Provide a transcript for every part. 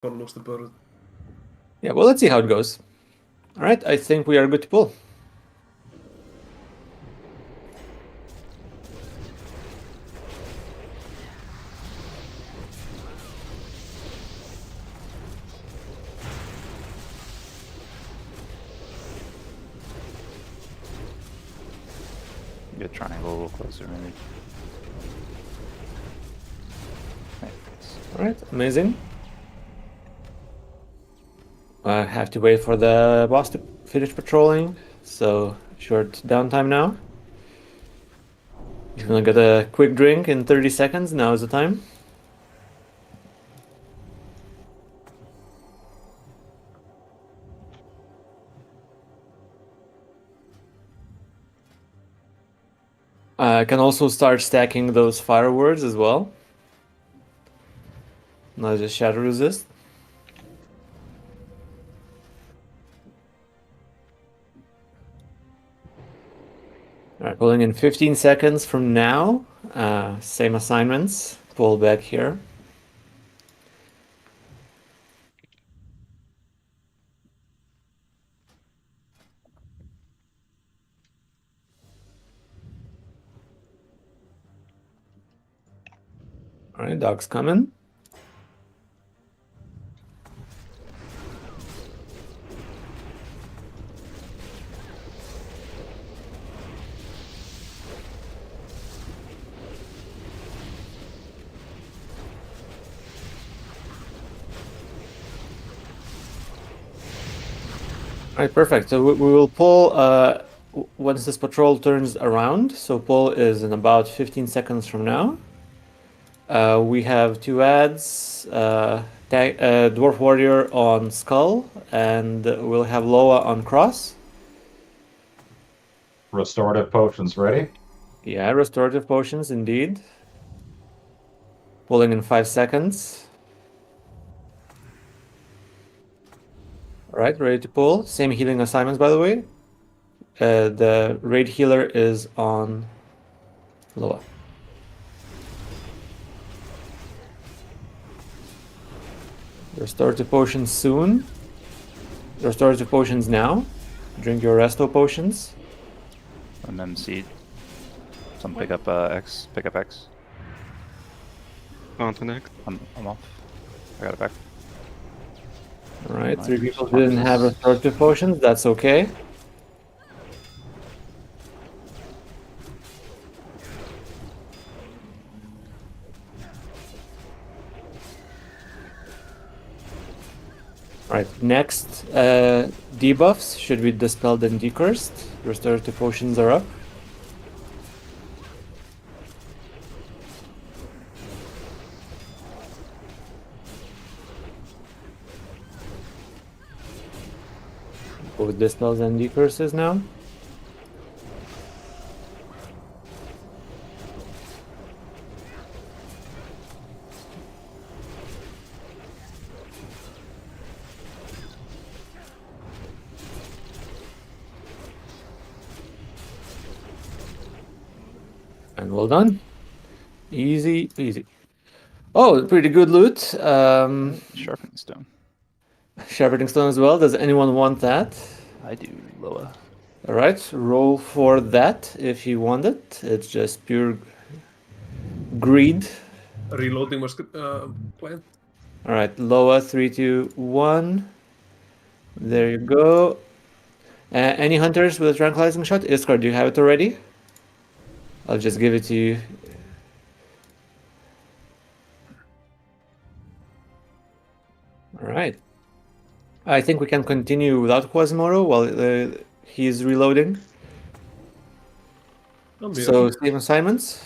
Gonna lose the bird. Yeah, well, let's see how it goes. All right, I think we are good to pull. Get triangle a little closer, maybe. Nice. All right, amazing. I have to wait for the boss to finish patrolling, so short downtime now. He's gonna get a quick drink in 30 seconds. Now is the time. I can also start stacking those fireworks as well. Not just shadow resist. All right, pulling in 15 seconds from now. Same assignments. Pull back here. All right, dog's coming. All right, perfect. So we will pull once this patrol turns around. So pull is in about 15 seconds from now. We have two ads. Dwarf Warrior on Skull, and we'll have Loa on Cross. Restorative potions ready? Yeah, restorative potions indeed. Pulling in 5 seconds. All right, ready to pull. Same healing assignments, by the way. The raid healer is on Loa. Restorative potions soon. Restorative potions now. Drink your resto potions. And then seed. Some pick up X. Pick up X. Can't connect. I'm off. I got it back. All right, Nice. 3 people didn't have restorative potions. That's okay. All right, next debuffs should be dispelled and decursed. Restorative potions are up. With dispels and decurses now. And well done. Easy peasy. Oh, pretty good loot. Sharpening stone. Shepherding stone as well. Does anyone want that? I do, Loa. All right, roll for that if you want it. It's just pure greed. Reloading was client. All right, Loa, 3, 2, 1. There you go. Any hunters with a tranquilizing shot? Iskar, do you have it already? I'll just give it to you. All right. I think we can continue without Quasimodo while he's reloading. So, same assignments.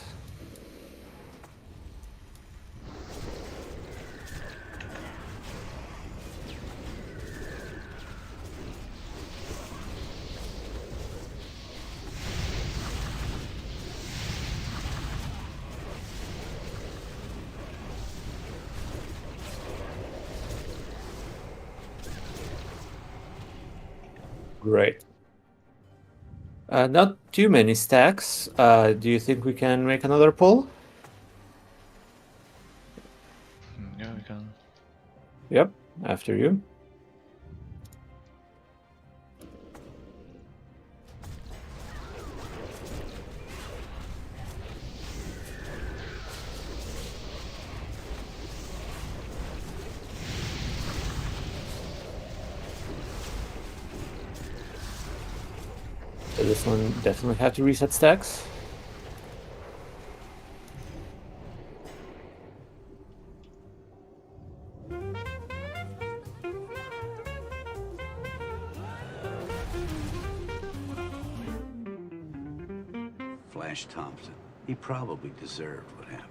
Great. Not too many stacks. Do you think we can make another pull? Yeah, we can. Yep. after you. So this one definitely have to reset stacks. Flash Thompson. He probably deserved what happened.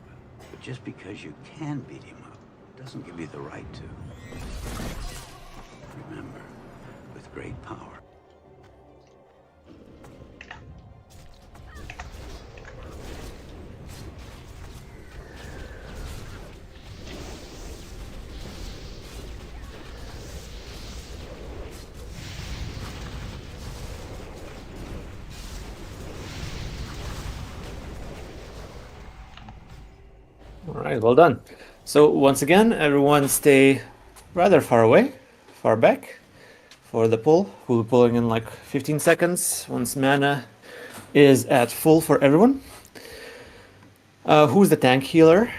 But just because you can beat him up doesn't give you the right to. Remember, with great power. All right, well done. So once again, everyone stay rather far away, far back for the pull. We'll be pulling in like 15 seconds once mana is at full for everyone. Who's the tank healer?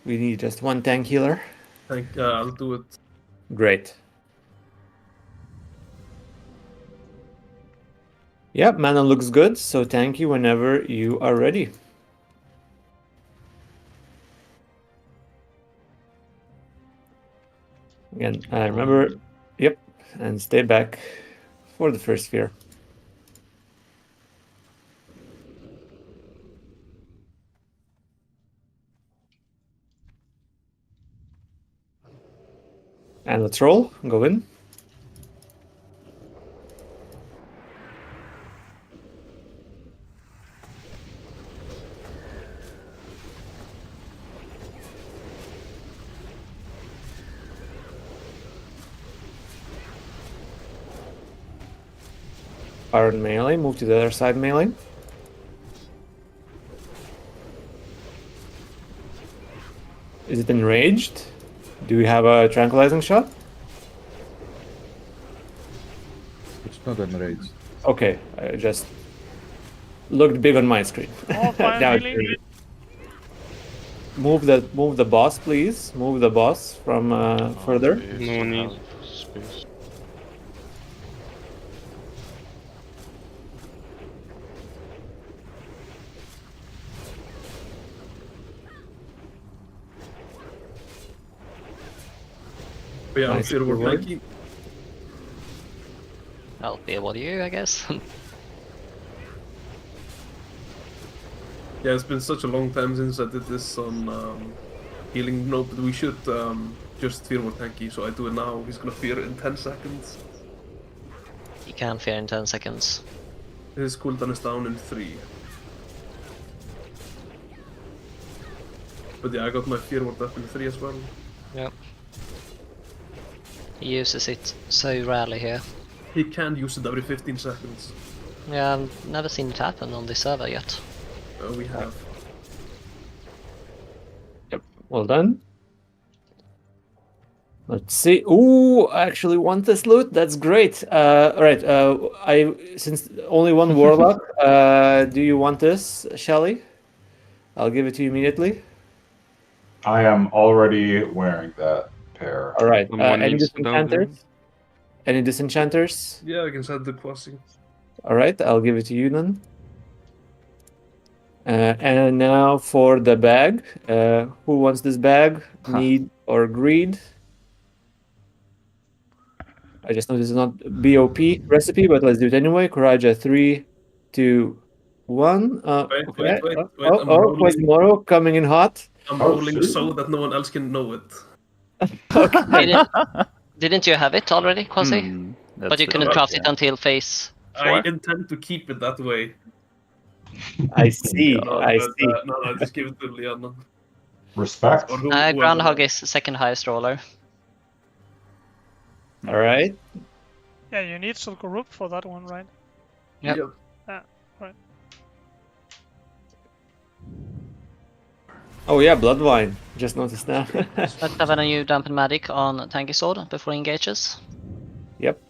We need just one tank healer. I'll do it. Great. Yep, mana looks good, so tank you whenever you are ready. Again, remember, yep, and stay back for the first sphere. And let's roll, go in. Iron melee, move to the other side melee. Is it enraged? Do we have a tranquilizing shot? It's not enraged. Okay, I just looked big on my screen. Oh, fine, Now it's really? enraged. Move the boss, please. Move the boss from further. No need space. But yeah, I'm Nice fear ward reward. tanky. I'll be able to you, I guess. Yeah, it's been such a long time since I did this on healing. No, but we should just fear ward tanky, so I do it now. He's gonna fear in 10 seconds. You can fear in 10 seconds. His cooldown is down in 3. But yeah, I got my fear ward up in 3 as well. Yep. He uses it so rarely here. He can use it every 15 seconds. Yeah, I've never seen it happen on this server yet. We have. Yep, well done. Let's see. Ooh, I actually want this loot. That's great. All right. Since only one warlock. Do you want this, Shelly? I'll give it to you immediately. I am already wearing that pair. All right. Someone Any needs to down there. disenchanters? Any disenchanters? Yeah, I can set the quasi. All right. I'll give it to you then. And now for the bag. Who wants this bag? Huh. Need or greed? I just know this is not BOP recipe, but let's do it anyway. Kuraja, 3, 2, 1. Wait, Okay. wait, I'm Oh, rolling. Quasimodo coming in hot. I'm Oh, rolling shoot. so that no one else can know it. Didn't you have it already, Quasi? But That's you the couldn't joke, craft yeah. it until phase I 4? intend to keep it that way. I see. No, I but, see. no, just give it to Liana. Respect. Or Groundhog is the second highest roller. All right. Yeah, you need Sul'Kurup for that one, right? Yep. Yep. Ah, right. Oh yeah, Bloodwine. Just noticed now. Let's have a new Dampen Medic on Tanky Sword before he engages. Yep.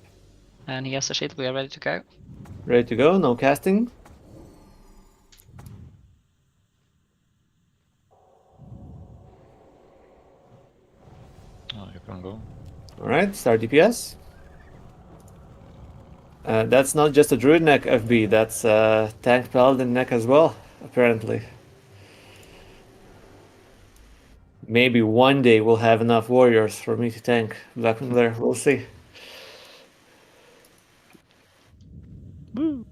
And he has a shield, we are ready to go. Ready to go, no casting. Oh, you can go. Alright, start DPS. That's not just a druid neck, FB, that's a tank paladin neck as well, apparently. Maybe one day we'll have enough warriors for me to tank Black Mangler, we'll see. Woo!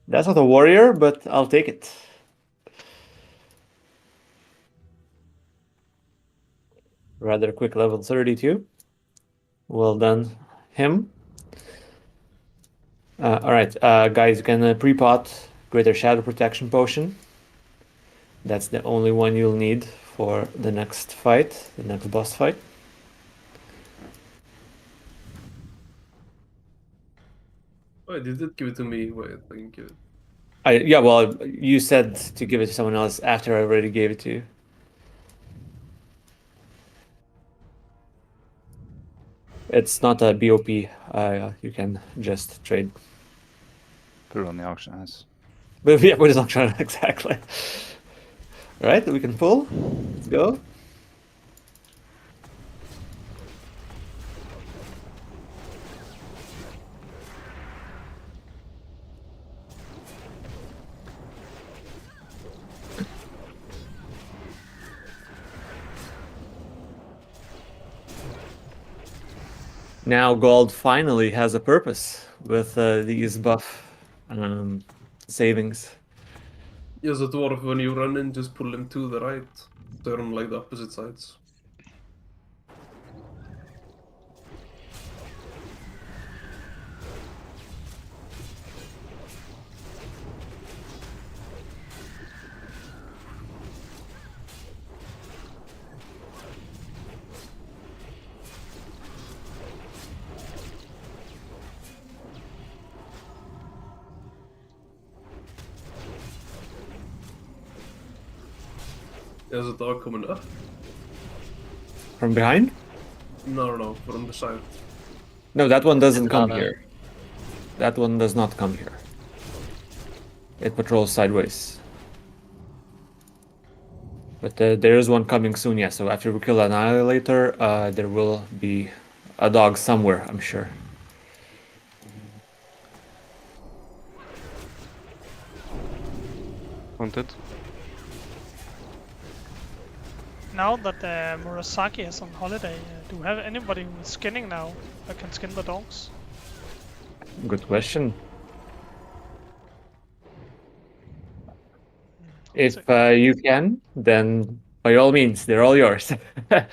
That's not a warrior, but I'll take it. Rather quick level 32. Well done, him. Alright, guys, you can pre-pot Greater Shadow Protection Potion. That's the only one you'll need for the next fight, the next boss fight. Wait, you did give it to me. Wait, I can give it. Yeah, well, you said to give it to someone else after I already gave it to you. It's not a BOP. You can just trade. Put it on the auction house. But yeah, what is auction exactly? All right, we can pull. Let's go. Now gold finally has a purpose with these buff savings. Yes, a dwarf, when you run in, just pull him to the right. Turn like the opposite sides. There's a dog coming up. From behind? No, from the side. No, that one doesn't come Another. here. That one does not come here. It patrols sideways. But there is one coming soon, yeah. So after we kill Annihilator, there will be a dog somewhere, I'm sure. Wanted. Now that Murasaki is on holiday, do we have anybody with skinning now that can skin the dogs? Good question. If you can, then by all means, they're all yours. I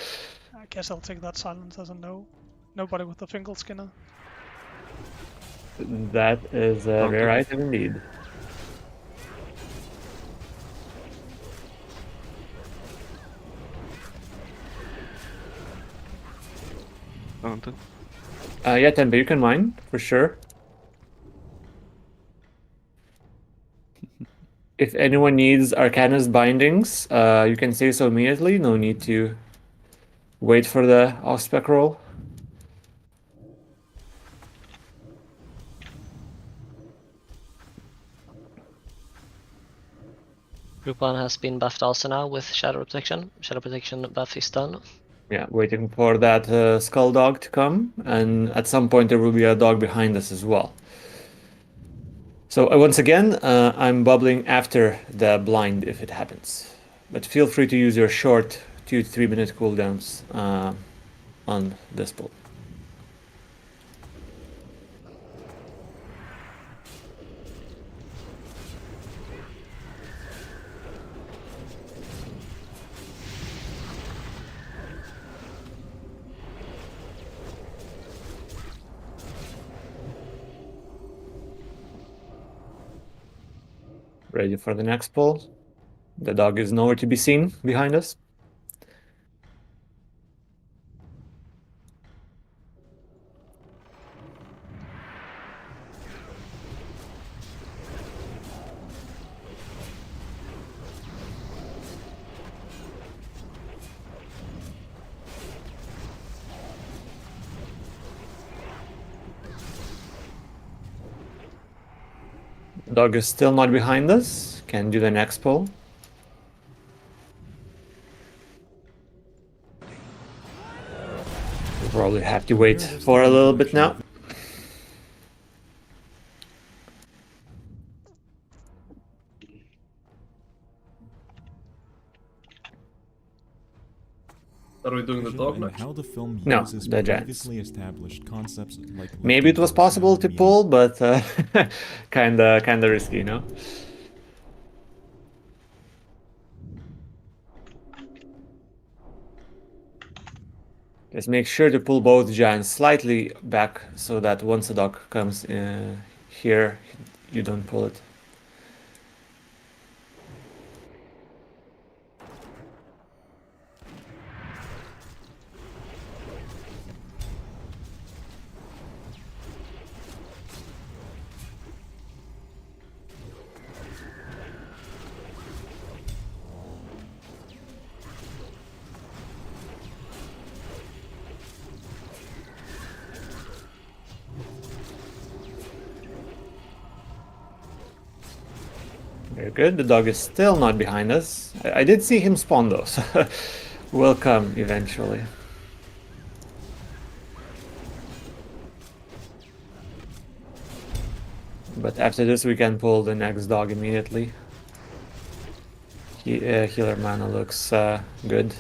guess I'll take that silence as a no. Nobody with a Fingal Skinner. That is a rare item indeed. Wanted. Yeah, Tempe, you can mine, for sure. If anyone needs Arcanist bindings, you can say so immediately. No need to wait for the off-spec roll. Group 1 has been buffed also now with Shadow Protection. Shadow Protection buff is done. Yeah, waiting for that skull dog to come, and at some point there will be a dog behind us as well. So once again, I'm bubbling after the blind if it happens. But feel free to use your short 2 to 3 minute cooldowns on this pull. Ready for the next pull. The dog is nowhere to be seen behind us. Dog is still not behind us. Can do the next pull. We'll probably have to wait for a little bit now. Are we doing the dog next? How the film No, uses the giants. previously established concepts like Maybe it was looking for possible to meaning. pull, but kinda risky, you know? Just make sure to pull both giants slightly back so that once the dog comes here, you don't pull it. Very good. The dog is still not behind us. I did see him spawn though, so will come eventually. But after this, we can pull the next dog immediately. Healer mana looks good.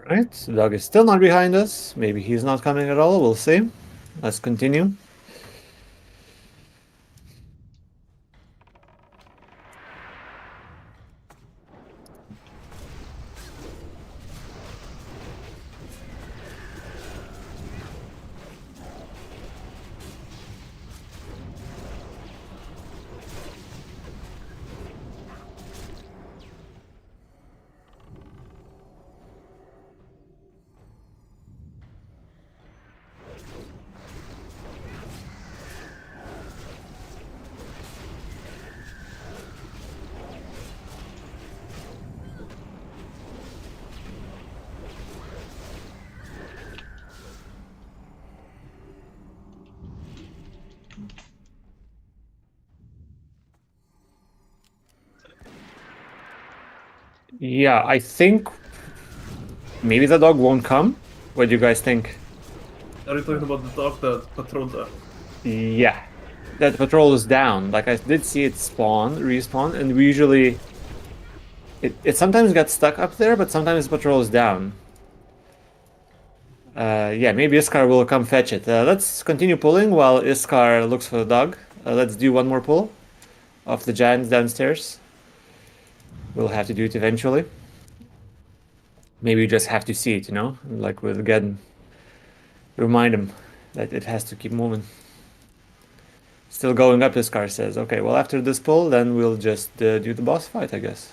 Right, the dog is still not behind us. Maybe he's not coming at all. We'll see. Let's continue. Yeah, I think maybe the dog won't come. What do you guys think? Are you talking about the dog that patrolled there? Yeah, that patrol is down. Like I did see it respawn, and we usually it sometimes gets stuck up there, but sometimes the patrol is down. Yeah, maybe Iskar will come fetch it. Let's continue pulling while Iskar looks for the dog. Let's do one more pull of the giants downstairs. We'll have to do it eventually. Maybe you just have to see it, you know? Like we'll again remind him that it has to keep moving. Still going up, Iskar says. Okay, well after this pull, then we'll just do the boss fight, I guess.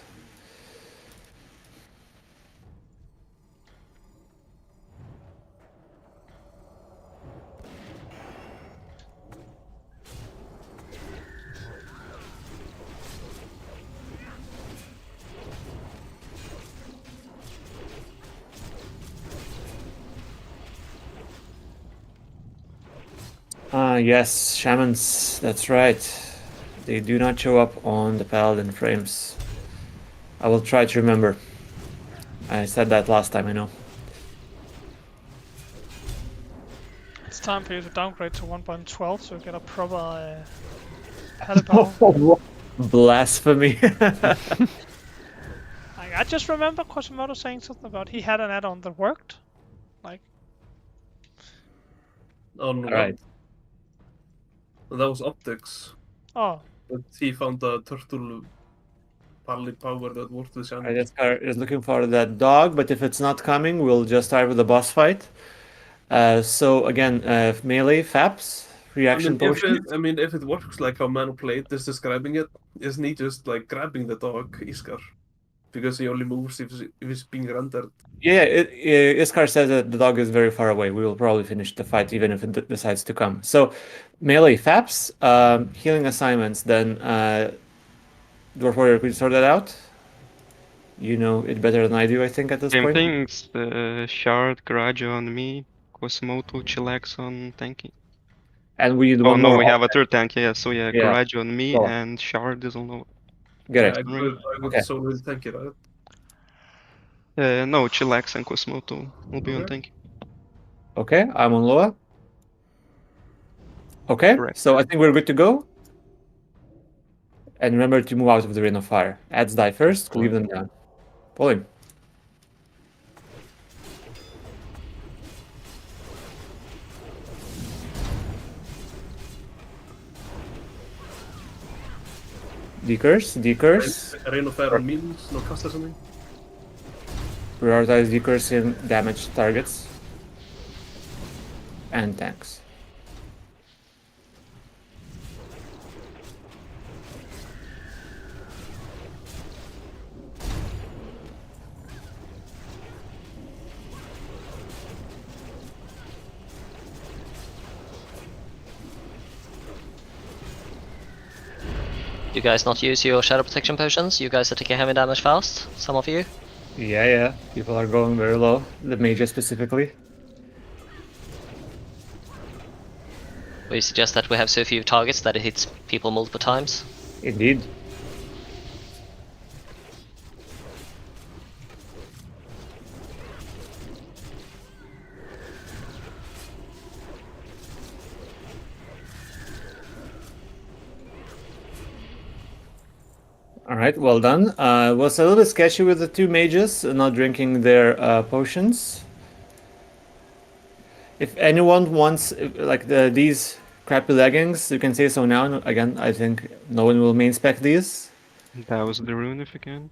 Yes, shamans, that's right. They do not show up on the paladin frames. I will try to remember. I said that last time, I know. It's time for you to downgrade to 1.12 so you get a proper head power. Blasphemy. I just remember Quasimodo saying something about he had an add-on that worked. Like, On Alright. That was optics. oh, But he found a turtle pally power that worked with Shannon. Iskar is looking for that dog, but if it's not coming, we'll just start with the boss fight. So again, melee, Faps, reaction potion. If it works like how Manu played is describing it, isn't he just like grabbing the dog, Iskar? because he only moves if it's being rendered. Yeah, Iskar says that the dog is very far away. We will probably finish the fight even if it decides to come. So, melee faps, healing assignments. Then, Dwarf Warrior, could you sort that out? You know it better than I do, I think, at this Same point. things. Shard, Garage on me, Quasimodo, Chillax on tanky. And we need Oh one no, more. we have a third tank. Yeah, so yeah, Yeah. Garage on me Go. and Shard is on low. Get Yeah, it. I could Okay. solo in tanky, right? No, Chillax and Quasimodo will be on Okay. tanky. Okay, I'm on Loa. Okay, Correct. so I think we're good to go. And remember to move out of the ring of fire. Ads die first, leave them down. Pulling. Decurse, decurse. Rain of Fire on means no cast or something. Prioritize decurse in damaged targets. And tanks. You guys not use your shadow protection potions? You guys are taking heavy damage fast? Some of you? Yeah. People are going very low. The mages specifically. We suggest that we have so few targets that it hits people multiple times. Indeed. Alright, well done. Was a little bit sketchy with the two mages not drinking their potions. If anyone wants these crappy leggings, you can say so now. Again, I think no one will main spec these. That was the rune if you can.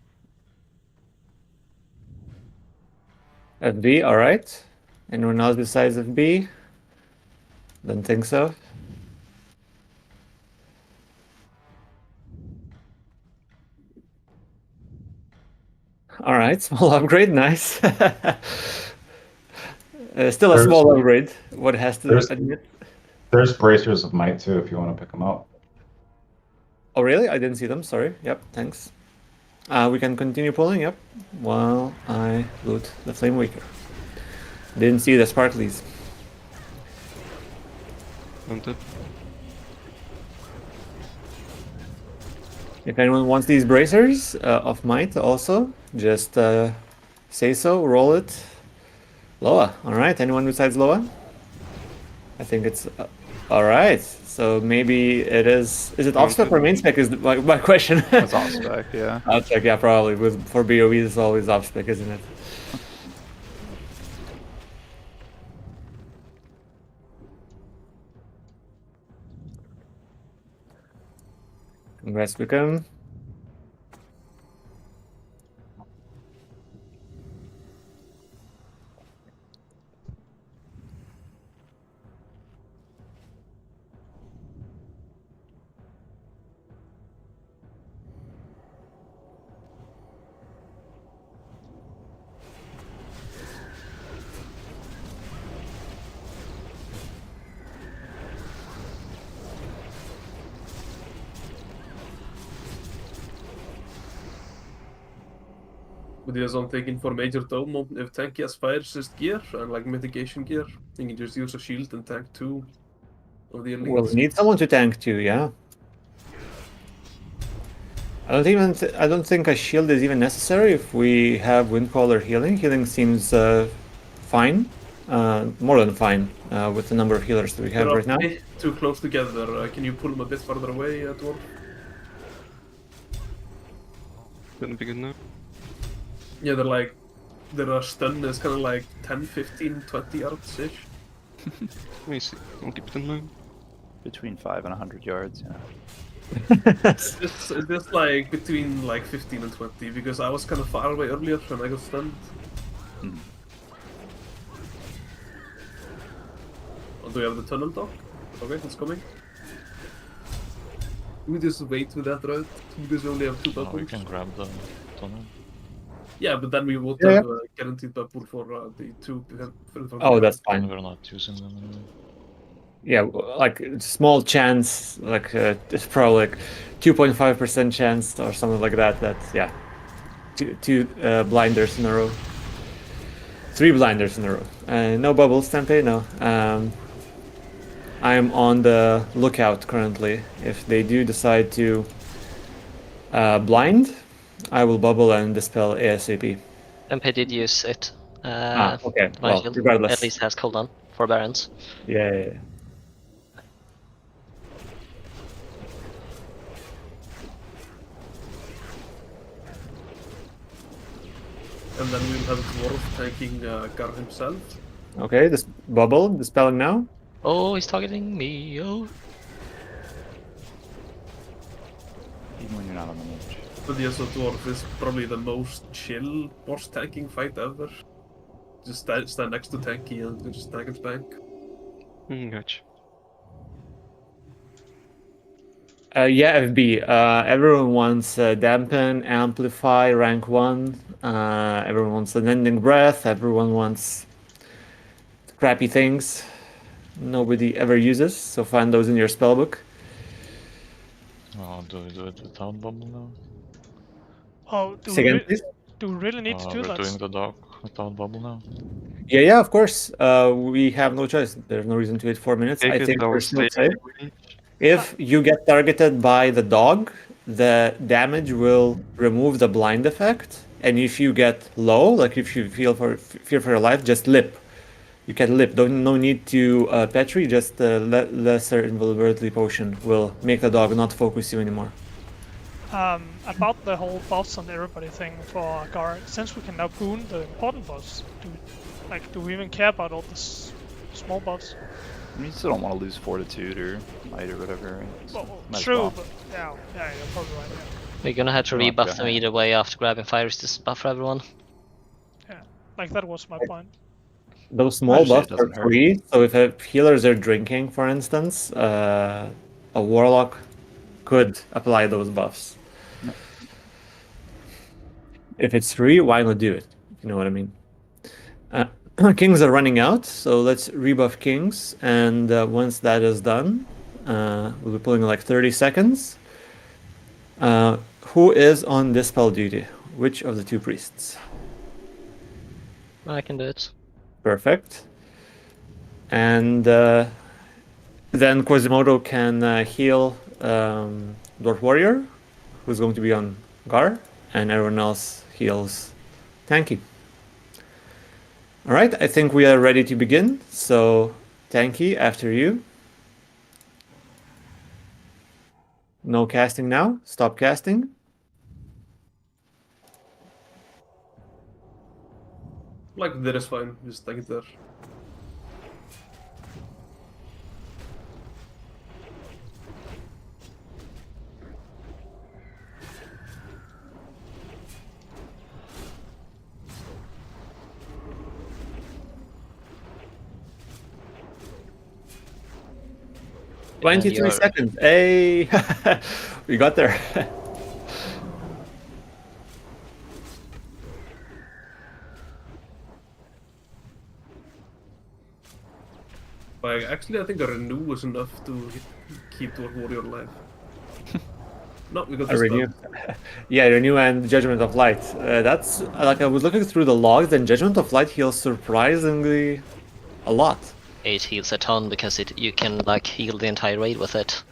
FB, alright. Anyone else besides FB? Don't think so. Alright, small upgrade, nice. Still a small upgrade, what has to admit. There's bracers of might too if you want to pick them up. Oh really? I didn't see them, sorry. Yep, thanks. We can continue pulling, yep. While I loot the Flame Waker. Didn't see the sparklies. Wanted. If anyone wants these bracers of might also, just say so, roll it. Loa, alright, anyone besides Loa? I think it's... alright, so maybe it is... Is it off-spec or main-spec is my question. It's off-spec, yeah. Off-spec, yeah, probably. For BOE it's always off-spec, isn't it? Congrats, Wickham. But he doesn't take in for major tome if tanky has fire resist gear and like mitigation gear. You can just use a shield and tank 2 of the elites. We'll need someone to tank too, yeah. I don't think a shield is even necessary if we have Windcaller healing. Healing seems fine, more than fine with the number of healers that we have right now. Too close together. Can you pull them a bit further away, Dwarf? Couldn't be good enough. Yeah, their stun is kind of like 10, 15, 20 yards-ish. Let me see. I'll keep it in mind. Between 5 and 100 yards, yeah. It's just like between like 15 and 20 because I was kind of far away earlier when I got stunned. Hmm. Oh, do we have the tunnel talk? Okay, it's coming. We just wait with that route because we only have 2 buttons. We can grab the tunnel. Yeah, but then we would Yeah, have guaranteed bubble for the two. From Oh, the that's guard. fine. We're not using them anyway. Yeah, like small chance, like it's probably like 2.5% chance or something like that. That's yeah, two blinders in a row, 3 blinders in a row. No bubbles, Tempe. No. I'm on the lookout currently. If they do decide to blind, I will bubble and dispel ASAP. MP did use it. Okay. Divine Well, Shield. regardless. At least has cooldown for Barons. Yeah. And then we'll have Dwarf tanking Gar himself. Okay, this bubble, dispelling now. Oh, he's targeting me. Oh. Even when you're not on the mage. But yeah, so Dwarf is probably the most chill boss tanking fight ever. Just stand next to Tanky and just tank its bank. Gotcha. Yeah, FB. Everyone wants dampen, amplify, rank 1. Everyone wants unending breath. Everyone wants crappy things nobody ever uses. So find those in your spellbook. Oh, do we do it without bubble now? Oh, Say again, please. do we really need to do We're that? doing the dog without bubble now. Yeah, of course. We have no choice. There's no reason to wait 4 minutes. I think we're still safe. If you get targeted by the dog, the damage will remove the blind effect. And if you get low, like if you fear for your life, just lip. You can lip. No need to petri. Just lesser invulnerability potion will make the dog not focus you anymore. About the whole buffs on everybody thing for Gar, since we can now boon the important buffs, do we even care about all the small buffs? I mean, you still don't want to lose fortitude or might or whatever. Right? So Well, might as true, well. but yeah, you're probably right. Yeah. We're gonna have to Not rebuff gonna. them either way after grabbing fire resistance buff for everyone. Yeah, like that was my point. Those small Actually, it buffs are doesn't hurt. free. So if healers are drinking, for instance, a warlock could apply those buffs. No. If it's free, why not do it? You know what I mean? Kings are running out, so let's rebuff kings. And once that is done, we'll be pulling in like 30 seconds. Who is on dispel duty? Which of the 2 priests? I can do it. Perfect. And then Quasimodo can heal Dwarf Warrior, who's going to be on Gar, and everyone else heals Tanky. Alright, I think we are ready to begin. So, Tanky, after you. No casting now. Stop casting. Like, that is fine. Just tank it there. And 23 you're- seconds. Hey! We got there. Like, actually, I think a renew is enough to keep Dwarf Warrior alive. No, we got A this renew. done. Yeah, renew and Judgment of Light. That's like I was looking through the logs, and Judgment of Light heals surprisingly a lot. It heals a ton because you can like heal the entire raid with it.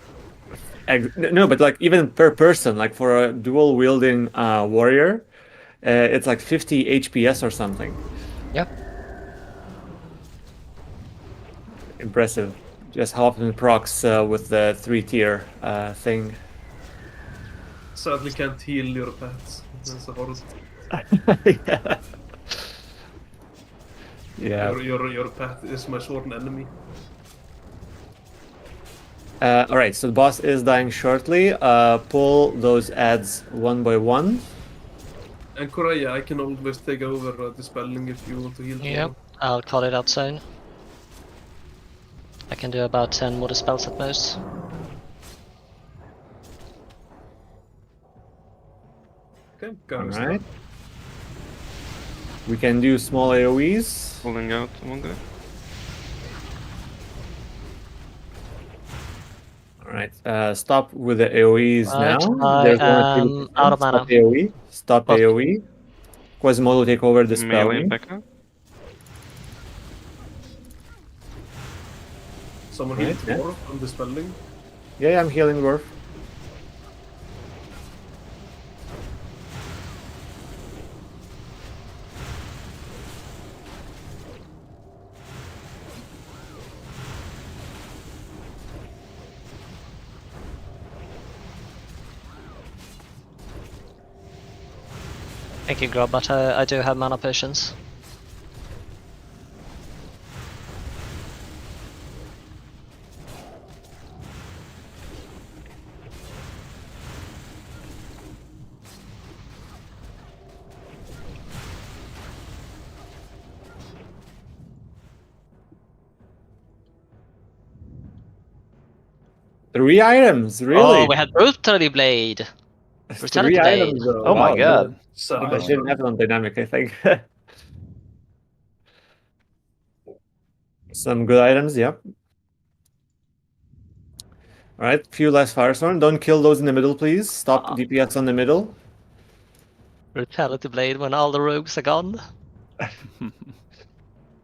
No, but like even per person, like for a dual wielding warrior, it's like 50 HPS or something. Yep. Impressive. Just how often it procs with the 3-tier thing. Sadly can't heal your pets. That's a horror. Yeah. Yeah. Your pet is my sworn enemy. Alright, so the boss is dying shortly. Pull those ads one by one. And Koraya, I can always take over dispelling if you want to heal. Yep. I'll call it out soon. I can do about 10 water spells at most. Okay, Gar is Alright. done. We can do small AoEs. Pulling out one guy. Alright, stop with the AoEs Right, now. I There's one am out of Stop mana. AoE. Stop What? AoE. Quasimodo take over the spell. Melee P.E.K.K.A. Someone Right, hit yeah. Dwarf from dispelling. Yeah, I'm healing Dwarf. Thank you, Grob, but I do have mana potions. Three items, really? Oh, we had Brutality Blade! Brutality Three Blade. items though. Oh my Wow, god. that didn't happen on Dynamic, I think. Some good items, yep. Alright, few less Firestorm. Don't kill those in the middle, please. Stop DPS on the middle. Brutality Blade when all the rogues are gone.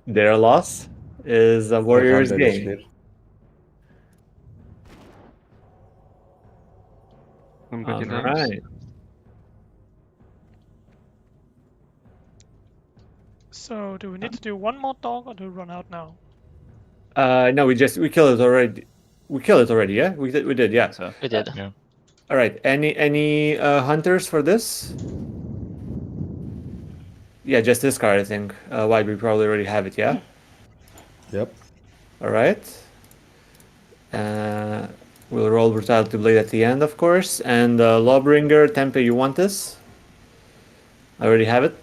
Their loss is a warrior's Vandal is gain. here. Somebody lands. Alright. So do we need to do one more dog or do we run out now? No, we killed it already. We killed it already, yeah? We did, yeah. So, We did. yeah. Alright, any hunters for this? Yeah, just this card, I think. Why, we probably already have it, yeah? Yep. Alright. We'll roll Brutality Blade at the end, of course. And Lawbringer, Tempe, you want this? I already have it.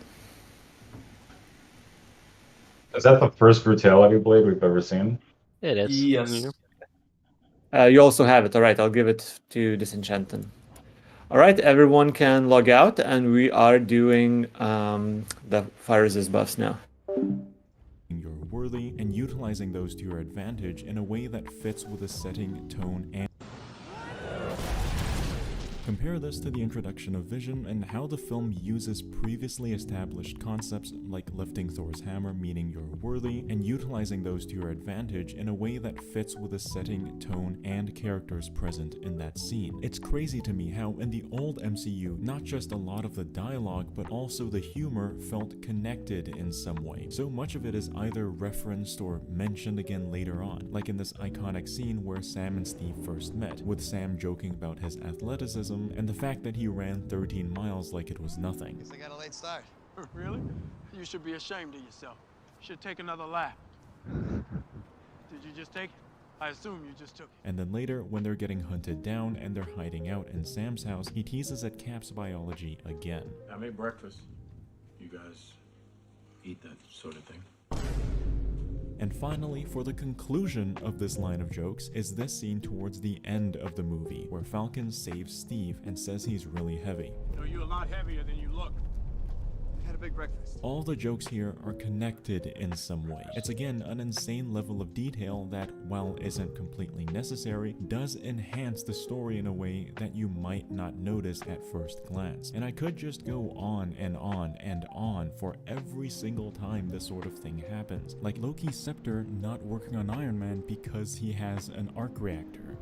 Is that the first Brutality Blade we've ever seen? It is. Yes. You also have it. Alright, I'll give it to Disenchanted. Alright, everyone can log out, and we are doing the fire resist buffs now. You're worthy and utilizing those to your advantage in a way that fits with the setting, tone, and compare this to the introduction of Vision and how the film uses previously established concepts like lifting Thor's hammer, meaning you're worthy, and utilizing those to your advantage in a way that fits with the setting, tone, and characters present in that scene. It's crazy to me how in the old MCU, not just a lot of the dialogue, but also the humor felt connected in some way. So much of it is either referenced or mentioned again later on, like in this iconic scene where Sam and Steve first met, with Sam joking about his athleticism and the fact that he ran 13 miles like it was nothing. Guess I got a late start. Really? You should be ashamed of yourself. Should take another lap. Did you just take it? I assume you just took it. And then later, when they're getting hunted down and they're hiding out in Sam's house, he teases at Cap's biology again. I made breakfast. You guys eat that sort of thing? And finally, for the conclusion of this line of jokes, is this scene towards the end of the movie, where Falcon saves Steve and says he's really heavy. No, you're a lot heavier than you look. Had a big breakfast. All the jokes here are connected in some way. It's again an insane level of detail that, while isn't completely necessary, does enhance the story in a way that you might not notice at first glance. And I could just go on and on and on for every single time this sort of thing happens. Like Loki's scepter not working on Iron Man because he has an arc reactor.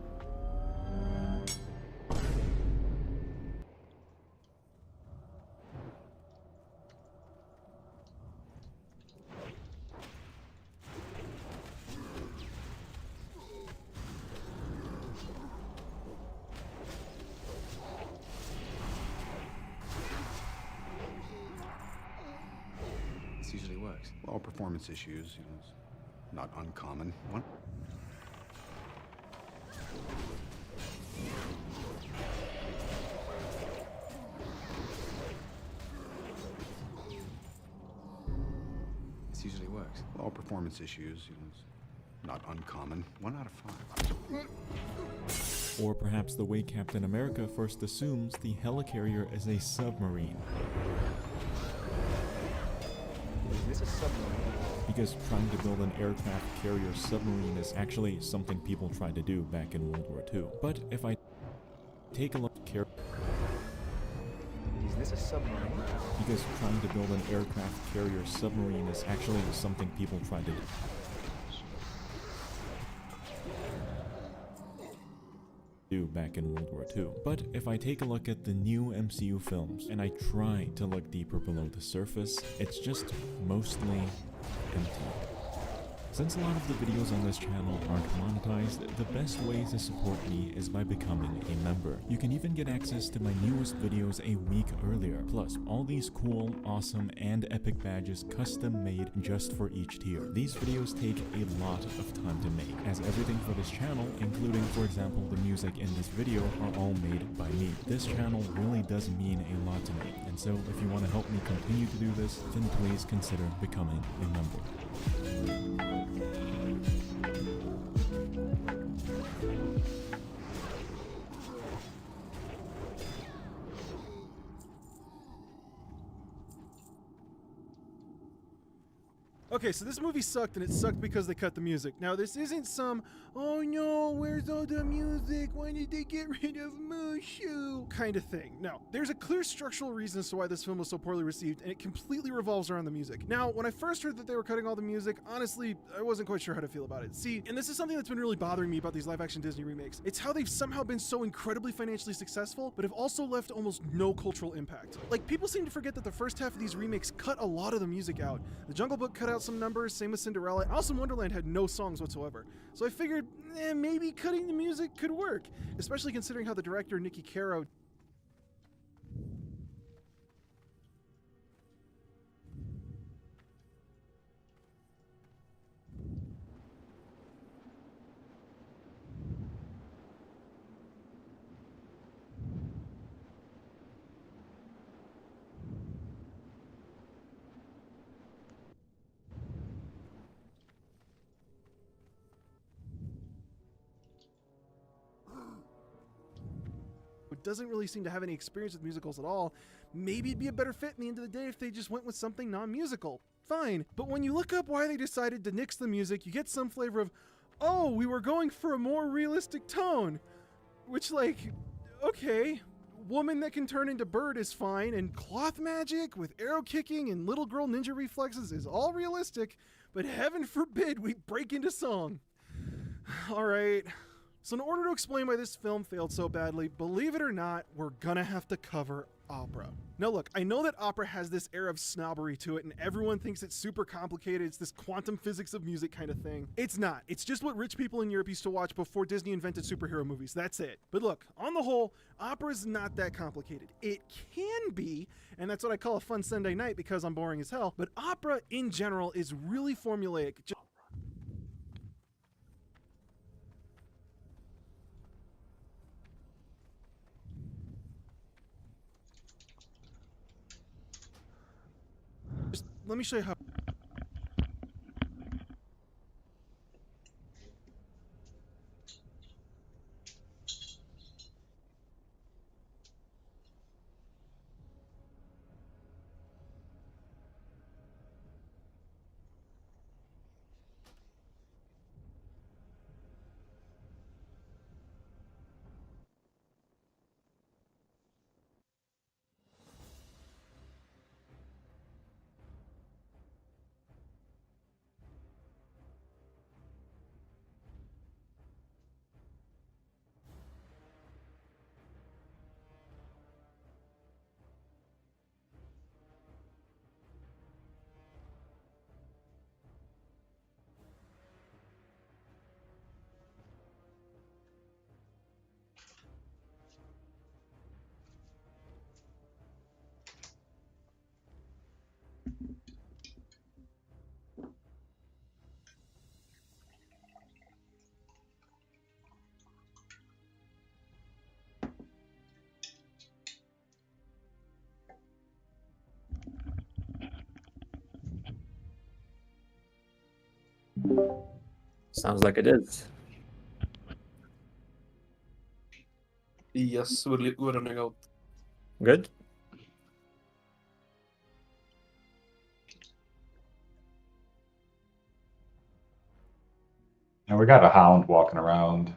This usually works. Well, performance issues, it's not uncommon. What? This usually works. Well, performance issues, it's not uncommon. 1 out of 5. Or perhaps the way Captain America first assumes the helicarrier is a submarine. Because trying to build an aircraft carrier submarine is actually something people tried to do back in World War II. But if I take a look at Is this a submarine? because trying to build an aircraft carrier submarine is actually something people tried to do back in World War II. But if I take a look at the new MCU films and I try to look deeper below the surface, it's just mostly empty. Since a lot of the videos on this channel aren't monetized, the best way to support me is by becoming a member. You can even get access to my newest videos a week earlier, plus all these cool, awesome, and epic badges custom made just for each tier. These videos take a lot of time to make, as everything for this channel, including for example the music in this video, are all made by me. This channel really does mean a lot to me, and so if you want to help me continue to do this, then please consider becoming a member. Okay, so this movie sucked, and it sucked because they cut the music. Now, this isn't some, oh no, where's all the music? Why did they get rid of Mushu? Kind of thing. No, there's a clear structural reason as to why this film was so poorly received, and it completely revolves around the music. Now, when I first heard that they were cutting all the music, honestly, I wasn't quite sure how to feel about it. See, and this is something that's been really bothering me about these live-action Disney remakes. It's how they've somehow been so incredibly financially successful, but have also left almost no cultural impact. Like, people seem to forget that the first half of these remakes cut a lot of the music out. The Jungle Book cut out some numbers, same with Cinderella. Alice in Wonderland had no songs whatsoever. So I figured, maybe cutting the music could work, especially considering how the director, Nicky Caro, doesn't really seem to have any experience with musicals at all. Maybe it'd be a better fit in the end of the day if they just went with something non-musical. Fine. But when you look up why they decided to nix the music, you get some flavor of, oh, we were going for a more realistic tone. Which, like, okay, woman that can turn into bird is fine, and cloth magic with arrow kicking and little girl ninja reflexes is all realistic, but heaven forbid we break into song. Alright. So in order to explain why this film failed so badly, believe it or not, we're gonna have to cover opera. Now look, I know that opera has this air of snobbery to it and everyone thinks it's super complicated, it's this quantum physics of music kind of thing. It's not. It's just what rich people in Europe used to watch before Disney invented superhero movies. That's it. But look, on the whole, opera is not that complicated. It can be, and that's what I call a fun Sunday night because I'm boring as hell, but opera in general is really formulaic. Let me show you how. Sounds like it is. Yes, we're running out. Good. And we got a hound walking around.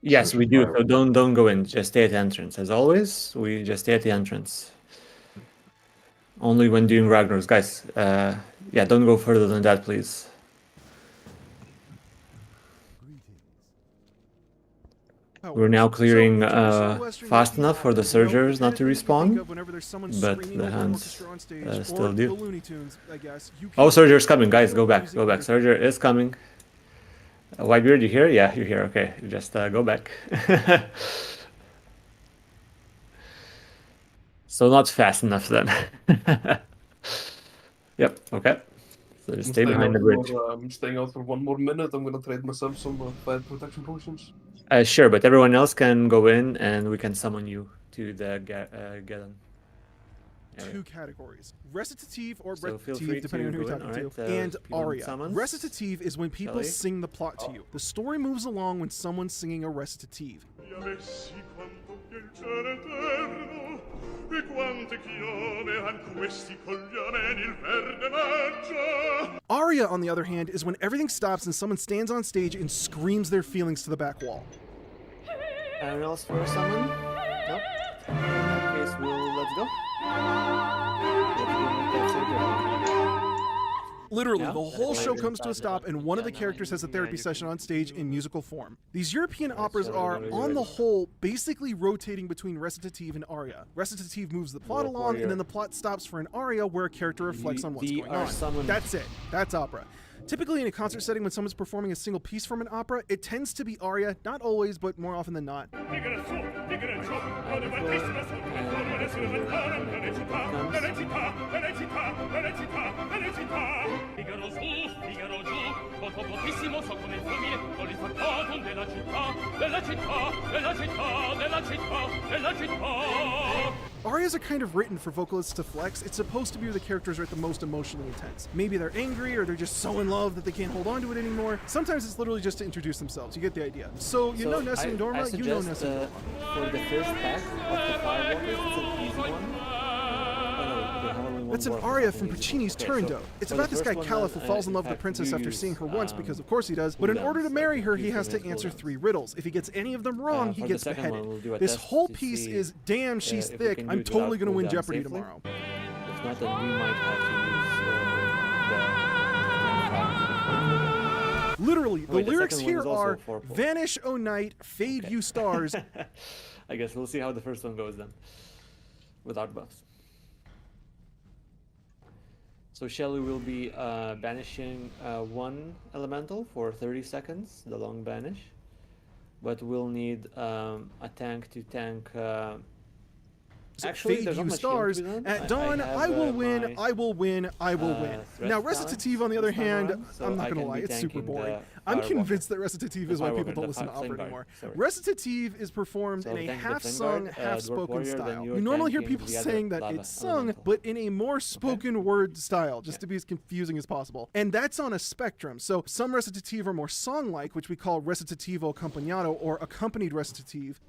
Yes, we do. Searching So don't go in. Just stay at the entrance. As always, we just stay at the entrance. Only when doing Ragnar's, guys. Yeah, don't go further than that, please. We're now clearing fast enough for the Surgers not to respawn, but the hands still do. Oh, Surger's coming, guys, go back, go back. Surger is coming. Whitebeard, you here? Yeah, you're here, okay. Just go back. So not fast enough then. Yep, okay. So just stay behind the bridge. I'm staying out for 1 more minute. I'm gonna trade myself some fire protection potions. Sure, but everyone else can go in and we can summon you to the Geddon. Two categories: recitative or So feel free recitative, depending on to who you're go in, talking to, alright, and people in aria. summons. Recitative is when people Shelley? sing the plot to you. The story moves along when someone's singing a recitative. Aria, on the other hand, is when everything stops and someone stands on stage and screams their feelings to the back wall. Anyone else for a summon? Nope. In that case, let's go. Literally, Yeah? the whole show comes to a stop and one of the characters has a therapy session on stage in musical form. These European operas are, on the whole, basically rotating between recitative and aria. Recitative moves the plot along, and then the plot stops for an aria where a character reflects on what's going on. That's it. That's opera. Typically in a concert setting, when someone's performing a single piece from an opera, it tends to be aria, not always, but more often than not. Arias are kind of written for vocalists to flex. It's supposed to be where the characters are at the most emotionally intense. Maybe they're angry or they're just so in love that they can't hold on to it anymore. Sometimes it's literally just to introduce themselves. You get the idea. So you know Nessa and Dorma, you know Nessa and Dorma. For the first pack of the Fire Walkers, it's an easy one. That's an aria from Puccini's Turandot. It's about this guy Caliph who falls in love with the princess after seeing her once, because of course he does, but in order to marry her, he has to answer 3 riddles. If he gets any of them wrong, he gets beheaded. This whole piece is, damn, she's thick. I'm totally going to win Jeopardy tomorrow. If not, then we might have to use Literally, the lyrics here are, vanish, O night, fade, you stars. I guess we'll see how the first one goes then, without buffs. So Shelly will be banishing 1 elemental for 30 seconds, the long banish. But we'll need a tank to tank... Actually, fade you stars. At dawn, I will win, I will win, I will win. Now, recitative, on the other hand, I'm not going to lie, it's super boring. I'm convinced that recitative is why people don't listen to opera anymore. Recitative is performed in a half-sung, half-spoken style. You normally hear people saying that it's sung, but in a more spoken word style, just to be as confusing as possible. And that's on a spectrum. So some recitative are more song-like, which we call recitativo accompagnato, or accompanied recitative.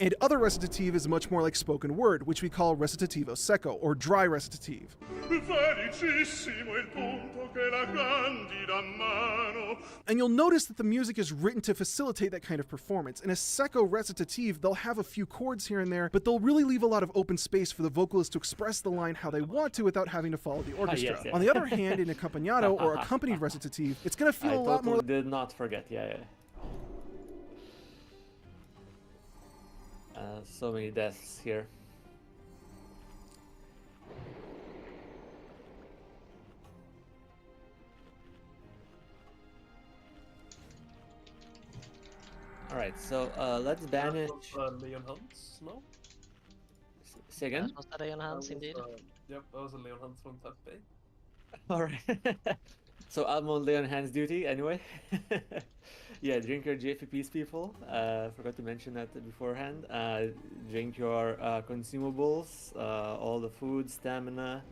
And other recitative is much more like spoken word, which we call recitativo secco, or dry recitative. And you'll notice that the music is written to facilitate that kind of performance. In a secco recitative, they'll have a few chords here and there, but they'll really leave a lot of open space for the vocalist to express the line how they want to without having to follow the orchestra. On the other hand, in accompagnato, or accompanied recitative, it's going to feel a lot more... I did not forget, yeah. So many deaths here. Alright, so let's banish... Leon Hans, no? Say again? Was that Leon Hans, indeed? Yep, that was a Leon Hans from Taipei. Alright. So I'm on Leon Hans duty anyway. Yeah, drink your JFPs, people. Forgot to mention that beforehand. Drink your consumables, all the food, stamina.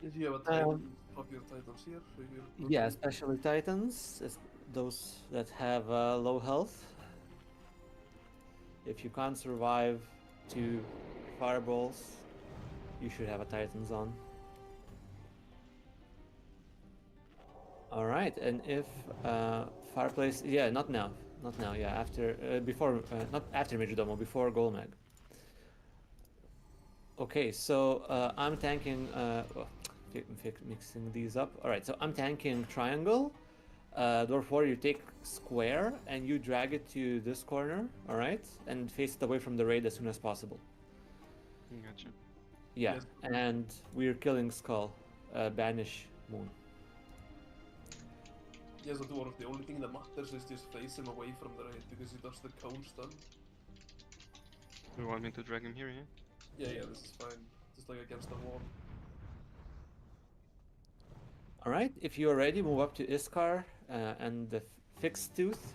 If you have a Titan, pop your Titans here. Yeah, especially Titans, those that have low health. If you can't survive 2 fireballs, you should have a Titan's on. Alright, and if fireplace, yeah, not now, yeah, after, before, not after Majordomo, before Golmag. Okay, so I'm tanking, mixing these up. Alright, so I'm tanking triangle. Dwarf Warrior, you take square and you drag it to this corner, alright? And face it away from the raid as soon as possible. Gotcha. Yeah, Yes. and we're killing Skull. Banish Moon. Yes, the dwarf, the only thing that matters is just face him away from the raid because he does the cone stun. You want me to drag him here, yeah? Yeah, this is fine. Just like against the wall. Alright, if you're ready, move up to Iskar and the Fixed Tooth.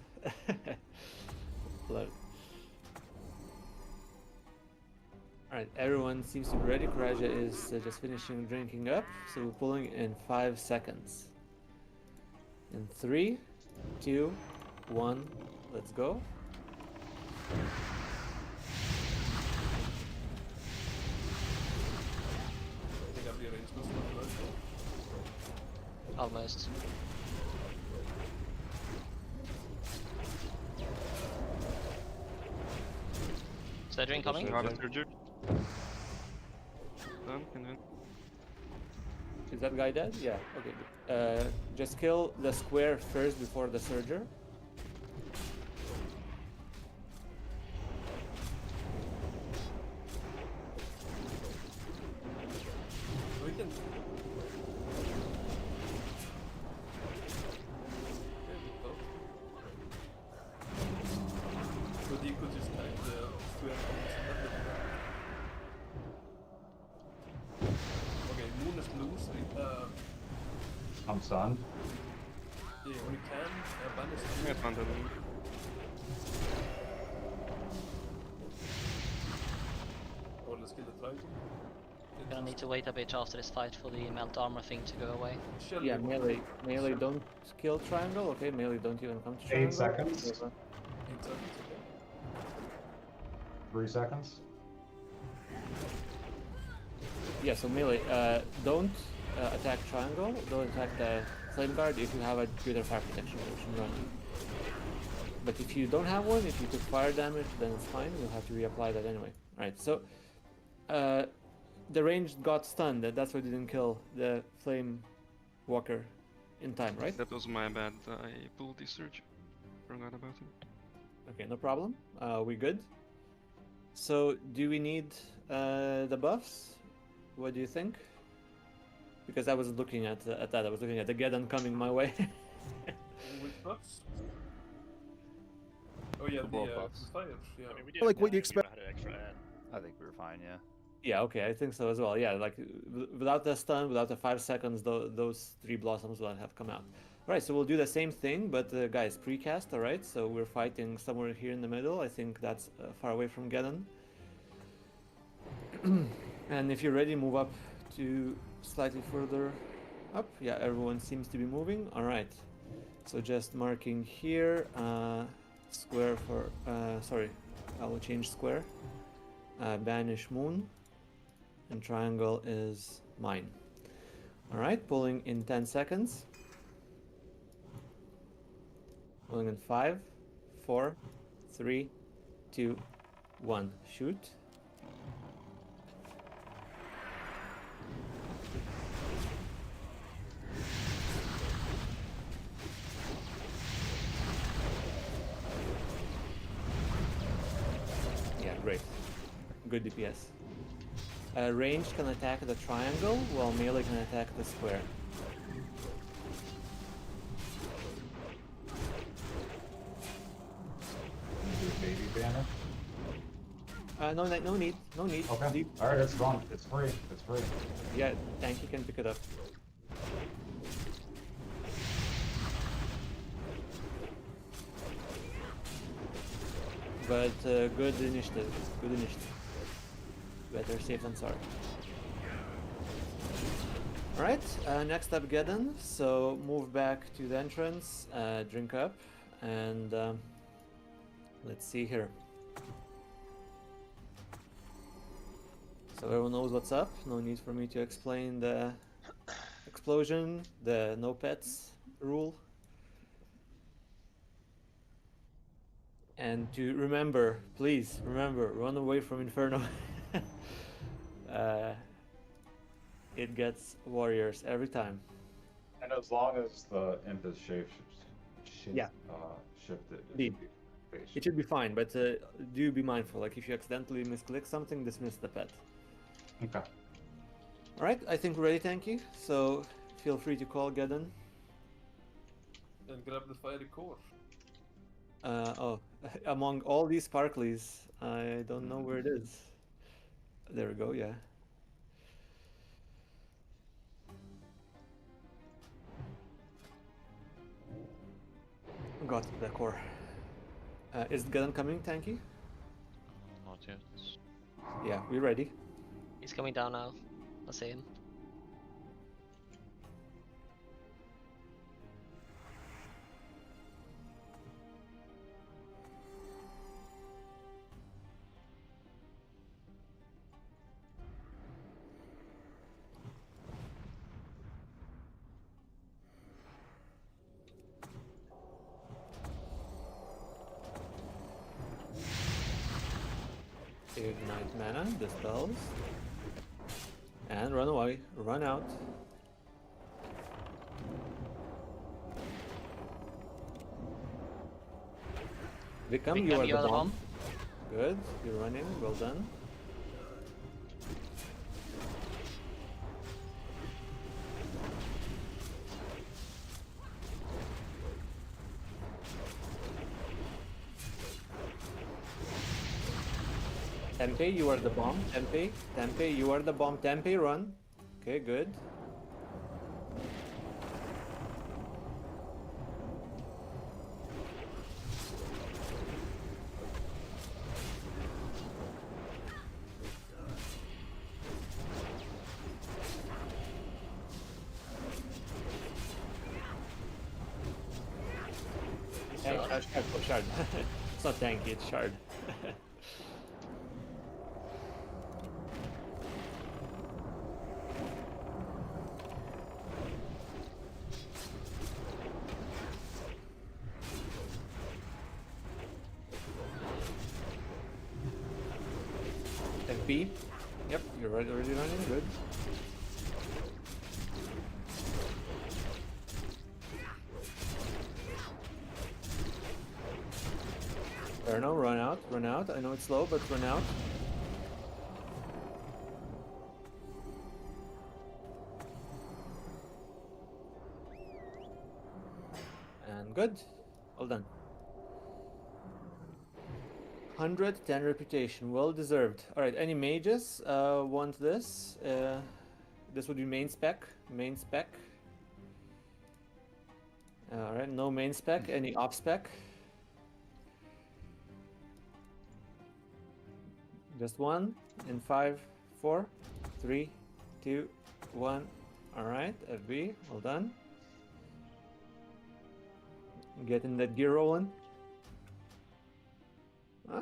Alright, everyone seems to be ready. Kuraja is just finishing drinking up, so we're pulling in 5 seconds. In 3, 2, 1, let's go. I think I've rearranged this one. Almost. Surgery incoming? Done, and then... Is that guy dead? Yeah, okay. Just kill the square first before the Surger. We can... But you could just tag the square Okay, Moon is blue, so I'm stunned. yeah, when you can, banish I found that one. Or let's kill the triangle. Gonna need to wait a bit after this fight for the melt armor thing to go away. Yeah, melee don't kill triangle, okay? Melee don't even come to 8 triangle. seconds. 8 seconds, okay. 3 seconds. Yeah, so melee, don't attack triangle, don't attack the flame guard if you have a greater fire protection potion running. But if you don't have one, if you took fire damage, then it's fine, you'll have to reapply that anyway. Alright, so the ranged got stunned, that's why they didn't kill the flame walker in time, right? That was my bad. I pulled the surge. Forgot about it. Okay, no problem. We good. So, do we need the buffs? What do you think? Because I was looking at that. I was looking at the Geddon coming my way. Which buffs? Oh yeah, the fires, yeah. I mean, like what you expect. I think we were fine, yeah. Yeah, okay, I think so as well. Yeah, like without the stun, without the 5 seconds, those 3 blossoms will have come out. Alright, so we'll do the same thing, but guys, precast, alright? So we're fighting somewhere here in the middle. I think that's far away from Geddon. And if you're ready, move up to slightly further up. Yeah, everyone seems to be moving. Alright, so just marking here, square for, sorry, I will change square. Banish Moon. And triangle is mine. Alright, pulling in 10 seconds. Pulling in 5, 4, 3, 2, 1. Shoot. Yeah, great. Good DPS. Range can attack the triangle, while melee can attack the square. Do baby banner. No need. Okay. Alright, it's gone. It's free. It's free. Yeah, Tanky can pick it up. But good initiative. Good initiative. Better safe than sorry. Alright, next up Geddon. So move back to the entrance, drink up, and let's see here. So everyone knows what's up. No need for me to explain the explosion, the no pets rule. And to remember, please remember, run away from Inferno. It gets warriors every time. And as long as the imp is Yeah. shifted, Indeed. It should be fine, but do be mindful. Like if you accidentally misclick something, dismiss the pet. Okay. All right, I think we're ready, Tanky. So feel free to call Geddon. And grab the fiery core. Oh, among all these sparklies, I don't know where it is. There we go. Yeah. Got the core. Is Geddon coming, Tanky? Not yet. Yeah, we're ready. He's coming down now. I see him. Ignite mana, dispels. And run away, run out. Vicam, you are the bomb. Good, you're running, well done. Tempe, you are the bomb. Tempe, you are the bomb. Tempe, run. Okay, good. Shard. It's not tanky, it's shard. FB. Yep, you're already running, good. Inferno, run out, run out. I know it's slow, but run out. And good. Well done. 110 reputation, well deserved. Alright, any mages want this? This would be main spec. Alright, no main spec, any off spec? Just one in 5, 4, 3, 2, 1. Alright, FB, well done. Getting that gear rolling.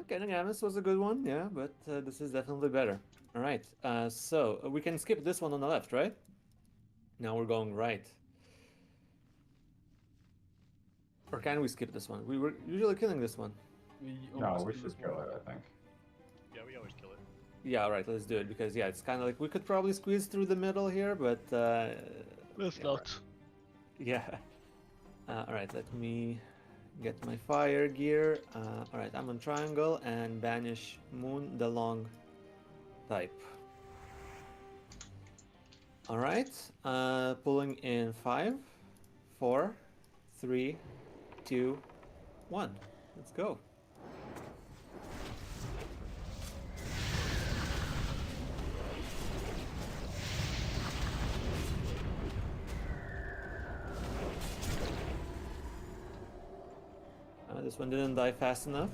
Kenningamus was a good one, yeah, but this is definitely better. Alright, so we can skip this one on the left, right? Now we're going right. Or can we skip this one? We were usually killing this one. No, we should kill it, I think. Yeah, we always kill it. Yeah, alright, let's do it, because yeah, it's kind of like we could probably squeeze through the middle here, but let's not. Yeah. Alright, let me get my fire gear. Alright, I'm on triangle and banish Moon the long type. Alright, pulling in 5, 4, 3, 2, 1. Let's go. This one didn't die fast enough.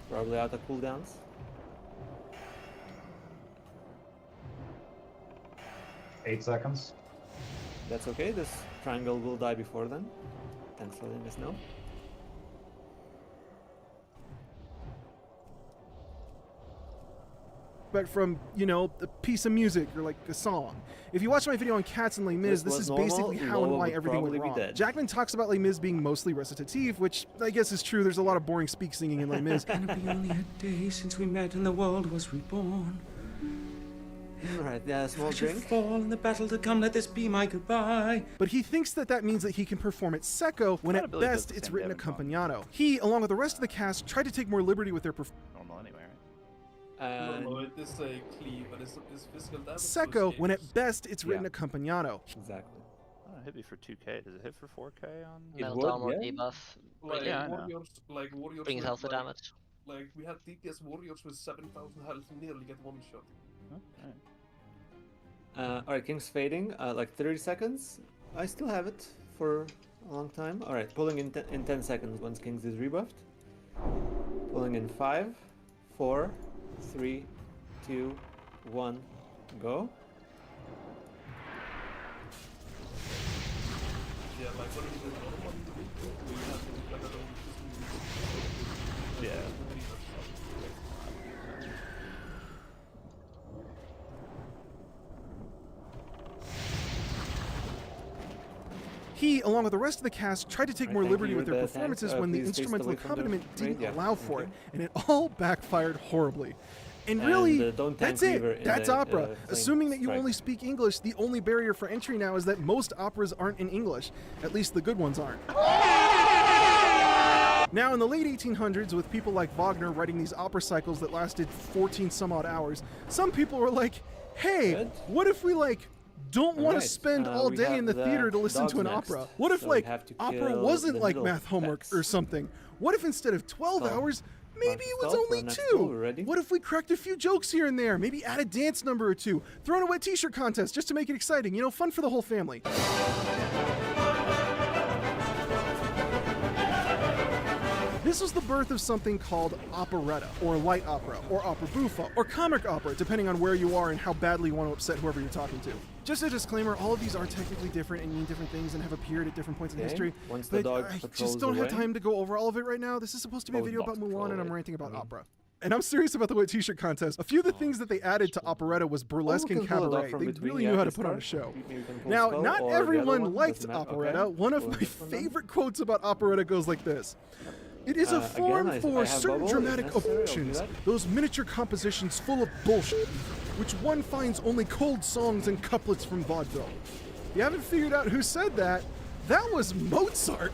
Probably out of cooldowns. Eight seconds. That's okay, this triangle will die before then. Thanks for letting us know. expect from, you know, a piece of music or like a song. If you watch my video on Cats and Les Mis, this is basically how and why everything went wrong. Jackman talks about Les Mis being mostly recitative, which I guess is true. There's a lot of boring speak singing in Les Mis. And it'll be only a day since we met and the world was reborn. Alright, yeah, small drink. Fall in the battle to come, let this be my goodbye. But he thinks that means that he can perform it secco when at best it's written accompagnato. He, along with the rest of the cast, tried to take more liberty with their performance. Normal anyway, right? No, it is a cleave, and it's physical damage. Secco when at best it's written accompagnato. Exactly. Oh, it hit me for 2k. Does it hit for 4k on? Meltdown or debuff. Like warriors brings with, health like, damage. Like we had DPS warriors with 7,000 health nearly get one shot. Alright, King's fading, like 30 seconds. I still have it for a long time. Alright, pulling in 10 seconds once King's is rebuffed. Pulling in 5, 4, 3, 2, 1, go. Yeah, like what is it normal? We have like a little yeah. He, along with the rest of the cast, tried to take more liberty with their performances when the instrumental accompaniment didn't allow for it, and it all backfired horribly. And really, that's it. That's opera. Assuming that you only speak English, the only barrier for entry now is that most operas aren't in English. At least the good ones aren't. Now, in the late 1800s, with people like Wagner writing these opera cycles that lasted 14 some odd hours, some people were like, hey, what if we don't want to spend all day in the theater to listen to an opera? What if opera wasn't like math homework or something? What if instead of 12 hours, maybe it was only 2? What if we cracked a few jokes here and there? Maybe add a dance number or 2? Throw in a wet t-shirt contest just to make it exciting. You know, fun for the whole family. This was the birth of something called operetta, or light opera, or opera buffa, or comic opera, depending on where you are and how badly you want to upset whoever you're talking to. Just a disclaimer, all of these are technically different and mean different things and have appeared at different points in history, but I just don't have time to go over all of it right now. This is supposed to be a video about Mulan, and I'm ranting about opera. And I'm serious about the wet t-shirt contest. A few of the things that they added to operetta was burlesque and cabaret. They really knew how to put on a show. Now, not everyone liked operetta. One of my favorite quotes about operetta goes like this. It is a form for certain dramatic emotions, those miniature compositions full of bullshit, which one finds only cold songs and couplets from vaudeville. If you haven't figured out who said that, that was Mozart.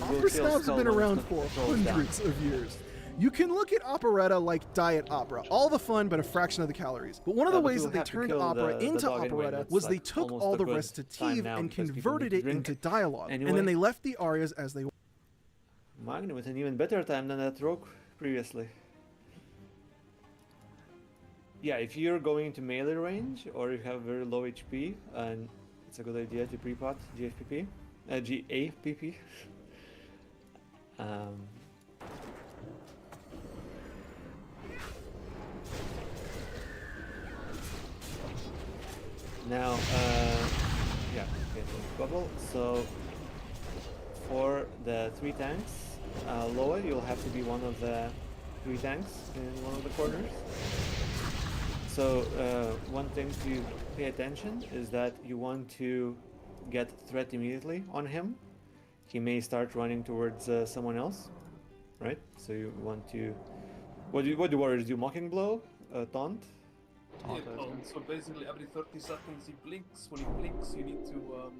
Opera snobs have been around for hundreds of years. You can look at operetta like diet opera, all the fun but a fraction of the calories. But one of the ways that they turned opera into operetta was they took all the recitative and converted it into dialogue, and then they left the arias as they were. Magni with an even better time than that Rogue previously. Yeah, if you're going into melee range or you have very low HP, and it's a good idea to pre-pot GAPP. Now, yeah, okay, bubble. So for the 3 tanks, Loa, you'll have to be one of the 3 tanks in one of the corners. So one thing to pay attention is that you want to get threat immediately on him. He may start running towards someone else, right? So you want to... What do warriors do? Mocking blow? Taunt? Yeah, taunt. So basically every 30 seconds he blinks. When he blinks you need to...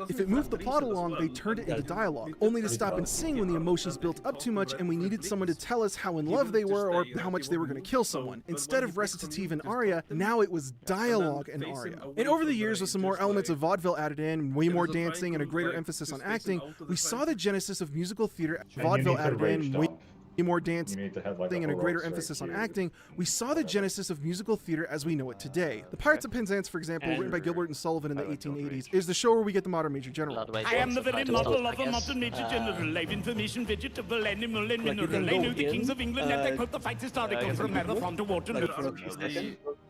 If it moved the plot along, they turned it into dialogue, only to stop and sing when the emotions built up too much and we needed someone to tell us how in love they were or how much they were going to kill someone. Instead of recitative and aria, now it was dialogue and aria. And over the years, with some more elements of vaudeville added in, way more dancing and a greater emphasis on acting, we saw the genesis of musical theater. Vaudeville added in, way more dancing and a greater emphasis on acting, we saw the genesis of musical theater as we know it today. The Pirates of Penzance, for example, written by Gilbert and Sullivan in the 1880s, is the show where we get the modern Major General. I am the very model of a modern Major General. I've information, vegetable, animal, and mineral. I know the kings of England and they quote the fights historical from Marathon to Waterloo.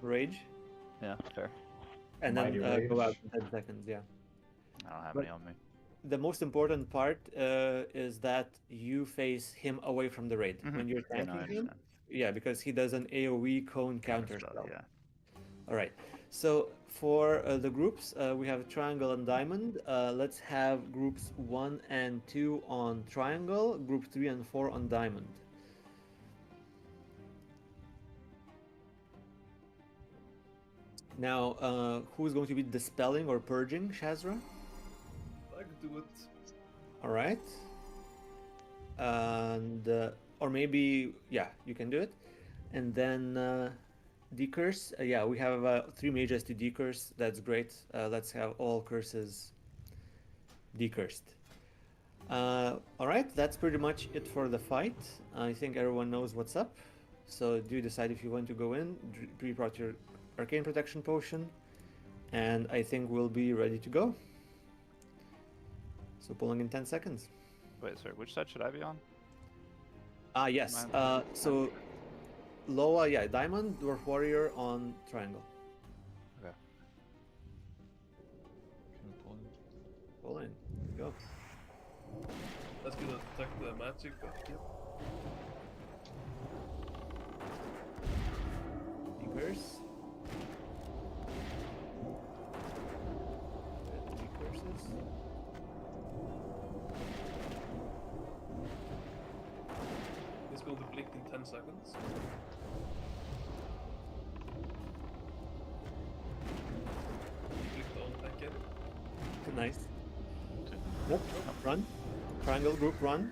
Rage. Yeah, fair. And then go out in 10 seconds, yeah. I don't have any on me. The most important part is that you face him away from the raid. When you're tanking him, Yeah, because he does an AoE cone counter spell. Yeah. All right. So for the groups, we have triangle and diamond. Let's have groups 1 and 2 on triangle, group 3 and 4 on diamond. Now, who's going to be dispelling or purging, Shazra? I could do it. All right. And or maybe you can do it. And then decurse. Yeah, we have 3 mages to decurse. That's great. Let's have all curses decursed. All right, that's pretty much it for the fight. I think everyone knows what's up. So do decide if you want to go in. Pre-prot your arcane protection potion, and I think we'll be ready to go. So pulling in 10 seconds. Wait, sorry, which side should I be on? Yes. So Loa, diamond, dwarf warrior on triangle. Okay. Pull in. Go. That's gonna detect the magic, but yep. Decurse. Decurses. It's going to blink in 10 seconds. Clicked on again. Nice. Nope. Run. Triangle group, run.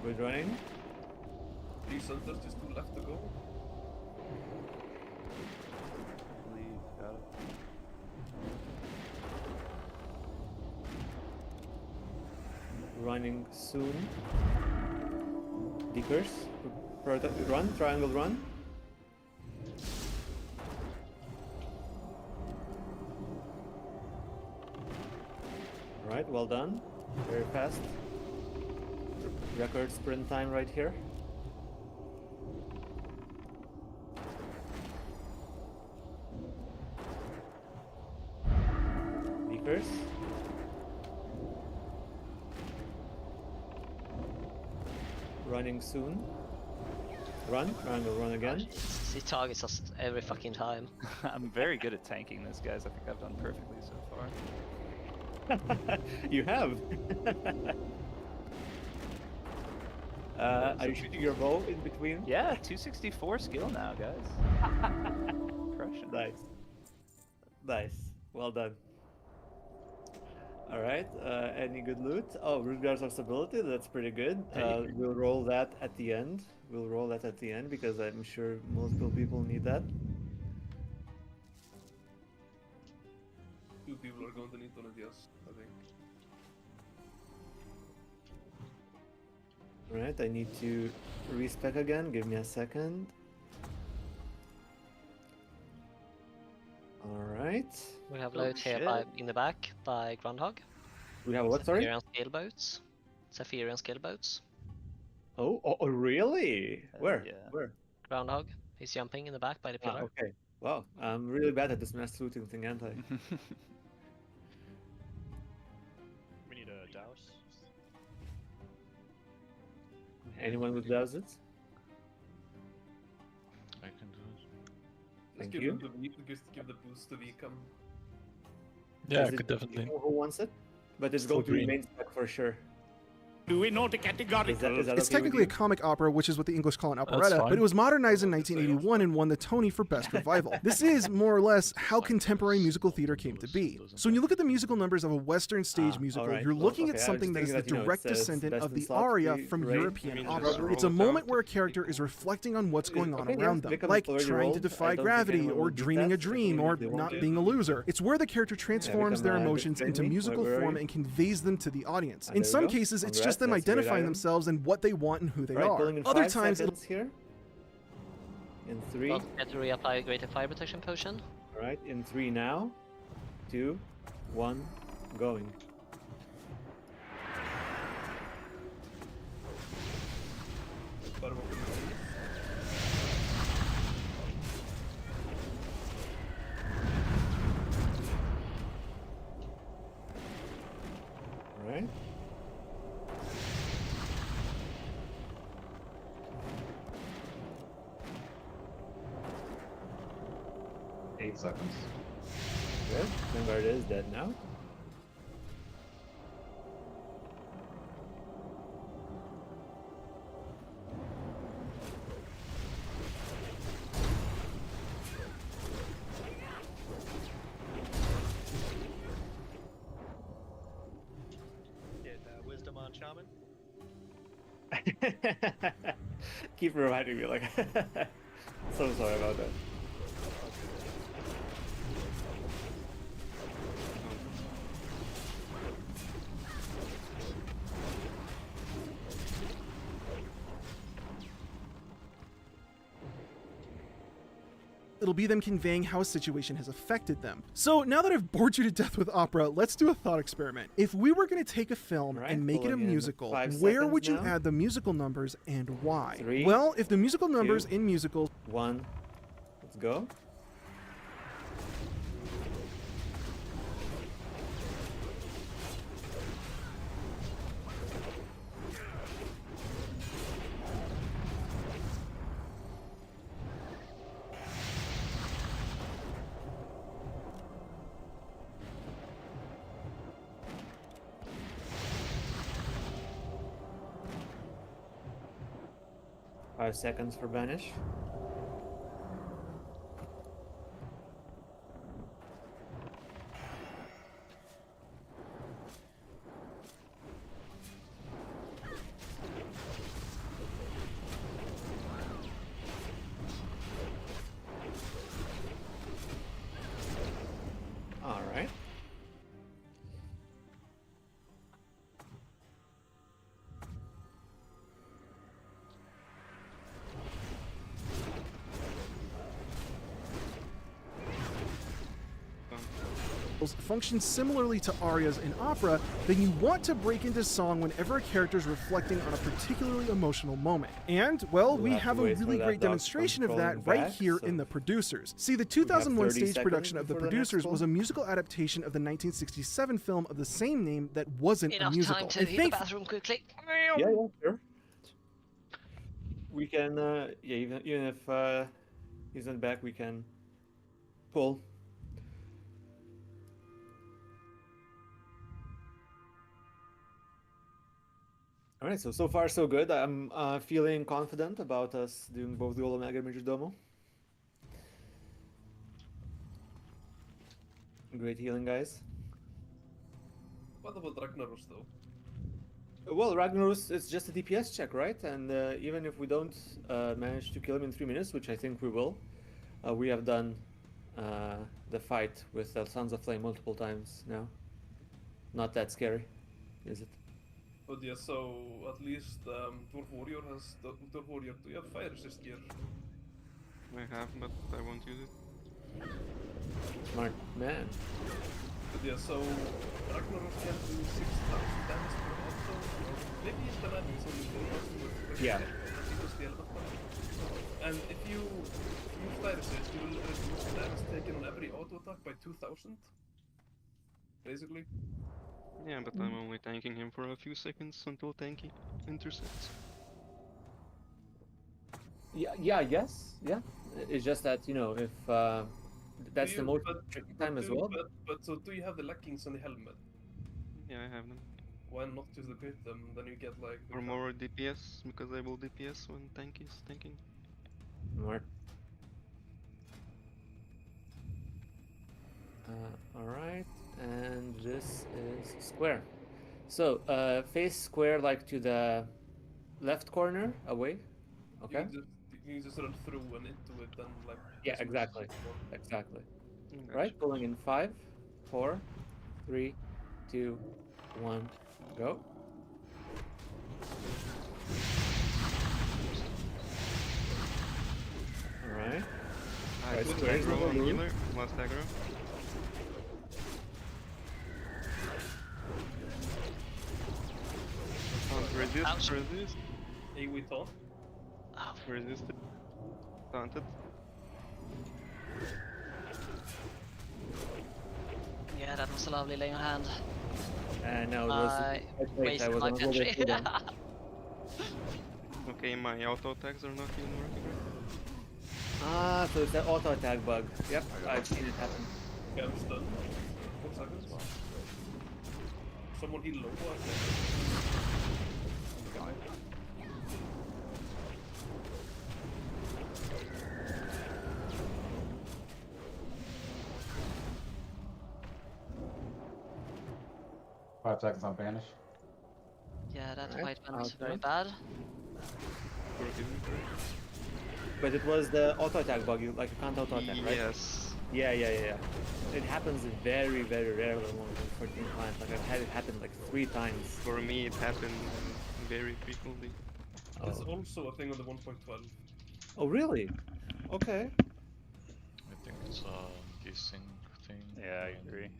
Good running. 3 centers, just 2 left to go. Leave, got it. Running soon. Decurse. Run, triangle run. Alright, well done. Very fast. Record sprint time right here. Decurse. Running soon. Run, triangle run again. He targets us every fucking time. I'm very good at tanking this, guys. I think I've done perfectly so far. You have. Are you shooting your bow in between? Yeah, 264 skill now, guys. Crushing. Nice. Nice. Well done. Alright, any good loot? Oh, regards of stability, that's pretty good. We'll roll that at the end. We'll roll that at the end because I'm sure multiple people need that. 2 people are going to need one of these, I think. Alright, I need to respec again. Give me a second. Alright. We have loot here in the back by Groundhog. We have what, sorry? Saphirian scale boats. Saphirian scale boats. Oh, really? Where? Yeah. Where? Groundhog. He's jumping in the back by the pillar. Okay. Wow, I'm really bad at this mass looting thing, aren't I? We need a douse. Anyone with dowsets? I can do it. Thank Just you. Just give the boost to Vicam. Yeah, I Is could it definitely. Who wants it? But it's Still going to green. remain spec for sure. We know the categorical. Is that It's okay with technically you? a comic opera, which is what the English call an That's operetta, fine. but it was modernized in 1981 and won the Tony for Best Revival. This is, more or less, how contemporary musical theater came to be. So when you look at the musical numbers of a Western stage musical, alright. you're looking Well, at okay, I something was that is the thinking that, direct it says descendant best of in the slot, aria be from great. European You mean opera. just roll It's a it moment out? where a character is reflecting on what's going on Okay, yeah, around them, Vicam like already trying to rolled. defy I don't think gravity anyone or will beat dreaming that. a dream I or think they not won't. being a loser. It's where the character transforms Vicam, their just emotions train into me. musical Where are form you? and conveys them to the audience. There In we some go. cases, it's Congrats, just them that's a great identifying item. themselves and what they want and who they Right, are. pulling in Other 5 times, it'll seconds here. In 3. Don't forget to reapply a greater fire protection potion. Alright, in 3 now. 2, 1, going. But what can you do? 8 seconds. Good. Vanguard is dead now. Did wisdom on shaman? Keep reminding me, like, so sorry about that. It'll be them conveying how a situation has affected them. So now that I've bored you to death with opera, let's do a thought experiment. If we were going to take a film and make it a musical, where would you add the musical numbers and why? 3, well, if the musical numbers 2, in musicals... 1, let's go. Five seconds for banish. All right. function similarly to arias in opera, then you want to break into song whenever a character is reflecting on a particularly emotional moment. And, well, we have a really great demonstration of that right here in The Producers. See, the 2001 stage production of The Producers was a musical adaptation of the 1967 film of the same name that wasn't a musical. Enough time to hit the bathroom quickly. Yeah, sure. We can, yeah, even if he's not back, we can pull. All right, so far so good. I'm feeling confident about us doing both Duel Omega and Major Domo. Great healing, guys. What about Ragnaros, though? Well, Ragnaros is just a DPS check, right? And even if we don't manage to kill him in 3 minutes, which I think we will, we have done the fight with Sons of Flame multiple times now. Not that scary, is it? But yeah, so at least Dwarf Warrior has... Dwarf Warrior, do you have fire resist gear? I have, but I won't use it. Smart man. But yeah, so Ragnaros can do 6,000 damage per auto, or maybe the landing is only 4,000 with yeah. And if you use fire resist, you will reduce the damage taken on every auto attack by 2,000. Basically. Yeah, but I'm only tanking him for a few seconds until tanky intercepts. Yeah, yes, yeah. It's just that, you know, if that's the most tricky time as well. But so do you have the leggings and the helmet? Yeah, I have them. Why not just equip them? Then you get like... Or more DPS, because I will DPS when tank is tanking. Smart. Alright, and this is square. So, face square like to the left corner, away. Okay. You can just run through and into it and like... Yeah, exactly. Exactly. Gotcha. Right, going in 5, 4, 3, 2, 1, go. Alright. I put aggro on healer, last aggro. Resist, resist. AoE taunt. Resisted. Taunted. Yeah, that was a lovely lay on hand. No, it was wasted my entry. Okay, my auto attacks are not even working. Ah, so it's that auto attack bug. Yep, I've seen it happen. Okay, I'm stunned. 4 seconds. Someone heal low, I think. Five seconds on banish. Yeah, that Alright, white one is okay. very bad. But it was the auto attack bug. You can't auto attack, right? Yes. Yeah. It happens very, very rarely on 1.14 clients. Like I've had it happen like 3 times. For me, it happened very frequently. It's also a thing on the 1.12. Oh really? Okay. I think it's a desync thing. Yeah, I when agree.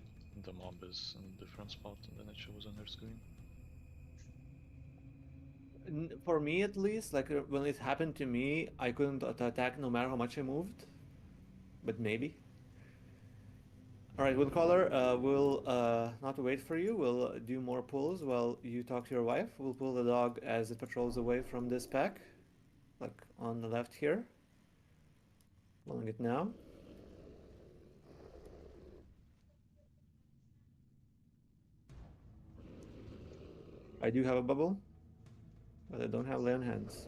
The mob is in a different spot and then it shows on their screen. For me at least, like when it happened to me, I couldn't attack no matter how much I moved. But maybe. Alright, Woodcaller, we'll not wait for you. We'll do more pulls while you talk to your wife. We'll pull the dog as it patrols away from this pack. Like on the left here. Pulling it now. I do have a bubble, but I don't have lay on hands.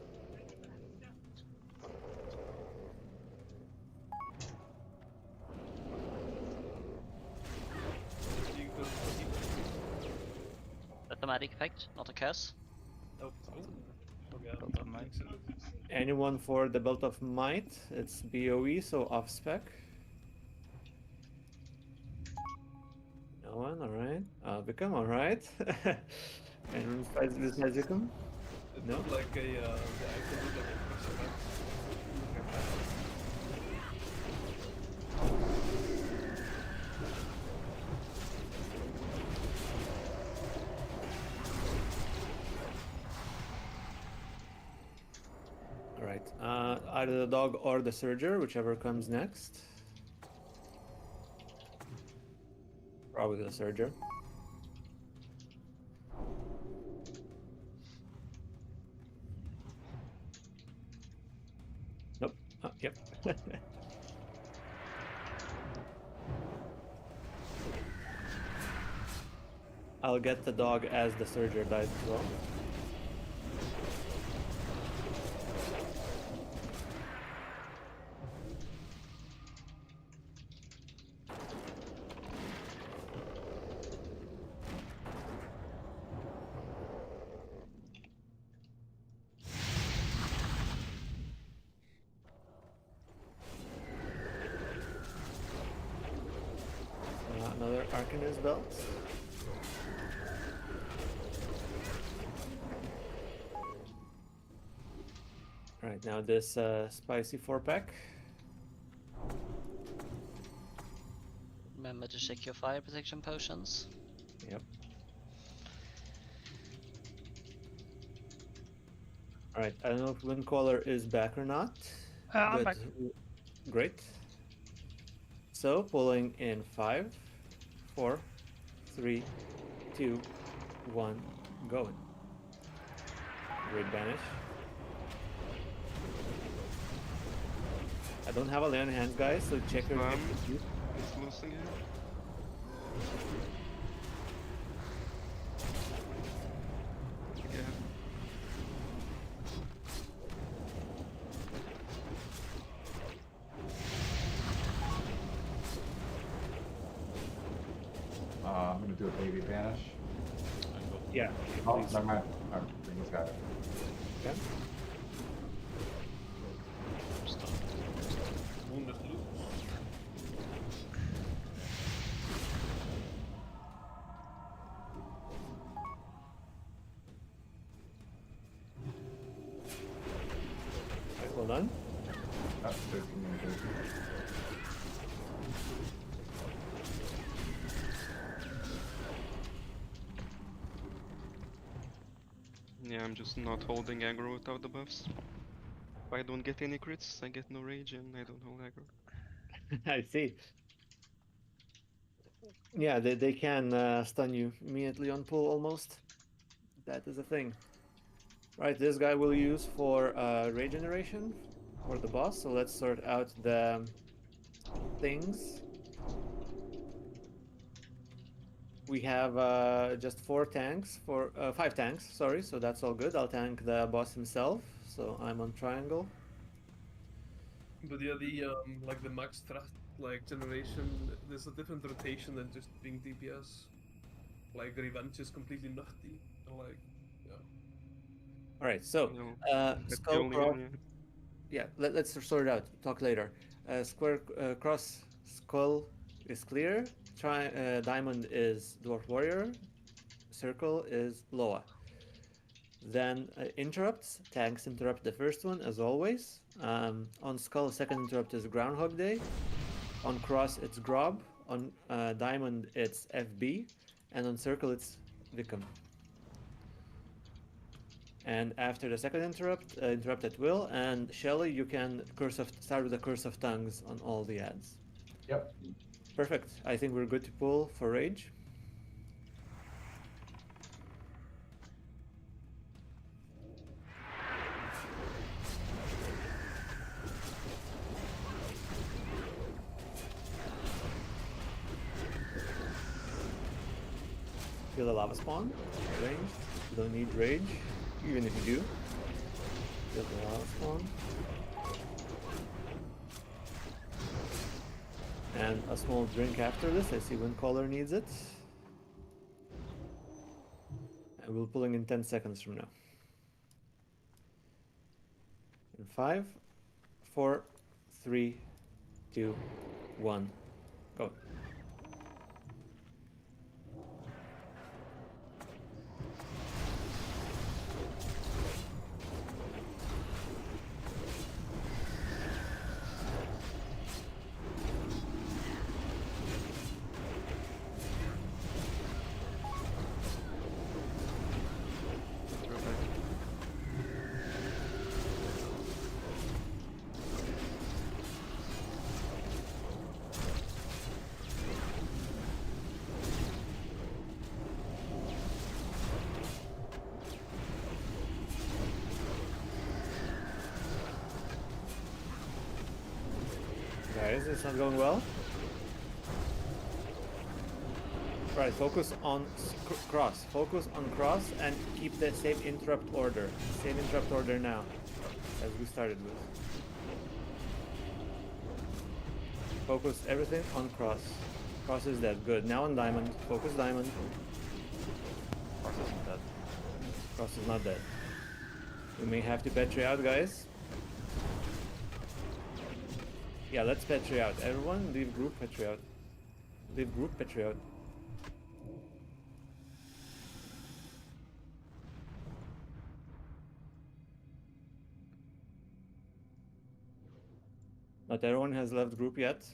Automatic effect, not a curse. Oh. Okay, Belt of Might. Anyone for the Belt of Might? It's BOE, so off spec. No one, alright. Become alright. Anyone besides Become? It's No? not like a, the item look like a picture map. Alright, either the dog or the Surger, whichever comes next. Probably the Surger. Nope. Yep. I'll get the dog as the Surger dies as well. Another Arcanist belt. Right, now this spicy 4-pack. Remember to check your fire protection potions. Yep. Alright, I don't know if Windcaller is back or not. I'm back. Great. So, pulling in 5, 4, 3, 2, 1, going. Great banish. I don't have a lay on hands, guys, so check your It's losing it. Yeah. I'm gonna do a baby banish. Yeah. Oh, never mind. Alright, bring this guy. Okay. Wounded loose. Alright, well done. That's 13 meters. Yeah, I'm just not holding aggro without the buffs. If I don't get any crits, I get no rage and I don't hold aggro. I see. Yeah, they can stun you immediately on pull almost. That is a thing. Right, this guy will use for regeneration. for the boss. So let's sort out the things. We have just 5 tanks, sorry, so that's all good. I'll tank the boss himself, so I'm on triangle. But yeah, the like the max threat like generation, there's a different rotation than just being DPS. Like revenge is completely nutty. And like, yeah. Alright, so No, that's the skull only cross. one. Yeah, let's sort it out. Talk later. Square cross skull is clear. Diamond is dwarf warrior. Circle is Loa. Then interrupts. Tanks interrupt the first one as always. On skull, second interrupt is Groundhog Day. On cross, it's Grob. On diamond, it's FB. And on circle, it's Vicum. And after the second interrupt, interrupt at will. And Shelly, you can start with the Curse of Tongues on all the ads. Yep. Perfect. I think we're good to pull for Rage. Feel the lava spawn. Range. You don't need Rage, even if you do. Feel the lava spawn. And a small drink after this. I see Windcaller needs it. And we'll pulling in 10 seconds from now. In 5, 4, 3, 2, 1, go. Guys, it's not going well. Right, focus on cross. Focus on cross and keep the same interrupt order. Same interrupt order now, as we started with. Focus everything on cross. Cross is dead. Good. Now on diamond. Focus diamond. Cross isn't dead. Cross is not dead. We may have to petri out, guys. Yeah, let's petri out. Everyone, leave group petri out. Leave group petri out. Not everyone has left group yet.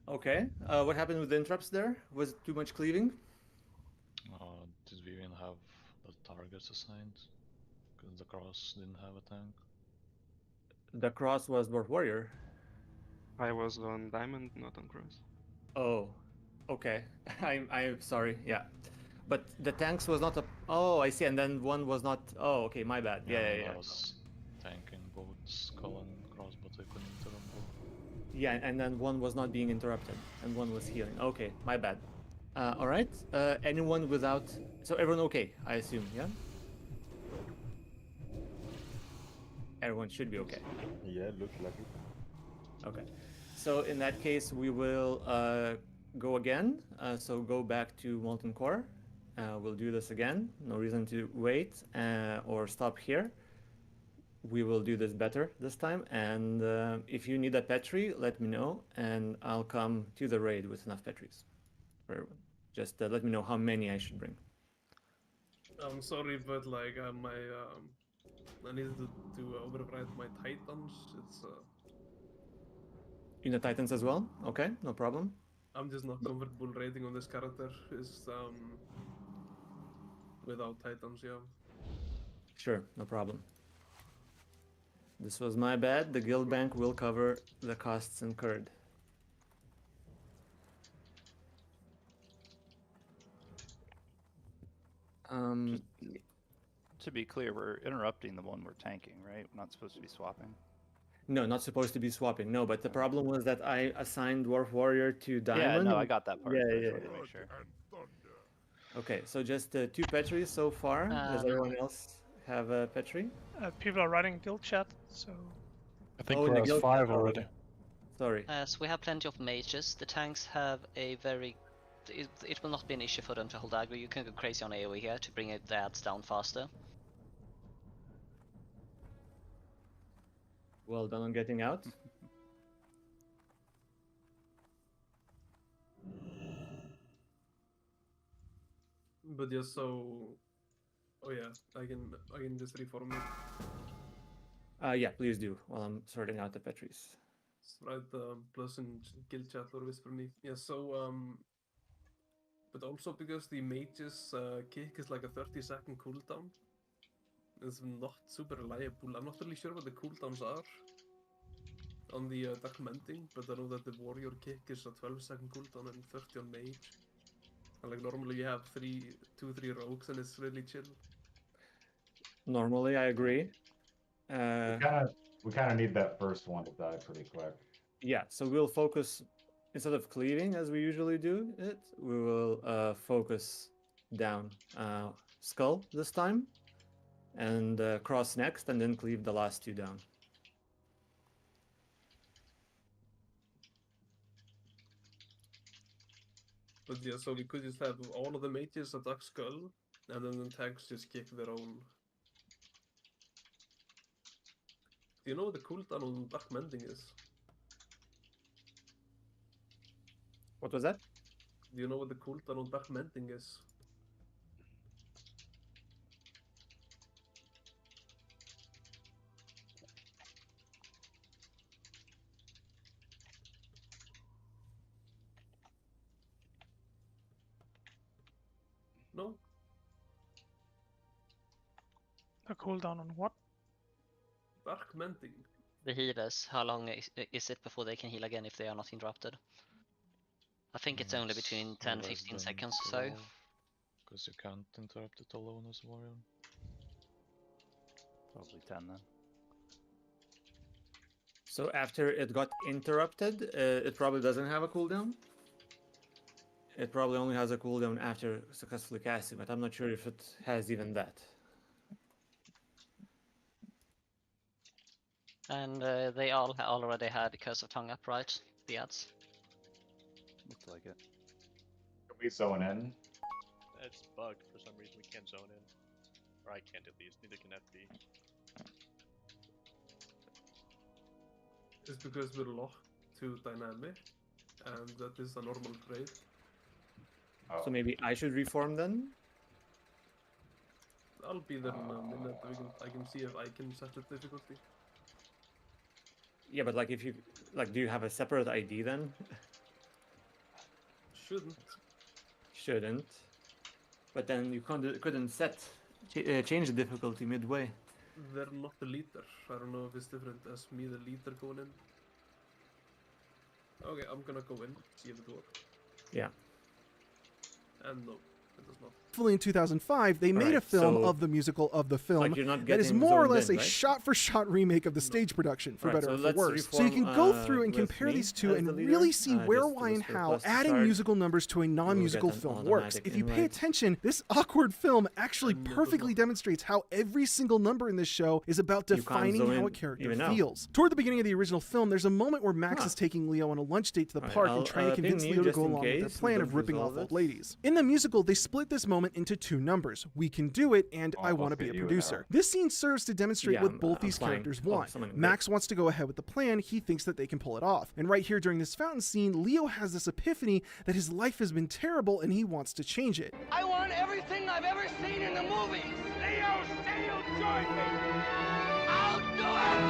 Okay. What happened with the interrupts there? Was it too much cleaving? Did we even have the targets assigned? Because the cross didn't have a tank. The cross was dwarf warrior. I was on diamond, not on cross. Oh, okay. I'm sorry. Yeah, but the tanks was not a. Oh, I see. And then one was not. Oh, okay. My bad. Yeah. I was tanking both skull and cross, but I couldn't interrupt both. Yeah, and then one was not being interrupted, and one was healing. Okay, my bad. All right. Anyone without? So everyone okay? I assume. Yeah. Everyone should be okay. Yeah, looks like it. Okay. So in that case, we will go again. So go back to Molten Core. We'll do this again. No reason to wait or stop here. We will do this better this time. And if you need a Petri, let me know. And I'll come to the raid with enough Petris for everyone. Just let me know how many I should bring. I'm sorry, but like I needed to override my Titans. It's In the Titans as well? Okay, no problem. I'm just not comfortable raiding on this character. Is without Titans, yeah. Sure, no problem. This was my bad. The guild bank will cover the costs incurred. to be clear, we're interrupting the one we're tanking, right? We're not supposed to be swapping. No, not supposed to be swapping. No, but the problem was that I assigned Dwarf Warrior to Diamond. Yeah, no, I got that part. Yeah, but I yeah. just wanted to make sure. Okay, so just 2 Petries so far. Does everyone else have a Petri? People are writing guild chat, so... I think in we're the at guild- 5 already. Sorry. So we have plenty of mages. The tanks have a very... It will not be an issue for them to hold aggro. You can go crazy on AoE here to bring the ads down faster. Well done on getting out. But yeah, so... Oh yeah, I can just reform it. Yeah, please do, while I'm sorting out the Petris. Write the plus in guild chat or whisper me. Yeah, so but also because the mage's kick is like a 30-second cooldown, it's not super reliable. I'm not really sure what the cooldowns are on the documenting, but I know that the warrior kick is a 12-second cooldown and 30 on mage. And like normally you have 2-3 rogues and it's really chill. Normally, I agree. We kind of need that first one to die pretty quick. Yeah, so we'll focus, instead of cleaving as we usually do it, we will focus down skull this time, and cross next, and then cleave the last 2 down. But yeah, so we could just have all of the mages attack skull, and then the tanks just kick their own. Do you know what the cooldown on Dark Mending is? What was that? Do you know what the cooldown on Dark Mending is? No? A cooldown on what? Dark Mending. The healers, how long is it before they can heal again if they are not interrupted? I think it's only between 10-15 seconds or so. Because you can't interrupt it alone as a warrior. Probably 10 then. So after it got interrupted, it probably doesn't have a cooldown. It probably only has a cooldown after successfully casting, but I'm not sure if it has even that. And they all already had the Curse of Tongue up, right? The ads. Looks like it. Can we zone in? It's bugged for some reason. We can't zone in. Or I can't at least. Neither can FB. It's because we're locked to dynamic, and that is a normal trait. So maybe I should reform then? I'll be there in a minute. I can see if I can set the difficulty. Yeah, but like if you do you have a separate ID then? Shouldn't. Shouldn't. But then you couldn't change the difficulty midway. They're not the leader. I don't know if it's different as me, the leader, going in. Okay, I'm gonna go in, see if it works. Yeah. And no, it does not. In 2005, they made a film of the musical of the film you're not that is getting more or zoned less in, a right? shot-for-shot remake of the stage production, for Right, better so or for let's worse. So you can reform, go through and with compare me these two as and the leader. really see where, Just why, and whisper how plus to adding start. musical numbers to a non-musical an film works. automatic If you pay invite. attention, this awkward film actually perfectly demonstrates how every single number in this show is about You can't defining zone how in a character even now. feels. Toward the beginning of the original film, there's a moment where Max is taking Leo on a lunch date to the Alright, park I'll, and trying to ping convince you Leo to just go in along with their case we plan don't of ripping off resolve old it. ladies. In the musical, they split this moment into 2 numbers. We can do it and I want to be a fit you in producer. there. This scene serves to demonstrate Yeah, what both I'm these flying. characters Oh, want. someone Max wants to go ahead with the plan. He thinks that they can pull it off. And right here during this fountain scene, Leo has this epiphany that his life has been terrible and he wants to change it. I want everything I've ever seen in the movies. Leo, say you'll join me. I'll do it.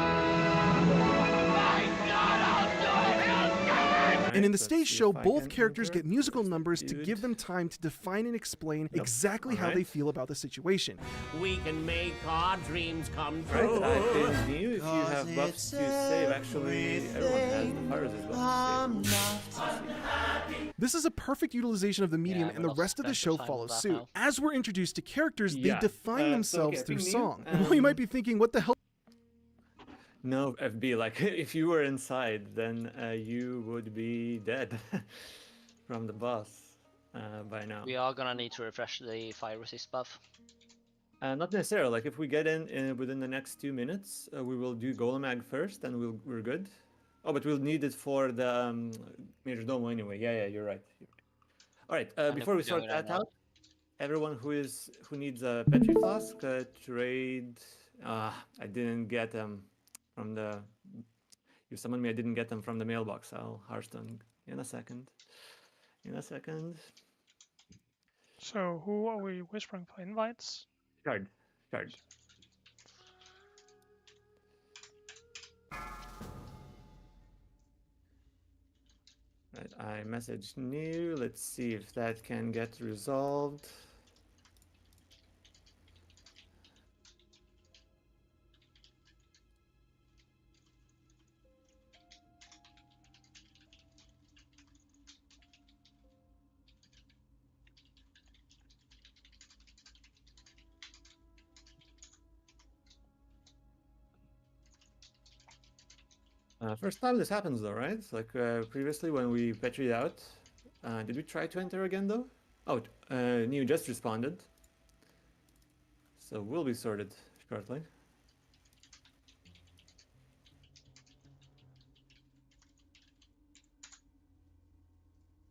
My God, I'll do it. He'll do it. And in the stage show, both characters get musical numbers to give them time to define and explain exactly how they feel about the situation. We can make our dreams come Right, true. I pinned you. If you have buffs to save, actually everyone has the fires as well to save. This is a perfect utilization of the medium, Yeah, and we're the not rest of the going to show time follows that suit. now. As we're introduced to characters, they Yeah, define so, themselves okay, through Ping Yu, song. And while you might be thinking, what the hell? No, FB, like, if you were inside, then you would be dead from the boss by now. We are gonna need to refresh the fire resist buff. Not necessarily. Like, if we get in within the next 2 minutes, we will do Golemag first, and we're good. Oh, but we'll need it for the Major Domo anyway. Yeah, you're right. All right. Before we sort that out, everyone who needs a Petri flask, trade. I didn't get them from the. You summoned me. I didn't get them from the mailbox. I'll Hearthstone in a second. So who are we whispering for invites? Shard. Right, I messaged new. Let's see if that can get resolved. First time this happens though, right? Like previously when we petried out. Did we try to enter again though? Oh, new just responded. So we'll be sorted shortly.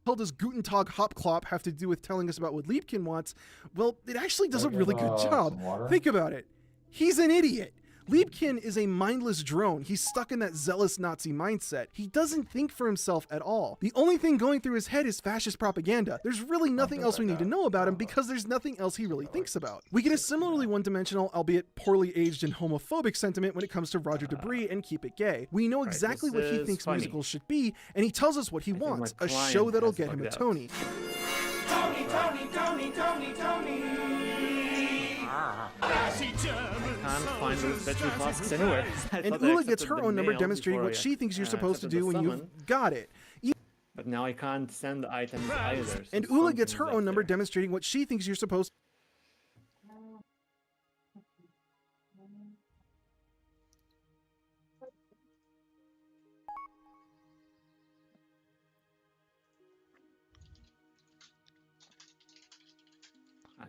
How does Guten Tag Hopklop have to do with telling us about what Liebkin wants? Well, it actually does a really good job. Think about it. He's an idiot. Liebkin is a mindless drone. He's stuck in that zealous Nazi mindset. He doesn't think for himself at all. The only thing going through his head is fascist propaganda. There's really nothing else we need to know about him because there's nothing else he really thinks about. We get a similarly one-dimensional, albeit poorly aged and homophobic sentiment when it comes to Roger Debris and Keep It Gay. We know exactly what he thinks musicals should be, and he tells us what he wants, a show that'll get him a Tony. Tony. Can't find those Petri flasks anywhere. And Ula gets her own number demonstrating what she thinks you're supposed to do when you've got it. But now I can't send items either. So and Ula gets her own number demonstrating what she thinks you're supposed to.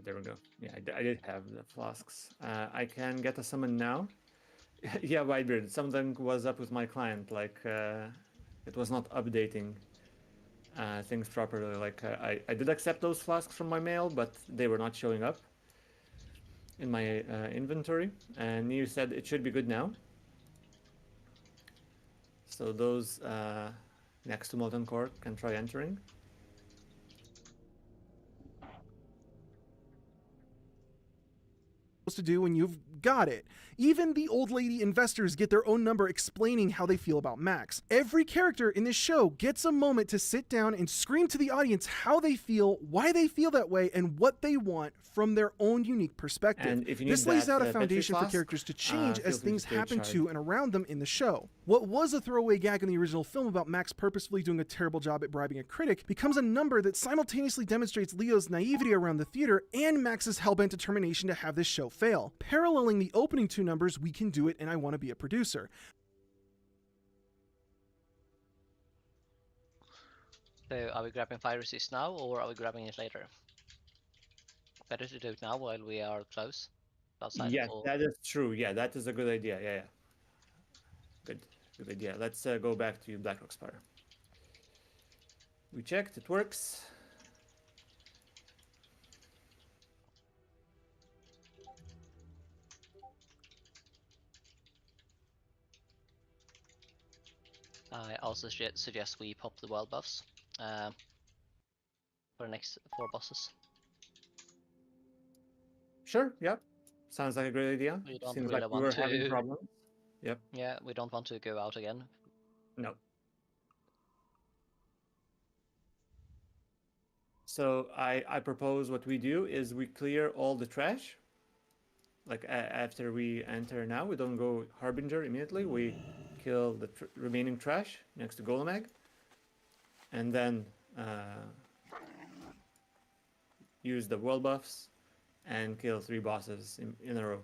There we go. Yeah, I did have the flasks. I can get a summon now. Yeah, Whitebeard, something was up with my client. Like, it was not updating things properly. Like, I did accept those flasks from my mail, but they were not showing up in my inventory. And you said it should be good now. So those next to Molten Core can try entering. To do when you've got it. Even the old lady investors get their own number explaining how they feel about Max. Every character in this show gets a moment to sit down and scream to the audience how they feel, why they feel that way, and what they want from their own unique perspective. And if you this need lays that, out a foundation for characters to change as things happen to and around them in the show. What was a throwaway gag in the original film about Max purposefully doing a terrible job at bribing a critic becomes a number that simultaneously demonstrates Leo's naivety around the theater and Max's hellbent determination to have this show fail. Paralleling the opening two numbers, We Can Do It and I Want to Be a Producer. So are we grabbing fire resist now or are we grabbing it later? Better to do it now while we are close. Yes, that is true. Yeah, that is a good idea. Yeah. Good idea. Let's go back to Blackrock Spire. We checked, it works. I also suggest we pop the wild buffs for the next 4 bosses. Sure, yep. Sounds like a great idea. We don't Seems really like we want were to... having problems. Yep. Yeah, we don't want to go out again. No. So I propose what we do is we clear all the trash. Like after we enter now, we don't go Harbinger immediately. We kill the remaining trash next to Golemag. And then use the world buffs, and kill 3 bosses in a row.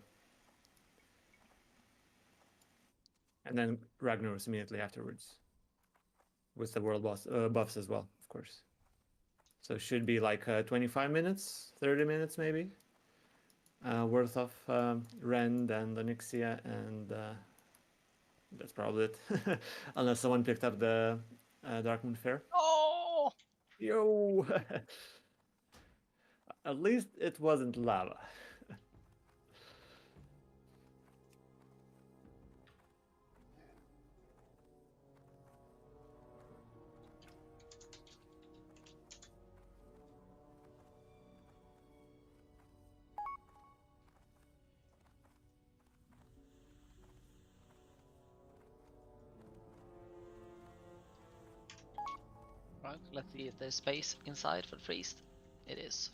And then Ragnaros immediately afterwards. With the world buffs as well, of course. So it should be like 25 minutes, 30 minutes maybe, worth of Rend and Onyxia, and that's probably it. Unless someone picked up the Darkmoon Fair. Oh! Yo! At least it wasn't lava. Right, let's see if there's space inside for the priest. It is.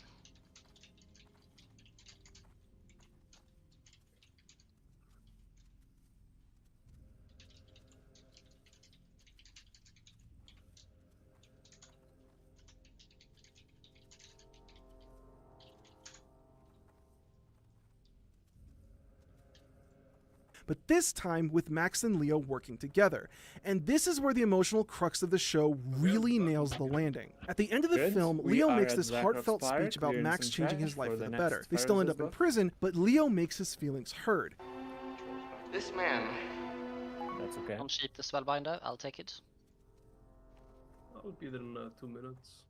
But this time with Max and Leo working together. And this is where the emotional crux of the show really nails the landing. At the end of the Good. film, We Leo are makes at this Black heartfelt Rock's Fire, speech about clearing Max some changing trash his life for for the the better. next They still end Fire up in Resist prison, but Leo makes his feelings heard. This man. That's okay. Don't cheat the Spellbinder, I'll take it. I'll be there in 2 minutes.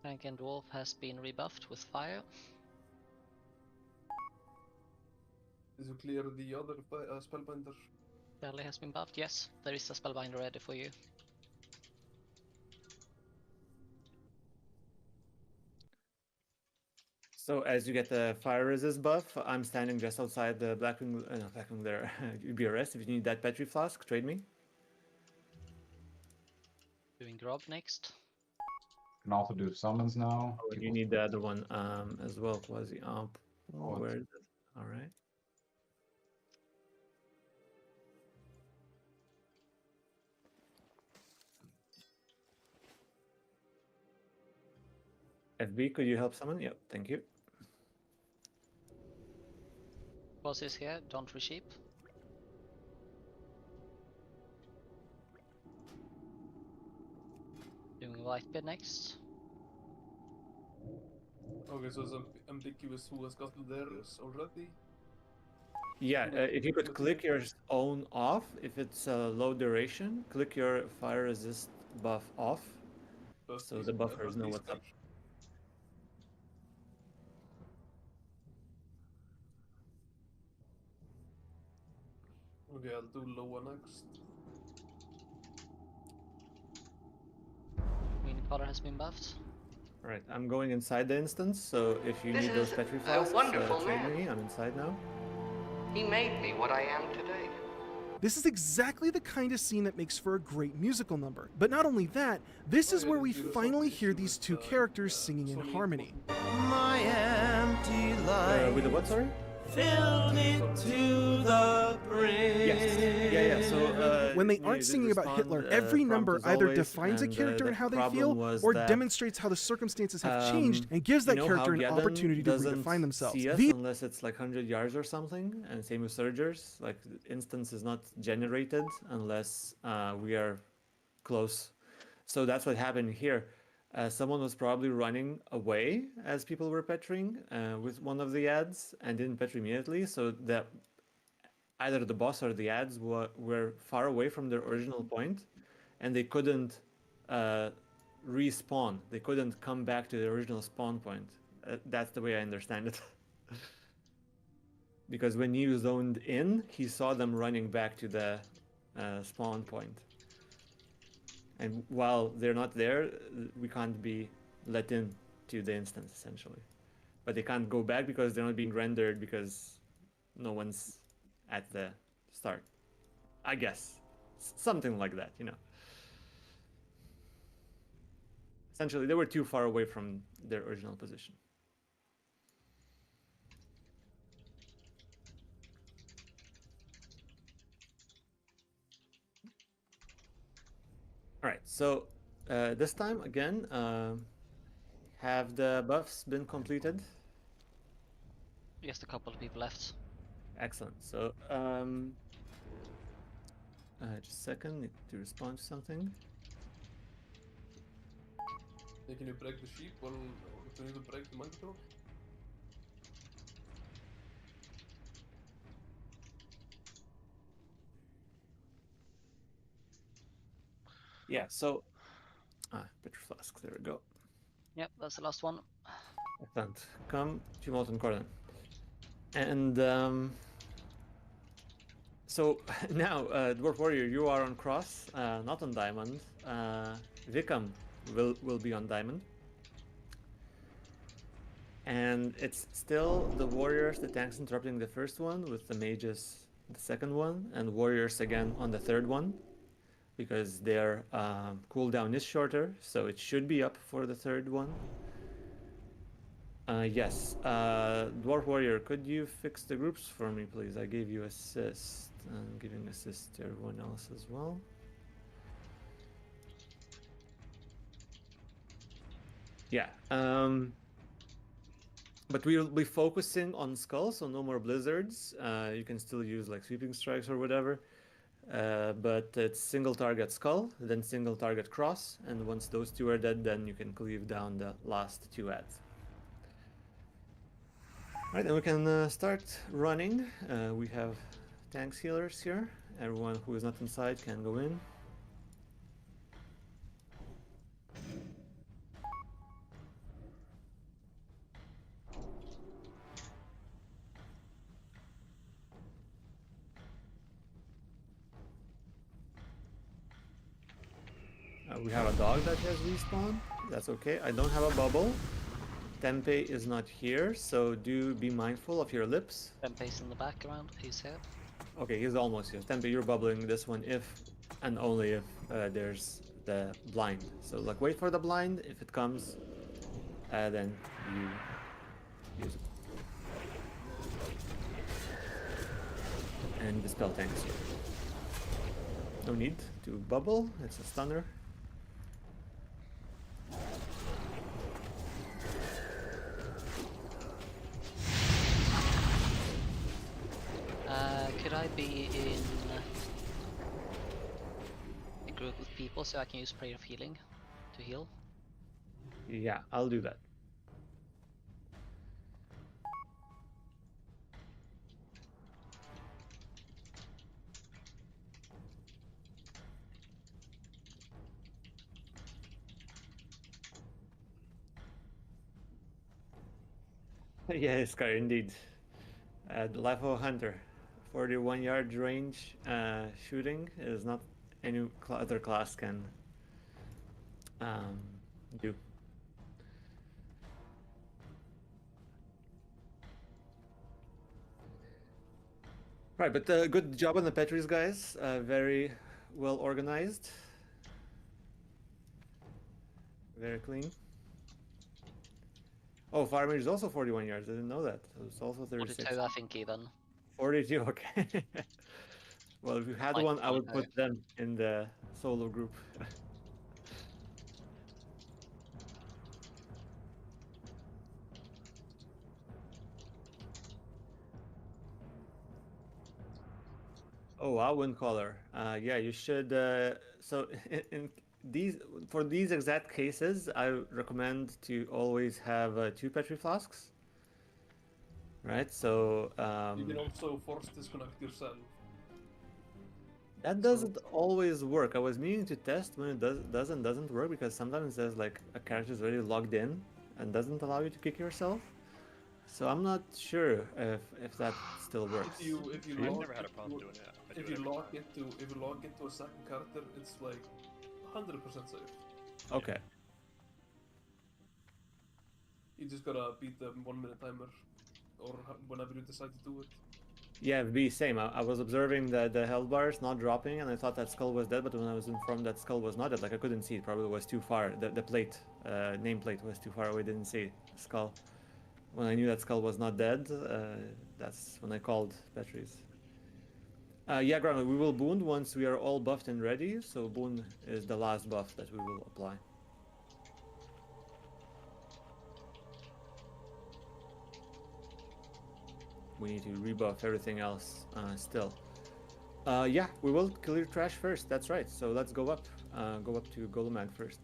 Tank and Dwarf has been rebuffed with fire. Did you clear the other spellbinder? Barely has been buffed, yes. There is a Spellbinder ready for you. So as you get the fire resist buff, I'm standing just outside the Blackwing, not Blackwing there, BRS. If you need that Petri Flask, trade me. Doing Grob next. Can also do summons now. Oh, and you need the other one as well, Quasi. Where is it? All right. FB, could you help someone? Yep, thank you. Boss is here, don't resheep. Doing Whitebeard next. Okay, so it's ambiguous who has gotten theirs already. Yeah, if you could click your own off, if it's a low duration, click your fire resist buff off, so the buffers know what's up. Okay, I'll do lower next. Queen Collar has been buffed. Alright, I'm going inside the instance, so if you This need those is Petri a Flasks, wonderful trade man. me. I'm inside now. He made me what I am today. This is exactly the kind of scene that makes for a great musical number. But not only that, this is where we finally hear these two characters singing in harmony. My empty life. With the what, sorry? Filled it to the brim. Yes. Yeah. So when they aren't singing about Hitler, every number either defines a character and how they feel, or demonstrates how the circumstances have changed and gives that character an opportunity to redefine themselves. See us unless it's like 100 yards or something, and same with Surgers. Like the instance is not generated unless we are close. So that's what happened here. Someone was probably running away as people were petring with one of the ads and didn't petri immediately, so that either the boss or the ads were far away from their original point, and they couldn't respawn. They couldn't come back to the original spawn point. That's the way I understand it. Because when you zoned in, he saw them running back to the spawn point. And while they're not there, we can't be let in to the instance, essentially. But they can't go back because they're not being rendered because no one's at the start. I guess. Something like that, you know. Essentially, they were too far away from their original position. Alright, so this time, again, have the buffs been completed? Just a couple of people left. Excellent. So, just a second, need to respond to something. Can you break the sheep while do you need to break the monkey talk? Yeah, so Petra Flask, there we go. Yep, that's the last one. Excellent. Come to Molten Cordon. And so now, Dwarf Warrior, you are on Cross, not on Diamond. Vikam will be on Diamond. And it's still the Warriors, the tanks interrupting the first one, with the mages the second one, and Warriors again on the third one, because their cooldown is shorter, so it should be up for the third one. Yes, Dwarf Warrior, could you fix the groups for me, please? I gave you assist. I'm giving assist to everyone else as well. Yeah, but we'll be focusing on skulls, so no more blizzards. You can still use like sweeping strikes or whatever. But it's single target skull, then single target cross, and once those two are dead, then you can cleave down the last two ads. Alright, then we can start running. We have tanks healers here. Everyone who is not inside can go in. We have a dog that has respawned. That's okay. I don't have a bubble. Tempe is not here, so do be mindful of your lips. Tempe's in the back around. He's here. Okay, he's almost here. Tempe, you're bubbling this one if and only if there's the blind. So like wait for the blind. If it comes, then you use it. And dispel tanks here. No need to bubble. It's a stunner. Could I be in a group of people so I can use Prayer of Healing to heal? Yeah, I'll do that. Yeah, Scar, indeed. The life of a hunter. 41 yard range shooting is not any other class can do. Right, but good job on the Petries, guys. Very well organized. Very clean. Oh, fire mage is also 41 yards. I didn't know that. It's also 36. 42, I think, even. 42, okay. Well, if you had one, I would put them in the solo group. Oh, wow, wind color. Yeah, you should. So for these exact cases, I recommend to always have 2 Petri flasks. Right, so you can also force disconnect yourself. That doesn't always work. I was meaning to test when it doesn't work, because sometimes there's like a character is already logged in and doesn't allow you to kick yourself. So I'm not sure if that still works. If you I've log never had a problem doing it. I do if it you every log time. if you log into a second character, it's like 100% safe. Okay. You just gotta beat the 1 minute timer, or whenever you decide to do it. Yeah, B, same. I was observing the health bars not dropping, and I thought that skull was dead, but when I was informed that skull was not dead, like I couldn't see it, probably was too far. The plate, nameplate was too far away, didn't see skull. When I knew that skull was not dead, that's when I called Petrys. Yeah, Grandma, we will boon once we are all buffed and ready, so boon is the last buff that we will apply. We need to rebuff everything else still. Yeah, we will clear trash first, that's right. So let's go up. Go up to Golomag first.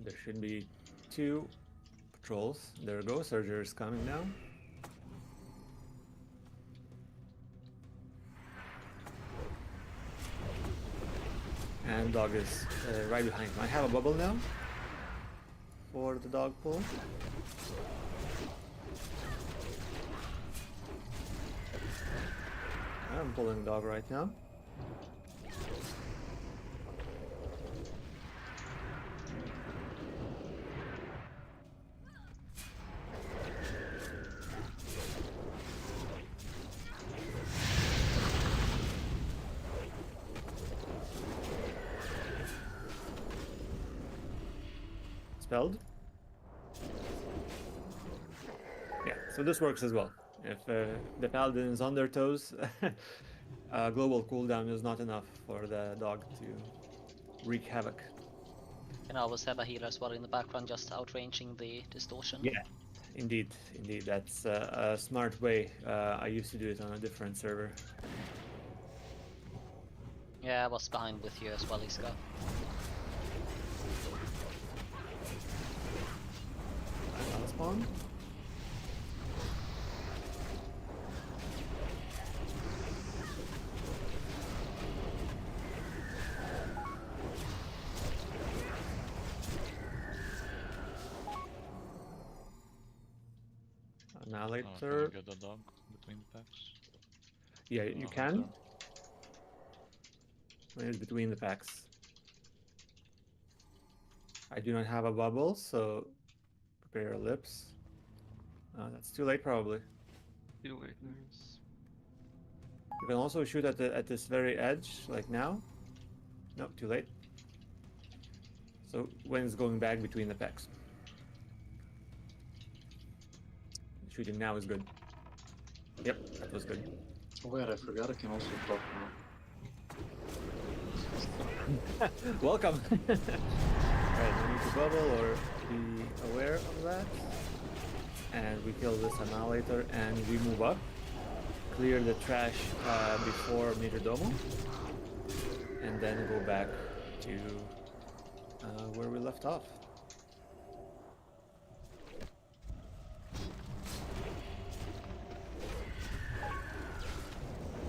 There should be 2 patrols. There we go, Surger is coming now. And dog is right behind him. I have a bubble now for the dog pull. I'm pulling dog right now. Spelled. Yeah, so this works as well. If the paladin is on their toes, global cooldown is not enough for the dog to wreak havoc. You can always have a healer as well in the background, just outranging the distortion. Yeah, indeed, that's a smart way. I used to do it on a different server. Yeah, I was behind with you as well, Iska. Spawn. Annihilator. Can I get the dog between the packs? Yeah, you can. When it's between the packs. I do not have a bubble, so prepare your lips. That's too late, probably. Too late, nice. You can also shoot at this very edge, like now. No, too late. So when it's going back between the packs. Shooting now is good. Yep, that was good. Oh wait, I forgot I can also talk now. Welcome! Alright, we need to bubble or be aware of that. And we kill this Annihilator and we move up. Clear the trash before Major Domo. And then go back to where we left off.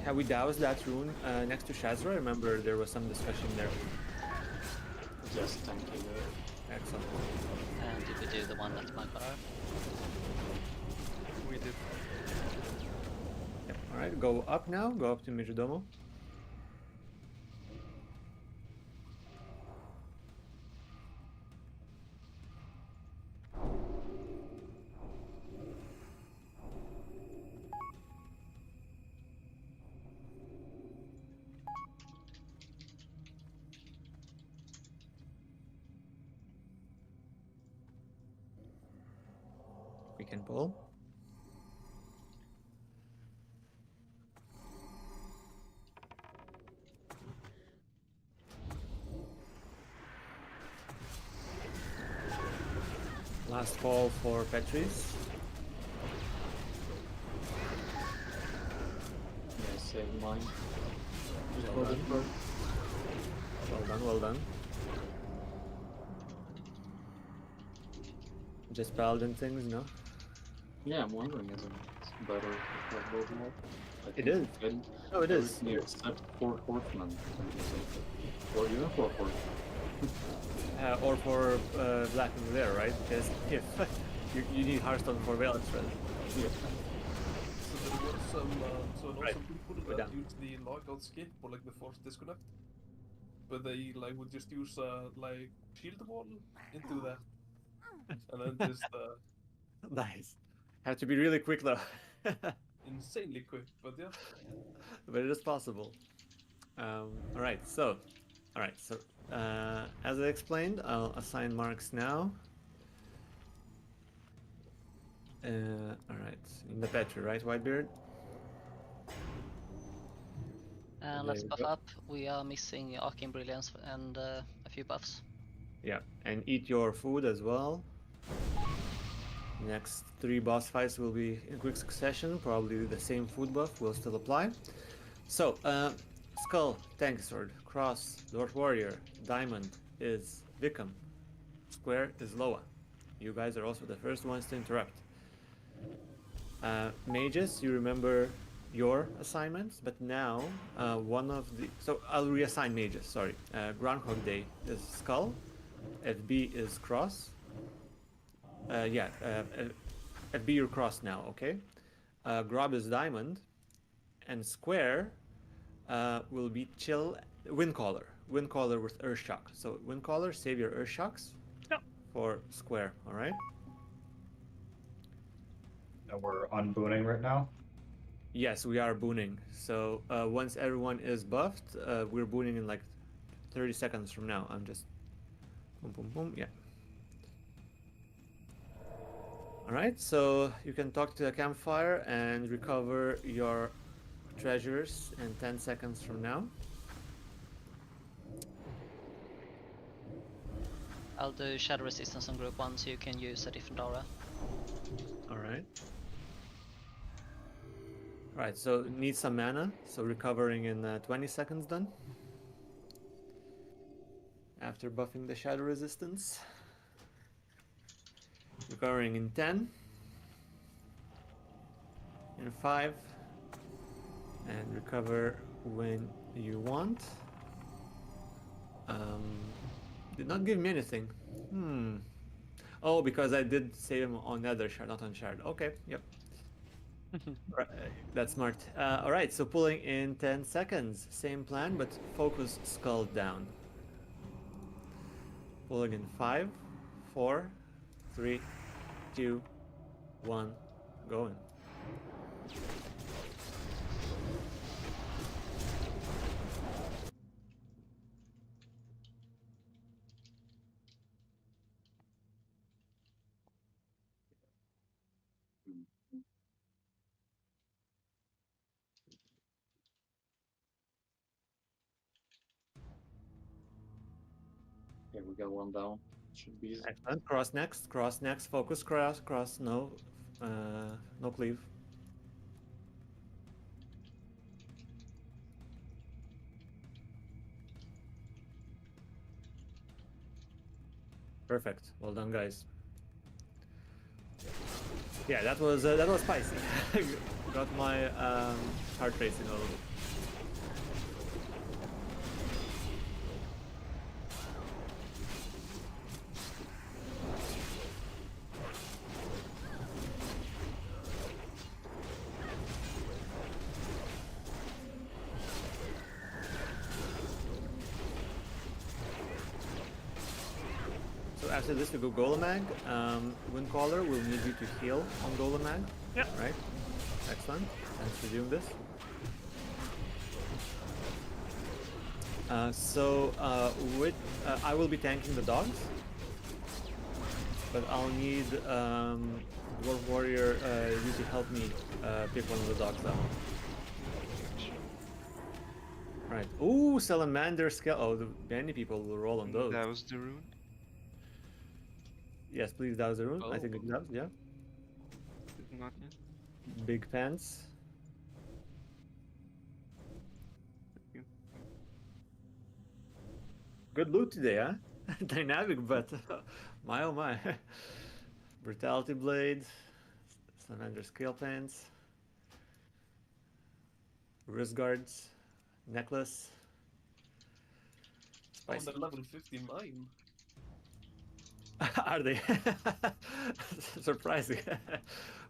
Have we doused that rune next to Shazra? I remember there was some discussion there. Yes, thank you. Excellent. And did we do the one that's Magpie? We did. Yep. Alright, go up now. Go up to Mijidomo. We can pull. Last call for Petrys. Yeah, save mine. Just Well hold it done. for. Well done, well done. Just paladin things, no? Yeah, I'm wondering, is it better to have both more? I It think is. Oh, it is. everything except for horsemen. Or even for horsemen. Or for Black and Rare, right? Because if you need Hearthstone for Valence, right? Yeah. So there were some Right. some people Go that down. use the lockout skip or like the forced disconnect, but they like would just use like shield wall into that, and then just Nice. Have to be really quick though. insanely quick. But yeah, But it is possible. All right, so as I explained, I'll assign marks now. All right, in the Petri, right, Whitebeard? And There let's we buff go. up. We are missing Arcane Brilliance and a few buffs. Yeah, and eat your food as well. Next 3 boss fights will be in quick succession. Probably the same food buff will still apply. So, Skull, Tank Sword, Cross, Dwarf Warrior, Diamond is Vikram, Square is Loa. You guys are also the first ones to interrupt. Mages, you remember your assignments, but now one of the... So I'll reassign mages, sorry. Groundhog Day is Skull, FB is Cross. FB you're Cross now, okay? Grob is Diamond, and Square will be Chill, Windcaller. Windcaller with Earthshock. So Windcaller, save your Earthshocks for Square, alright? And we're unbooning right now? Yes, we are booning. So once everyone is buffed, we're booning in like 30 seconds from now. I'm just... Boom, boom, boom, yeah. Alright, so you can talk to the campfire and recover your treasures in 10 seconds from now. I'll do Shadow Resistance on group 1 so you can use a different aura. Alright. Alright, so need some mana, so recovering in 20 seconds then. After buffing the Shadow Resistance. Recovering in 10. In 5. And recover when you want. Did not give me anything. Oh, because I did save him on Nether Shard, not on Shard. Okay, yep. Right, that's smart. Alright, so pulling in 10 seconds. Same plan, but focus Skull down. Pulling in 5, 4, 3, 2, 1, going. Yeah, we got one down. Should be easy. Excellent. Cross next, focus cross, no cleave. Perfect. Well done, guys. Yeah, that was spicy. Got my heart racing a little bit. So after this we go Golemag. Windcaller will need you to heal on Golemag. Yeah. Right? Excellent. Thanks for doing this. I will be tanking the dogs. But I'll need Dwarf Warrior you to help me pick one of the dogs up. Right. Ooh, Salamander scale. Oh, many people will roll on those. That was the rune. Yes, please, that was the rune. I think it Oh. does, yeah. Not yet. Big pants. Thank you. Good loot today, huh? Dynamic, but my oh my. Brutality blade, Slender scale pants, wrist guards, necklace. Oh, Spicy. they're level 50 mine. Are they? Surprising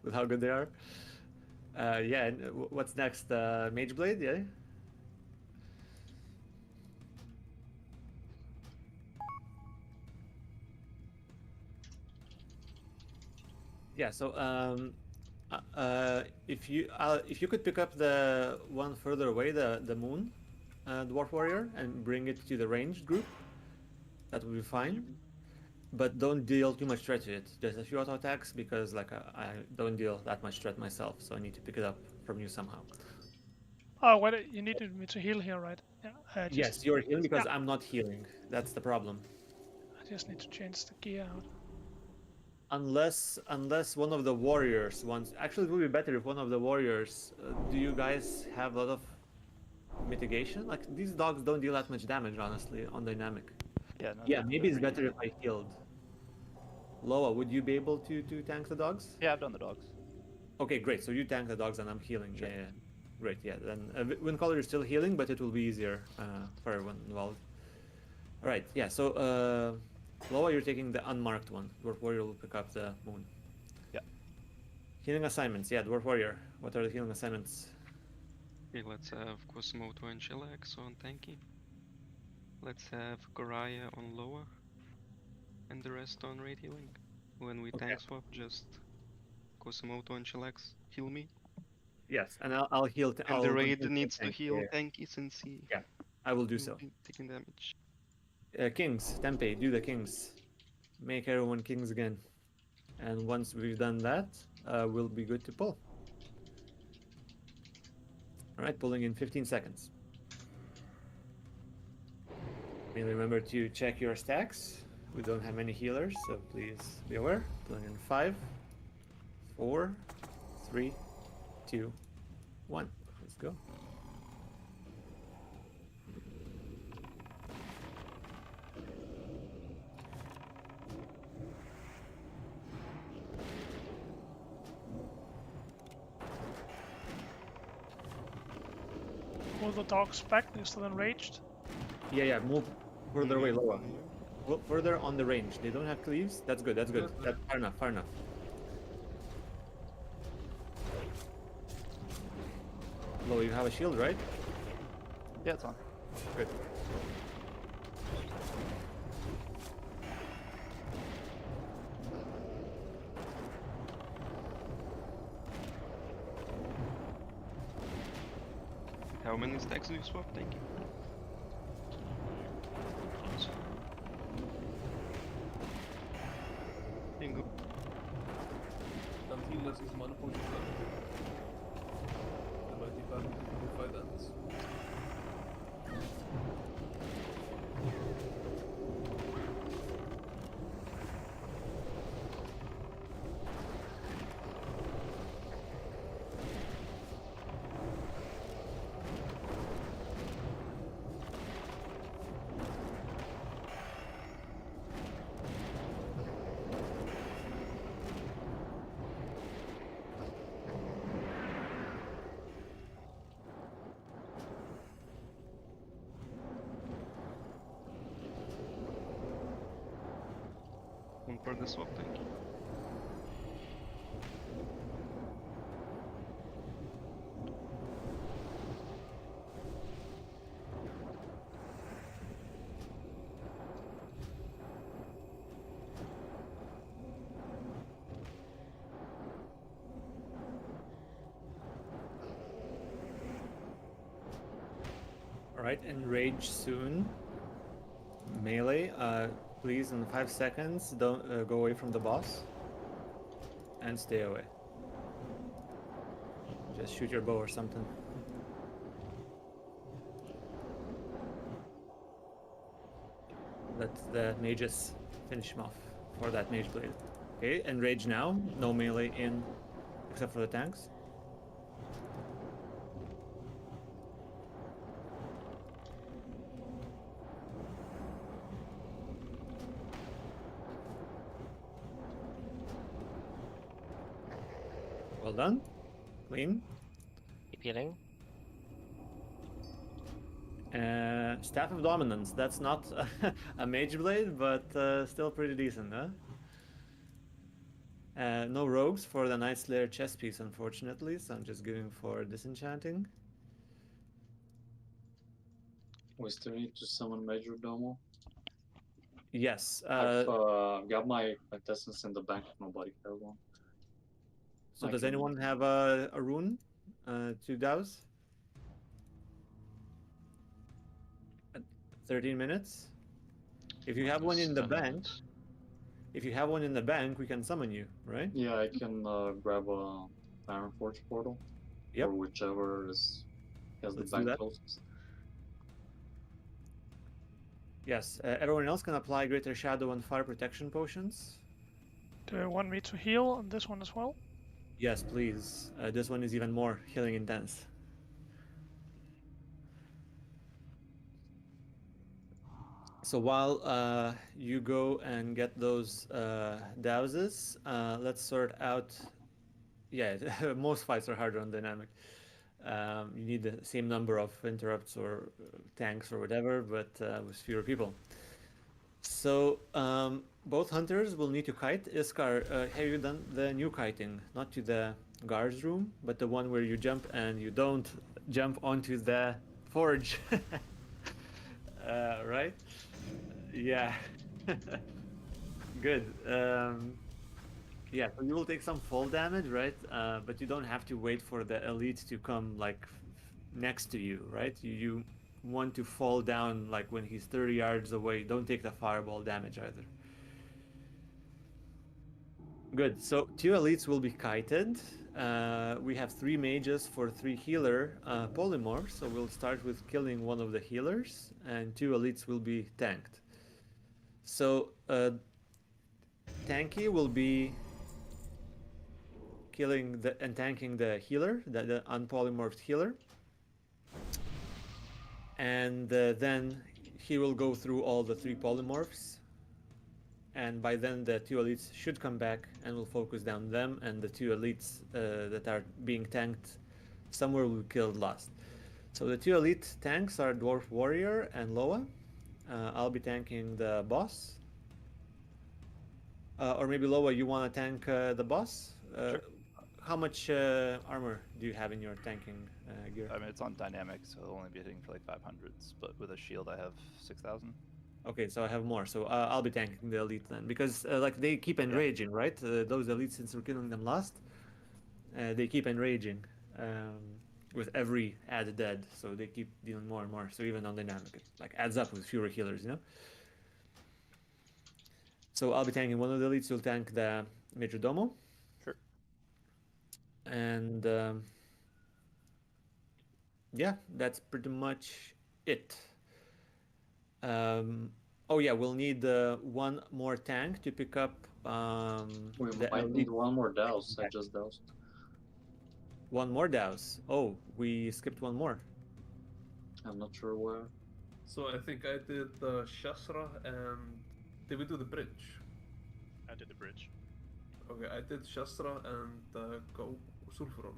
with how good they are. Yeah, and what's next? Mage blade, yeah. Yeah. So if you could pick up the one further away, the moon, dwarf warrior, and bring it to the ranged group, that would be fine. But don't deal too much threat to it. Just a few auto attacks because like I don't deal that much threat myself, so I need to pick it up from you somehow. Oh, wait, you needed me to heal here, right? Yeah. Yes, you're healing because I'm not healing. That's the problem. I just need to change the gear out. Unless one of the warriors wants. Actually, it would be better if one of the warriors. Do you guys have a lot of mitigation? Like these dogs don't deal that much damage, honestly, on dynamic. Yeah, no, Yeah, they're maybe it's really better if I healed. Loa, would you be able to tank the dogs? Yeah, I've done the dogs. Okay, great. So you tank the dogs and I'm healing. Sure. Yeah. Great, yeah. Then Windcaller is still healing, but it will be easier for everyone involved. Alright, yeah, so Loa, you're taking the unmarked one. Dwarf Warrior will pick up the moon. Yeah. Healing assignments, yeah, Dwarf Warrior. What are the healing assignments? Okay, let's have Quasimodo and Chillax on tanky. Let's have Goraya on lower. And the rest on raid healing. When we tank swap, just Quasimodo and Chillax heal me. Yes, and I'll heal. And the raid needs to heal tanky since he. Yeah, I will do so. Taking damage. Kings, Tempe, do the kings. Make everyone kings again. And once we've done that, we'll be good to pull. Alright, pulling in 15 seconds. Remember to check your stacks. We don't have many healers, so please be aware. Pulling in 5, 4, 3, 2, 1. Let's go. Pull the dogs back, they're still enraged. Yeah, move further away, Loa. Further on the range. They don't have cleaves. That's good, that's good. That's far enough, far enough. Loa, you have a shield, right? Yeah, it's on. Good. How many stacks do you swap? Thank you. Bingo. Dan healers is mana potion. Det var typ en fight ends. One for the swap, thank you. Alright, enrage soon. Melee, please in 5 seconds, don't go away from the boss. And stay away. Just shoot your bow or something. Let the mages finish him off for that mage blade. Okay, enrage now. No melee in except for the tanks. Well done. Clean. Keep healing. Staff of Dominance. That's not a mage blade, but still pretty decent, huh? No rogues for the Night Slayer chess piece, unfortunately, so I'm just going for disenchanting. We still need to summon Major Domo. Yes. I've got my quintessence in the bank if nobody has one. So I does can- anyone have a rune to douse? At 13 minutes? If you have one in the bank, if you have one in the bank, we can summon you, right? Yeah, I can grab a Iron Forge portal. Yep. Or whichever has the Let's do bank that. closest. Yes. Everyone else can apply Greater Shadow and Fire Protection potions. Do you want me to heal on this one as well? Yes, please. This one is even more healing intense. So while you go and get those douses, let's sort out. Yeah, most fights are harder on dynamic. You need the same number of interrupts or tanks or whatever, but with fewer people. So both hunters will need to kite. Iskar, have you done the new kiting? Not to the guards room, but the one where you jump and you don't jump onto the forge. Right? Yeah. Good. Yeah, so you will take some fall damage, right? But you don't have to wait for the elite to come like next to you, right? You want to fall down like when he's 30 yards away. Don't take the fireball damage either. Good. So 2 elites will be kited. We have 3 mages for 3 healer polymorphs. So we'll start with killing one of the healers, and 2 elites will be tanked. So tanky will be killing and tanking the healer, the unpolymorphed healer. And then he will go through all the 3 polymorphs. And by then the 2 elites should come back and we'll focus down them, and the 2 elites that are being tanked somewhere will be killed last. So the 2 elite tanks are Dwarf Warrior and Loa. I'll be tanking the boss. Or maybe Loa, you want to tank the boss? Sure. How much armor do you have in your tanking gear? I mean, it's on dynamic, so I'll only be hitting for like 500s, but with a shield I have 6,000. Okay, so I have more. So I'll be tanking the elite then, because like they keep enraging, right? Those elites, since we're killing them last, they keep enraging with every add dead. So they keep dealing more and more. So even on dynamic, it like adds up with fewer healers, you know. So I'll be tanking one of the elites. You'll tank the Major Domo. Sure. And yeah, that's pretty much it. Oh yeah, we'll need one more tank to pick up. We the might elite. need one more douse. I just doused. One more douse. Oh, we skipped one more. I'm not sure where. So I think I did Shastra and did we do the bridge? I did the bridge. Okay, I did Shastra and Go Sulfuron.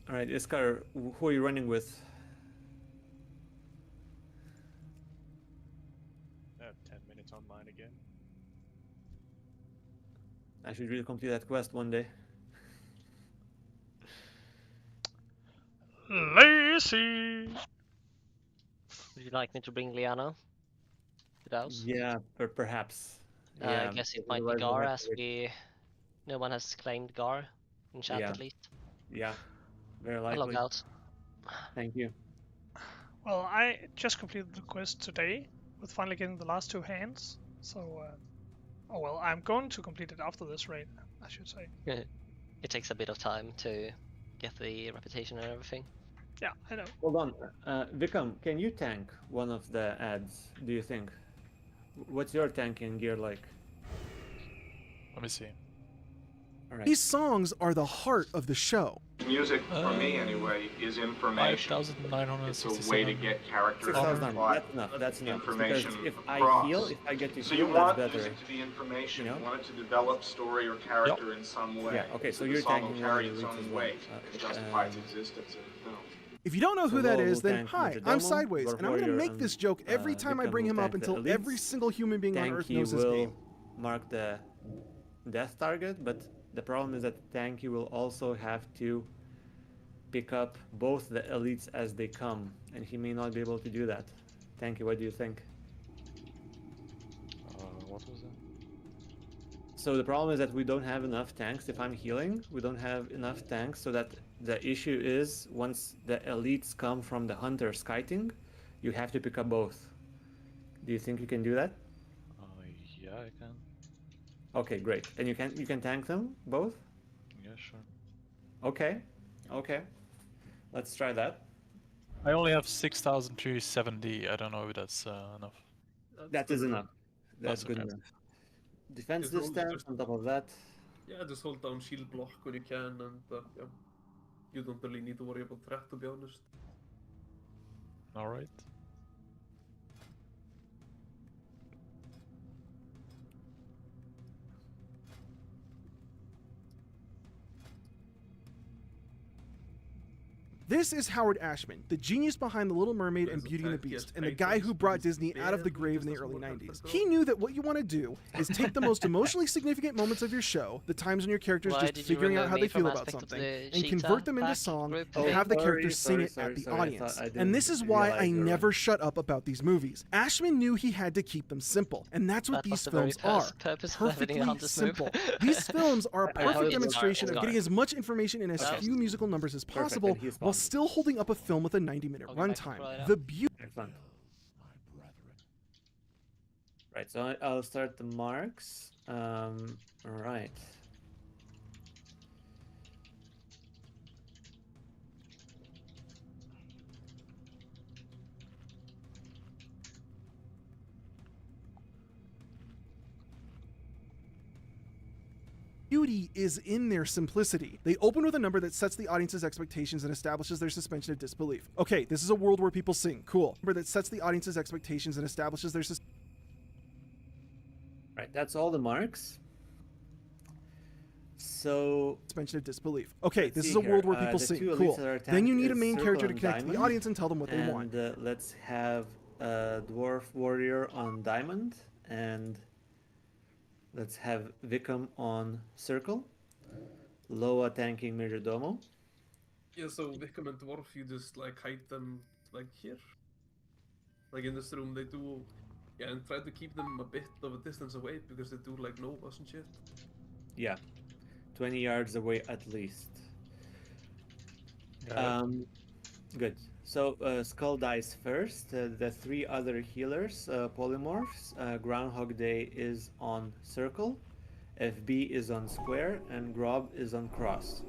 All right, Iskar, who are you running with? I have 10 minutes on mine again. I should really complete that quest one day. Lazy. Would you like me to bring Liana to douse? Yeah, perhaps. I guess it might be Gar, as no one has claimed Gar in chat Yeah. at least. Yeah, very I'll likely. log out. Thank you. Well, I just completed the quest today with finally getting the last 2 hands. So, oh well, I'm going to complete it after this raid, I should say. It takes a bit of time to get the reputation and everything. Yeah, I know. Hold on, Vikram, can you tank one of the ads? Do you think? What's your tanking gear like? Let me see. Alright. These songs are the heart of the show. Music, for me anyway, is information. It's a way to get characters and 6,000. plot That's enough. That's enough. Because information if I across. heal, if I get to So you heal, that's want better. music to be information. You know? You want it to develop story or character in some way. Yeah. Okay. So the you're song will tanking carry one its elites own as well. weight and justify its existence in the film. If you don't know So who that Loa is, will then tank hi, Majordomo, I'm Sideways, Dwarf and I'm going to Warrior, make this joke every time I Victim bring will him up tank the until every elites. single human being on Earth Tanky knows his will name. mark the death target, but the problem is that Tanky will also have to pick up both the elites as they come, and he may not be able to do that. Tanky, what do you think? What was that? So the problem is that we don't have enough tanks. If I'm healing, we don't have enough tanks, so that the issue is once the elites come from the hunters kiting, you have to pick up both. Do you think you can do that? Yeah, I can. Okay, great. And you can tank them both? Yeah, sure. Okay. Okay. Let's try that. I only have 6,370. I don't know if that's enough. That is enough. That's That's good okay. enough. Defense Just hold- distance just- on top of that. Yeah, just hold down shield block when you can, and yeah, you don't really need to worry about threat, to be honest. Alright. This is Howard Ashman, the genius behind The Little Mermaid and Beauty and the Beast, and the guy who brought Disney out of the grave in the early 90s. He knew that what you want to do is take the most emotionally significant moments of your show, the times when your characters Why just did you figuring out remove how me they from feel about aspect of something, the and Cheetah convert them into pack song, group and thing? have the sorry, characters sing it sorry, at the sorry, I audience. thought I And this didn't is why realize I you were never shut up about these movies. Ashman knew he had to keep them simple, and that's what That was these the very films are. purpose of having Perfectly a Hunter's move. simple. These films are a I perfect thought demonstration of Scar. getting as much information in as Okay. few musical numbers as Perfect, possible and he's while fine. still holding up a film with a 90-minute I'll get back to runtime. Florida. The beauty. Excellent. Right, so I'll start the marks. Alright. Beauty is in their simplicity. They open with a number that sets the audience's expectations and establishes their suspension of disbelief. Okay, this is a world where people sing. Cool. Number that sets the audience's expectations and establishes their Right, that's all the marks. So suspension of disbelief. Okay, let's this see is a world here. where people The sing. two elites Cool. that are Then you tanked need a is main Circle character to and connect to the Diamond. audience and tell them what they want. And let's have Dwarf Warrior on Diamond, and let's have Vikram on Circle. Loa tanking Majordomo. Yeah, so Wickham and Dwarf, you just like hide them like here. Like in this room, they do. Yeah, and try to keep them a bit of a distance away because they do like novas and shit. Yeah, 20 yards away at least. Got it. Good. So Skull dies first. The three other healers, polymorphs. Groundhog Day is on Circle. FB is on Square, and Grob is on Cross.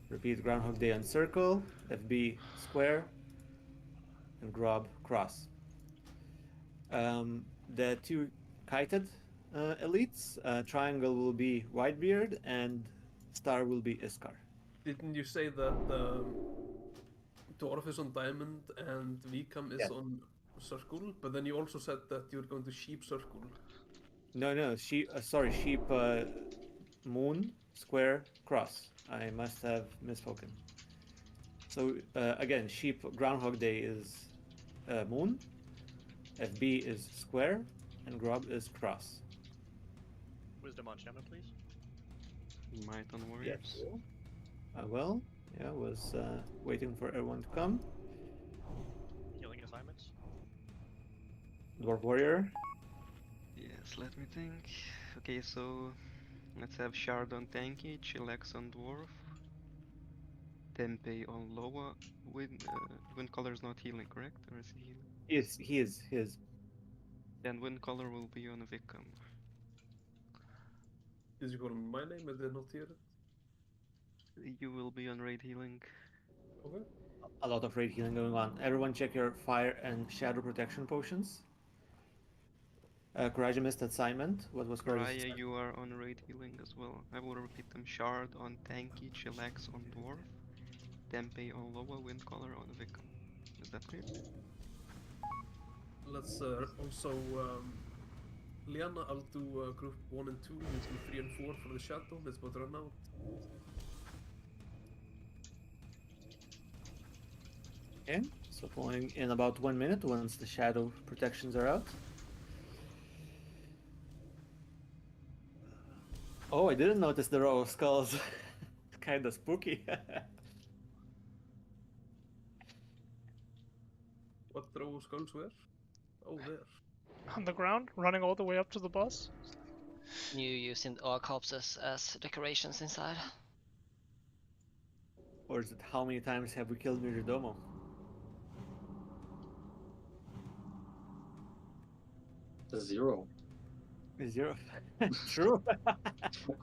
Repeat: Groundhog Day on Circle, FB Square, and Grob Cross. The two kited elites, Triangle will be Whitebeard, and Star will be Iskar. Didn't you say that Dwarf is on Diamond and Wickham is Yeah. on Circle? But then you also said that you were going to Sheep Circle. No, sheep. Sorry, sheep. Moon, Square, Cross. I must have misspoken. So again, sheep. Groundhog Day is Moon. FB is Square, and Grob is Cross. Wisdom on Shaman, please. Might on Warriors. Yes. I will. Yeah, was waiting for everyone to come. Healing assignments. Dwarf Warrior. Yes, let me think. Okay, so let's have Shard on Tanky, Chillax on Dwarf, Tempe on Loa. Wind Color is not healing, correct? Or is he healing? He is. Then Wind Color will be on Wickham. Did you call my name? I did not hear it. You will be on raid healing. Okay. A lot of raid healing going on. Everyone check your fire and shadow protection potions. Courage missed assignment. What was Courage's Raya, assignment? you are on raid healing as well. I will repeat them. Shard on Tanky, Chillax on Dwarf, Tempe on Loa, Windcaller on Victim. Is that clear? Let's also Liana, I'll do group 1 and 2, you do 3 and 4 for the Shadow. Let's both run out. Okay, so pulling in about 1 minute once the shadow protections are out. Oh, I didn't notice the row of skulls. Kinda spooky. What row of skulls were? Oh, there. On the ground, running all the way up to the boss. You using our corpses as decorations inside. Or is it how many times have we killed Majordomo? Zero. Zero. True.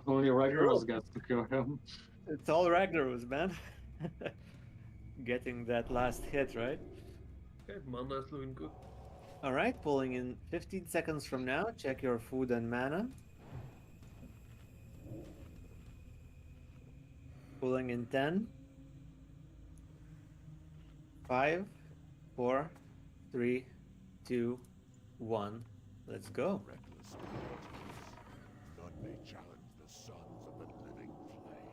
Only Ragnaros gets to kill him. It's all Ragnaros, man. Getting that last hit, right? Okay, mana is looking good. Alright, pulling in 15 seconds from now. Check your food and mana. Pulling in 10. 5, 4, 3, 2, 1. Let's go. None may challenge the sons of the living flame.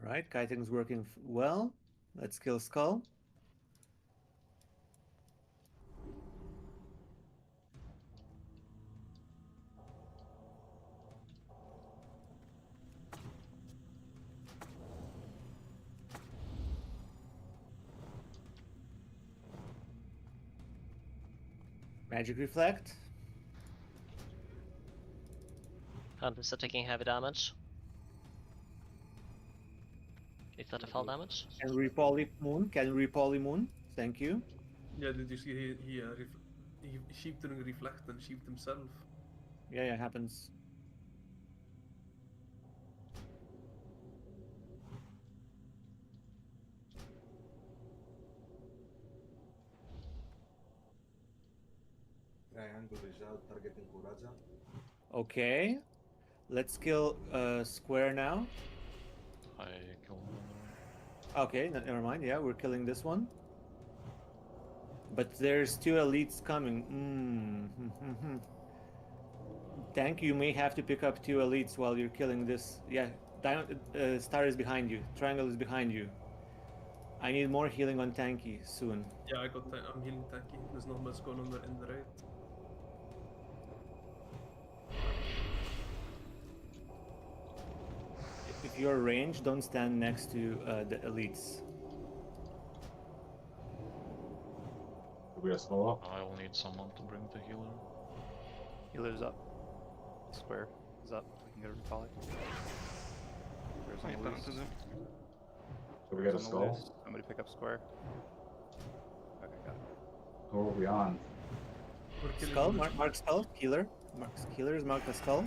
Alright, kiting's working well. Let's kill Skull. Magic Reflect. Hunters are taking heavy damage. Is that a fall damage? Can we poly moon? Can we poly moon? Thank you. Yeah, did you see he sheep didn't reflect and sheeped himself? Yeah, happens. Triangle result targeting Kuraja. Okay. Let's kill Square now. I killed one. Okay, never mind. Yeah, we're killing this one. But there's 2 elites coming. Tank, you may have to pick up 2 elites while you're killing this. Yeah, Star is behind you. Triangle is behind you. I need more healing on Tanky soon. Yeah, I'm healing Tanky. There's not much going on there in the raid. If you're ranged, don't stand next to the elites. We have slow up. I will need someone to bring the healer. Healer's up. Square is up. We can get a repoly. Square's on the loose. So we got a Square's on the skull? loose. Somebody pick up Square. Okay, got it. Who are we on? Skull, mark Skull, Healer. Healer is marked as Skull.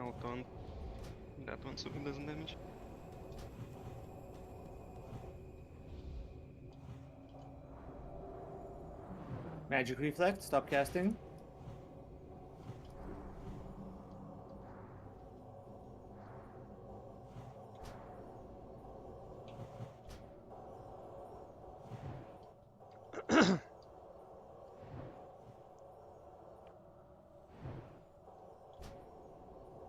Out on that one so it doesn't damage. Magic Reflect, stop casting.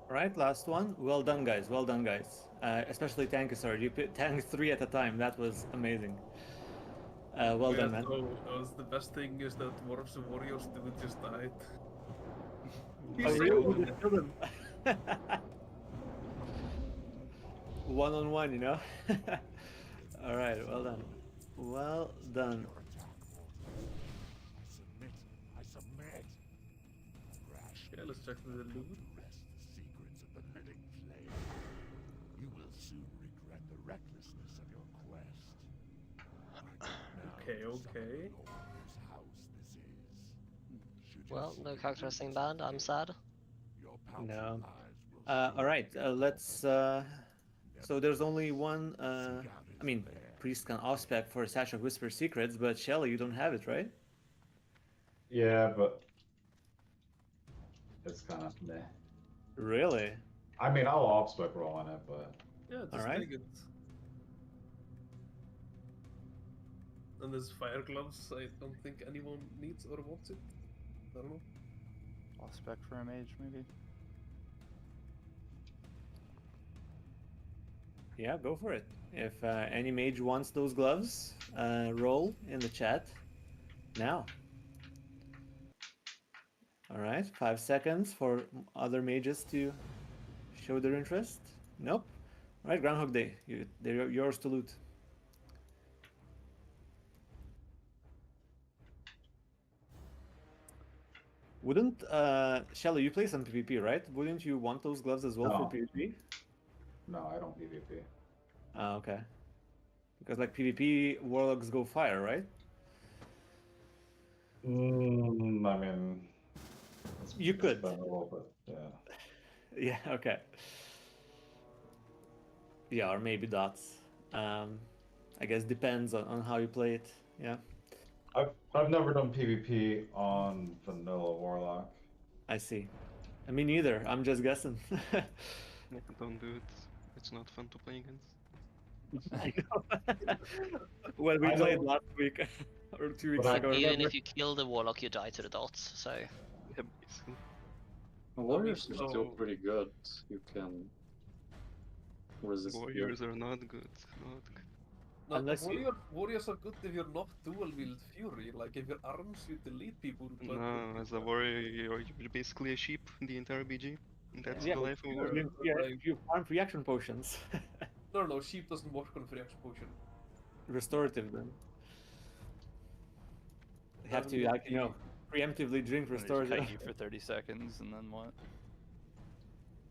Alright, last one. Well done, guys. Well done, guys. Especially Tankasar. You tanked 3 at a time. That was amazing. Well done, man. So, the best thing is that one of the warriors didn't just died. Oh, really? You just killed him. 1-on-1, you know? Alright, well done. Well done. I submit. Okay, let's check the loot. Rest the secrets of the living flame. You will soon regret the recklessness of your quest. Okay, okay. Well, no characterizing band. I'm sad. No. All right. Let's. So there's only one. I mean, priest can off-spec for a Sash of Whisper Secrets, but Shelly, you don't have it, right? Yeah, but it's kind of meh. Really? I mean, I'll off-spec roll on it, but Yeah, just Alright. take it. And there's fire gloves. I don't think anyone needs or wants it. I don't know. I'll spec for a mage, maybe. Yeah, go for it. If any mage wants those gloves, roll in the chat now. All right, 5 seconds for other mages to show their interest. Nope. All right, Groundhog Day. They're yours to loot. Wouldn't Shelly, you play some PvP, right? Wouldn't you want those gloves as well for No. PvP? no, I don't PvP. Ah, okay. Because like PvP, warlocks go fire, right? I mean, You could. But yeah. Yeah, okay. Yeah, or maybe dots. I guess depends on how you play it. Yeah. I've never done PvP on vanilla warlock. I see. I mean, neither. I'm just guessing. Yeah, don't do it. It's not fun to play against. I know. Well, we I played know. last week or 2 weeks But ago. Even remember? if you kill the warlock, you die to the dots. So Yeah, basically. Warriors are so- still pretty good. You can resist. Warriors are not good. Not good. No, Unless you- warriors are good if you're not dual wield fury. Like if your arms, you delete people. But No, as a warrior, you're basically a sheep in the entire BG. And that's Yeah, the but life of a sure. warrior. you farm reaction potions. No, sheep doesn't work on reaction potion. Restorative then. You have to, like, you know, preemptively drink They just restorative. kite you for 30 seconds, and then what?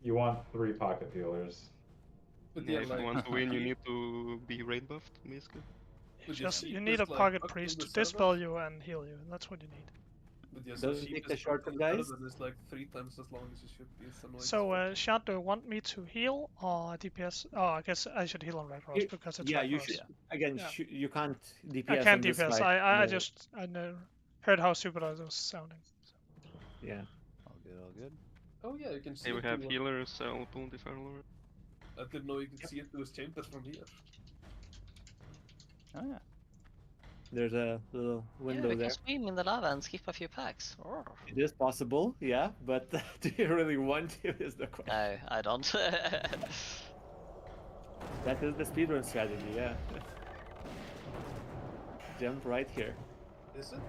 You want 3 pocket healers. But Yeah, yeah, if like, you want to win, you need to be raid buffed, basically. but yeah, Just sheep you need is, a like, pocket up in priest the to server. dispel you and heal you. That's what you need. But yeah, Doesn't sheep take is the up shortcut, in the guys? server, It's like 3 times as long as it should be. It's annoying. So, Shant, do you want me to heal or DPS? Oh, I guess I should heal on Red Rose because it's Yeah, Red you Rose. should. Again, Yeah. you can't DPS I can't on this DPS. fight. I No. just heard how stupid I was sounding. Yeah. All good, all good. Oh yeah, you can see Hey, we it have too. healers, I'll pull the Fire Lord. I didn't know you could see it to his chambers from here. Oh yeah. There's a little yeah, window we there. can swim in the lava and skip a few packs. Oh. It is possible, yeah, but do you really want to is the question. No, I don't. That is the speedrun strategy, yeah. Jump right here. Is it?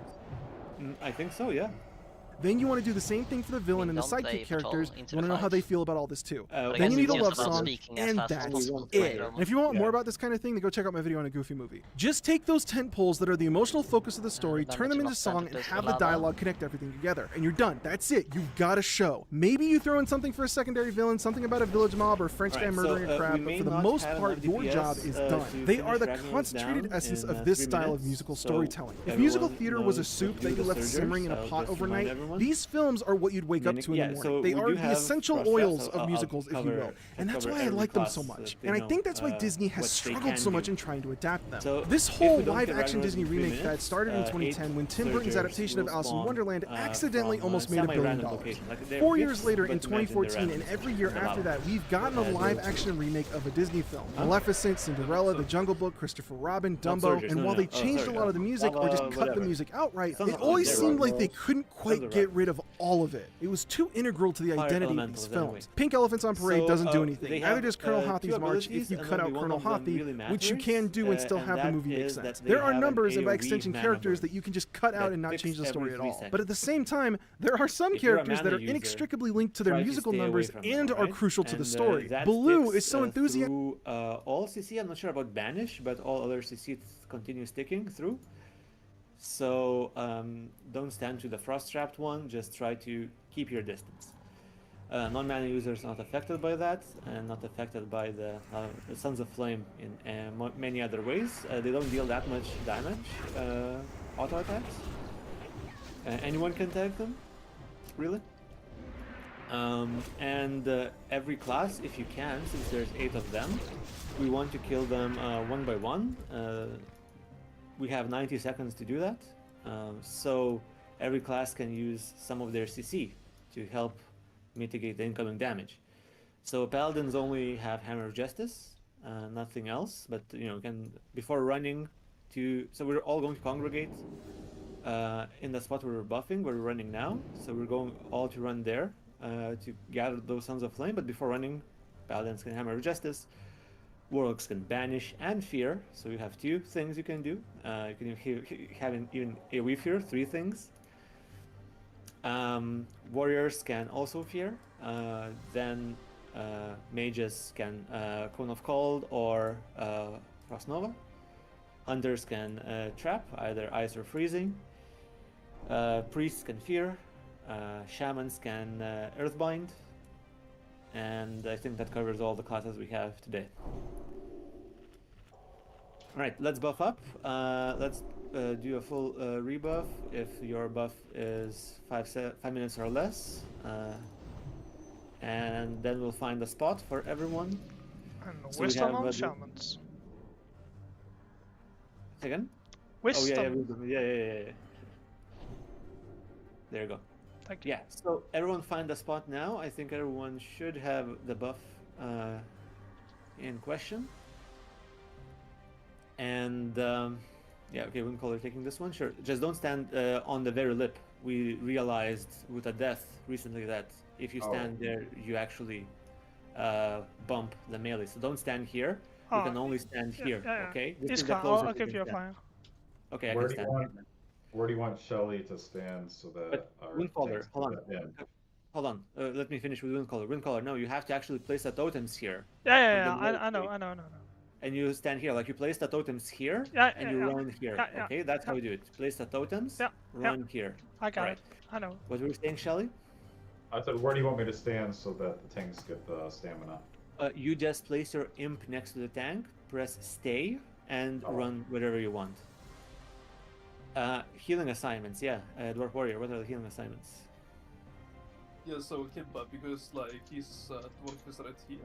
I think so, yeah. Then you want to do the same thing for the villain and the don't they sidekick patrol characters. into You want to the know how they fight? feel about all this too. But I Then guess you need a it's love just about song, speaking as and fast as that's possible it. later on. And if you want Yeah. more about this kind of thing, then go check out my video on a Goofy movie. Just take those tent poles that are the emotional focus of the story, remember turn them to into not song, send and those have the lava. dialogue connect everything together. And you're done. That's it. You've got a show. Maybe you throw in something for a secondary villain, something about a village mob or a French guy Alright, so, murdering a we crab, may but for the not most have part, enough your DPS, job is to done. They are the finish Dragon Lords concentrated down essence in, of this 3 style of minutes, musical so storytelling. If everyone musical theater was a knows soup to that do you the left surgers. simmering in a I'll pot just remind overnight, everyone. these films are what you'd wake up to in Yeah, the so morning. They we are do the have essential cross-dress. oils I'll of musicals, if you cover- will. And that's cover why I every like them class so so much. that they And I know, think that's why Disney has what they struggled can so much do. in trying to adapt them. So, This if whole we don't get live-action Ragnarok Disney in 3 remake that minutes, started in 8 2010 when Tim Burton's surgers adaptation of will Alice in spawn, Wonderland accidentally from, almost made $1 billion. semi-random location. Like, 4 they're years bits, later, but in imagine they're 2014, and random. every year The after lava. that, we've gotten a Those live-action remake of a Disney film. Maleficent, Cinderella, The Jungle Book, Christopher Robin, Dumbo, surgers, and no, while no. they changed a lot of the music or just cut the whatever. music outright, Sounds it like always they're seemed like they rock. couldn't quite Sounds get rock. rid of all of it. It was too integral to the Fire identity of elementals, these anyway. films. Pink Elephants on Parade So, doesn't do they anything. have, Neither does Colonel two Hothy's March if abilities, you and cut out only one Colonel of them Hothy, really which you matters, can do and still and have the that movie make is sense. that There they are have an numbers and by AoE extension mana characters burn that you can just cut out that and not clicks change the story every at 3 all. seconds. But at the same time, there are some If you're a characters that mana are user, inextricably linked to their try to musical stay away numbers from and them, are right? crucial to the And, story. that Baloo sticks, is so enthusiastic. through all CC. I'm not sure about Banish, but all other CC continue sticking through. So don't stand to the frost trapped one. Just try to keep your distance. Non-mana users not affected by that, and not affected by the Sons of Flame in many other ways. They don't deal that much damage, auto attacks. Anyone can tag them, really. And every class, if you can, since there's 8 of them, we want to kill them one by one. We have 90 seconds to do that. So every class can use some of their CC to help mitigate the incoming damage. So paladins only have Hammer of Justice, nothing else. But can before running to. So we're all going to congregate in the spot where we're buffing, where we're running now. So we're going all to run there to gather those Sons of Flame. But before running, paladins can Hammer of Justice. Warlocks can Banish and Fear, so you have 2 things you can do. You can have even AoE Fear, 3 things. Warriors can also Fear. Then mages can Cone of Cold or Frost Nova. Hunters can Trap, either Ice or Freezing. Priests can Fear. Shamans can Earthbind. And I think that covers all the classes we have today. Alright, let's buff up. Let's do a full rebuff if your buff is 5 minutes or less. And then we'll find a spot for everyone. And so wisdom on shamans. Again? Wisdom. Oh, yeah, wisdom. Yeah. There you go. Thank you. Yeah, so everyone find a spot now. I think everyone should have the buff in question. And yeah, okay, Windcaller taking this one. Sure, just don't stand on the very lip. We realized with a death recently that if you stand there, you actually bump the melee. So don't stand here. You can only stand here. Okay, this is the closest I'll you give can you a stand. fire. Okay, I can stand. Where do you want Shelly to stand so that our Windcaller, tanks hold can on. get in? Hold on. Let me finish with Windcaller. Windcaller, no, you have to actually place the totems here. Yeah. I know. And you stand here, like you place the totems here, and you run here. Okay, that's how we do it. Place the totems, run here. I got it. I know. What were you saying, Shelly? I said, where do you want me to stand so that the tanks get the stamina? You just place your imp next to the tank, press stay, and run wherever you want. Healing assignments, yeah. Dwarf Warrior, what are the healing assignments? Yeah, so Kimba, because like his dwarf is right here,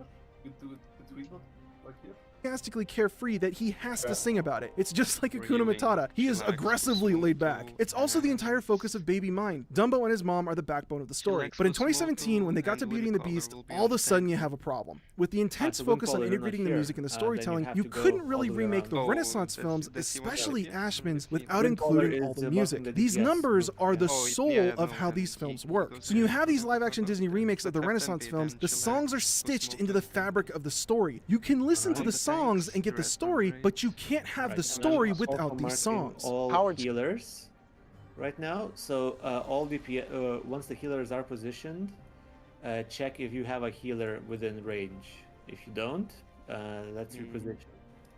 we do it between them, like here. Sarcastically carefree that he has to sing about it. It's just like Hakuna Matata. He is aggressively laid back. It's also the entire focus of Baby Mine. Dumbo and his mom are the backbone of the story. But in 2017, when they got to Beauty and the Beast, all of a sudden you have a problem. With the intense focus on integrating the music and the storytelling, you couldn't really remake the Renaissance films, especially Ashman's, without including all the music. These numbers are the soul of how these films work. So when you have these live-action Disney remakes of the Renaissance films, the songs are stitched into the fabric of the story. You can listen to the songs and get the story, but you can't have the story without these songs. All healers right now. So all DPS, once the healers are positioned, check if you have a healer within range. If you don't, that's your position.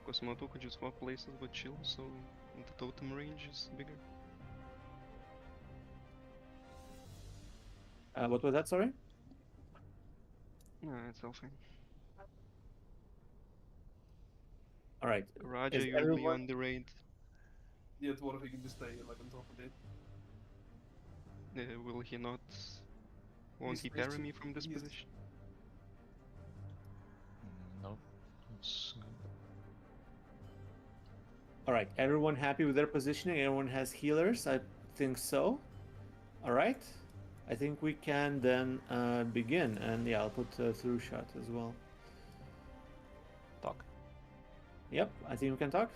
Cosmoto could you swap places with Chill so the totem range is bigger? What was that, sorry? No, it's all fine. Alright. Raja, you'll be on the raid. Yeah, dwarf, he can just stay like on top of it. Will he not? Won't he parry me from this position? No. It's good. Alright, everyone happy with their positioning? Everyone has healers? I think so. Alright. I think we can then begin. And yeah, I'll put through shot as well. Talk. Yep, I think we can talk.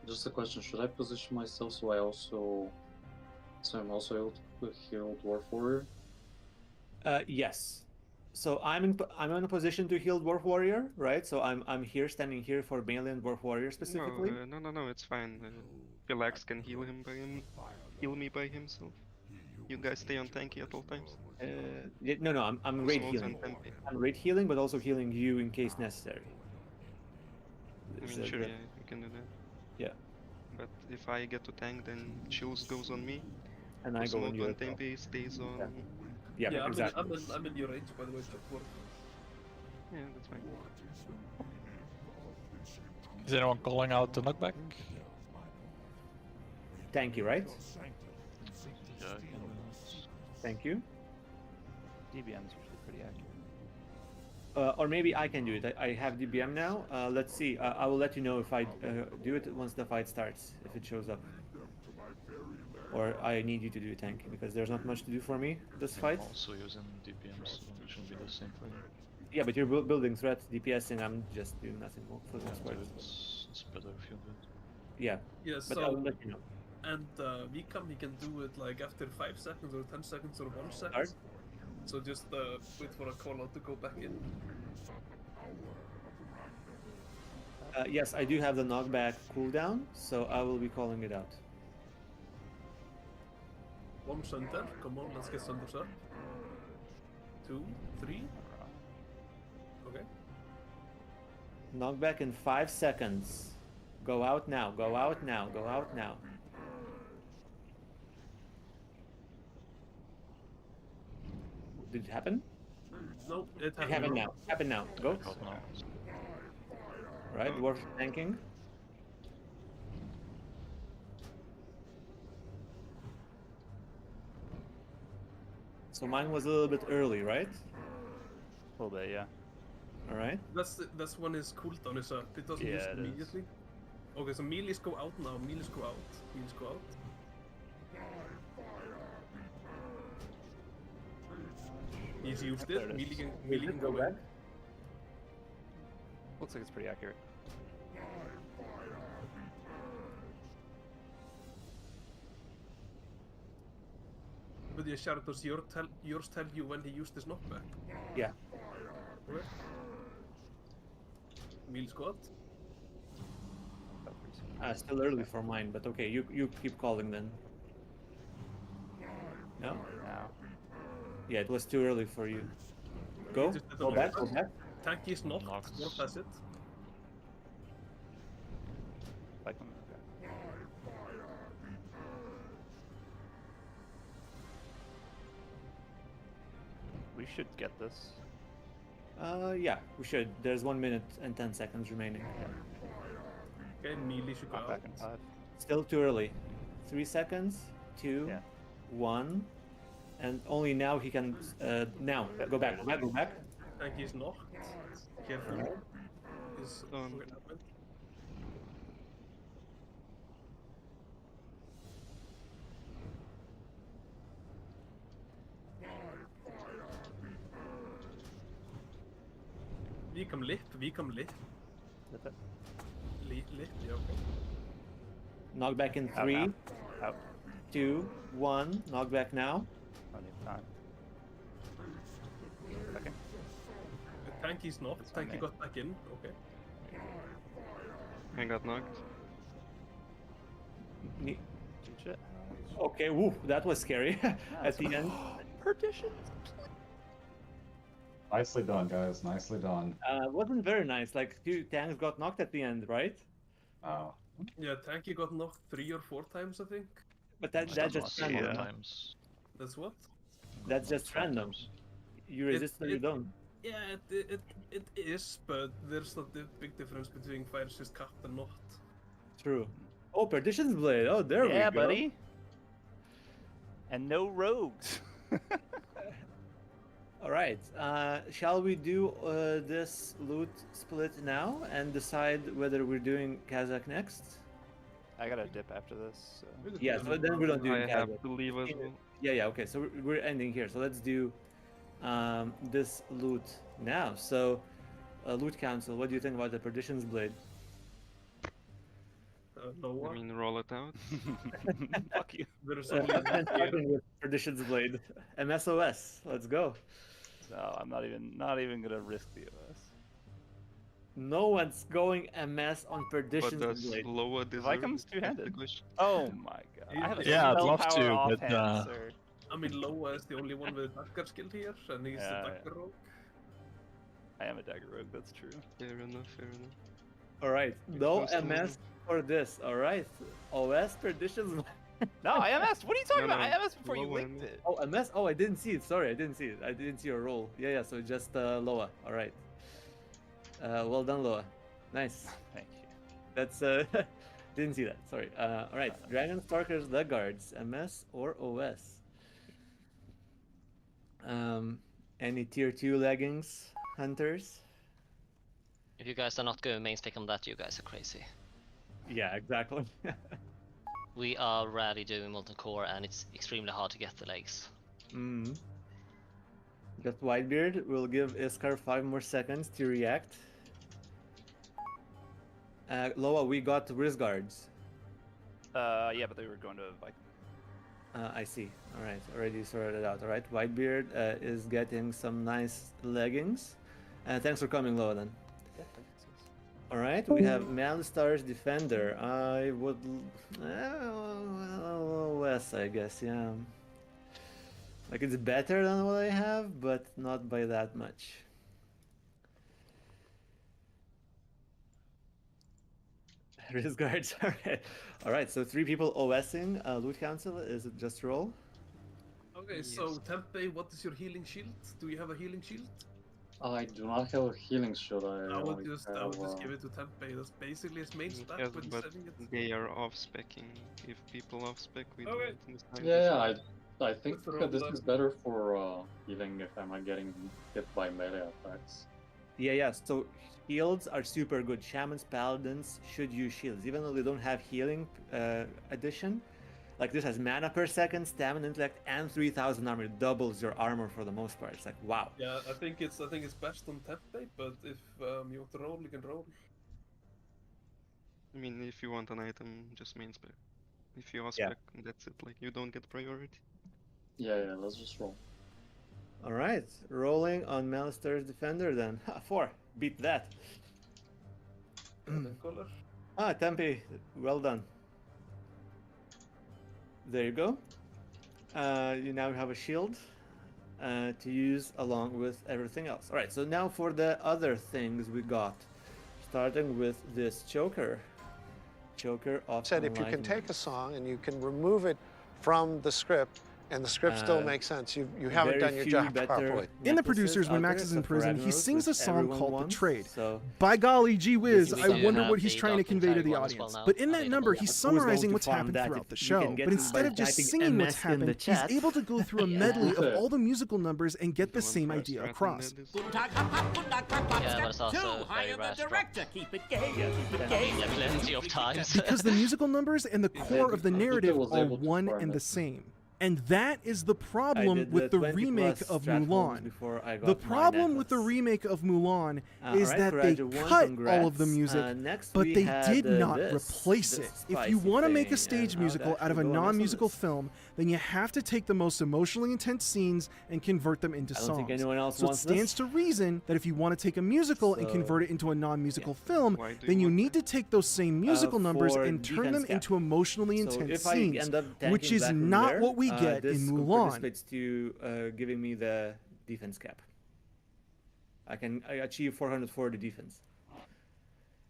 Just a question, should I position myself so I'm also able to heal Dwarf Warrior? Yes. So I'm in a position to heal Dwarf Warrior, right? So I'm here, standing here for melee and Dwarf Warrior specifically. No, it's fine. Philax can heal me by himself. You guys stay on tanky at all times. No, I'm raid healing. I'm raid healing, but also healing you in case necessary. I mean, sure, yeah, you can do that. Yeah. But if I get to tank, then Chills goes on me, and I go in Moto your and Tempe stays on. Yeah, Yeah, exactly. I'm in your range, by the way, so work. Yeah, that's fine. Is anyone calling out the knockback? Thank you, right? Yeah, Thank you. DBM's usually pretty accurate. Or maybe I can do it. I have DBM now. Let's see. I will let you know if I do it once the fight starts, if it shows up. Or I need you to do tanking, because there's not much to do for me this fight. I'm also using DPM, so it should be the same for you. Yeah, but you're building threat, DPSing, I'm just doing nothing more for the most part. It's better if you do it. Yeah, Yeah, but so I will let you know. and we can do it like after 5 seconds or 10 seconds or 1 second. Start. So just wait for a call out to go back in. Yes, I do have the knockback cooldown, so I will be calling it out. 1 center, come on, let's get centers up. 2, 3. Okay. Knockback in 5 seconds. Go out now, go out now, go out now. Did it happen? No, it It happened now. Happen now. Go. Right, dwarf tanking. So mine was a little bit early, right? A little bit, yeah. All right. That's when his cooldown is up. It doesn't use Yeah, it it is. immediately. Okay, so melees go out now. Melees go out. Melees go out. He's used There it. it is. Melee can go in. Looks like it's pretty accurate. But yeah, Sharon, does yours tell you when he used his knockback? Yeah. Okay. Melee squad. Still early for mine, but okay, you keep calling then. No? No. Yeah, it was too early for you. Go. Go back, go back. Tanky is knocked. Dwarf has it. Like them. Okay. We should get this. Yeah, we should. There's 1 minute and 10 seconds remaining. Okay, melee should go out. Back in 5. Still too early. 3 seconds, 2, 1, and only now he can. Now, go back, go back, go back. Tanky is knocked. Careful. Alright. Is Vi kom litt. Litt, ja, okay. Knockback in Out 3, now. Out. 2, 1. Knockback now. Plenty of time. Okay. Tanky's knocked. Tanky got back in. Okay. I got knocked. Shit. Okay, woo, that was scary at the end. Perdition. Nicely done, guys. Nicely done. Wasn't very nice. Like 2 tanks got knocked at the end, right? Oh. Yeah, Tanky got knocked 3 or 4 times, I think. But that's just random. That's what? That's just random. You resist or you don't. Yeah, it is, but there's a big difference between fire resist cap and not. True. Oh, Perdition's Blade. Oh, there we go. Yeah, buddy. And no rogues. All right. Shall we do this loot split now and decide whether we're doing Kazakh next? I gotta dip after this. So. Yeah, so then we don't do I have Kazakh. to leave as well. Yeah, okay. So we're ending here. So let's do this loot now. So, loot council, what do you think about the Perdition's Blade? No, I mean, roll it out. Fuck you. There's I'm starting with Perdition's Blade. MSOS. Let's go. No, I'm not even gonna risk the OS. No one's going MS on Perdition's But does Blade. Loa deserve I comes it? That's the two-handed. question. Oh my god. I have a Yeah, I'd spell love power to, offhand, but, sir. I mean, Loa is the only one with dagger skill here, and he's Yeah, the dagger rogue. I am a dagger rogue, that's true. Fair enough, fair enough. Alright, no Close to MS for this, alright? OS Perdition's Blade. No, I MS. What are you talking No, about? no, I MS before you lower linked MS. it. Oh, MS. Oh, I didn't see it. Sorry, I didn't see it. I didn't see your roll. Yeah, yeah. So just Loa. All right. Well done, Loa. Nice. Thank you. That's didn't see that. Sorry. All right. Dragon Stalkers, the guards, MS or OS. Any tier 2 leggings, hunters? If you guys are not going main spec on that, you guys are crazy. Yeah, exactly. We are rarely doing molten core, and it's extremely hard to get the legs. Mm. Just Whitebeard. We'll give Iskar 5 more seconds to react. Loa, we got wrist guards. Yeah, but they were going to Viking. I see. All right, already sorted it out. All right, Whitebeard is getting some nice leggings. Thanks for coming, Loa, then. Yeah, thanks. All right, we have Malstar's Defender. I would... OS, I guess, yeah. Like, it's better than what I have, but not by that much. Wrist guards, alright. Alright, so 3 people OSing. Loot Council, is it just roll? Okay, so Tempe, what is your healing shield? Do you have a healing shield? I do not have a healing shield. I would only just have, give it to Tempe. That's basically his main spec Yes, when but setting it. they are off-specking. If people off-spec, we Okay. don't decide. Yeah, I think Let's roll this them. is better for healing if I'm not getting hit by melee attacks. Yeah, so shields are super good. Shamans, Paladins should use shields. Even though they don't have healing addition. Like this has mana per second, stamina, intellect, and 3000 armor. It doubles your armor for the most part. It's like, wow. Yeah, I think it's best on Tempe, but if you want to roll, you can roll. I mean, if you want an item, just main spec. If you off-spec, that's it. Like, you don't get priority. Yeah, let's just roll. Alright, rolling on Malstar's Defender then. 4. Beat that. Color. Tempe, well done. There you go. You now have a shield to use along with everything else. Alright, so now for the other things we got. Starting with this choker. Choker of Said if you can take a song and you can remove it from the script, and the script still makes sense, you haven't done your job properly. In the producers, when Max is in prison, he sings a song called Betrayed. By golly, gee whiz, I wonder what he's trying to convey to the audience. But in that number, he's summarizing what's happened throughout the show. But instead of just singing what's happened, he's able to go through a medley of all the musical numbers and get the same idea across. Yeah, but it's also very director. Keep it gay. Plenty of times. Because the musical numbers and the core of the narrative are one and the same. And that is the problem with the remake of Mulan. The problem with the remake of Mulan is that they cut all of the music, but they did not replace it. If you want to make a stage musical out of a non-musical film, then you have to take the most emotionally intense scenes and convert them into songs. So it stands to reason that if you want to take a musical and convert it into a non-musical film, then you need to take those same musical numbers and turn them into emotionally intense scenes, which is not what we get in Mulan. Participates to giving me the defense cap. I achieve 440 defense.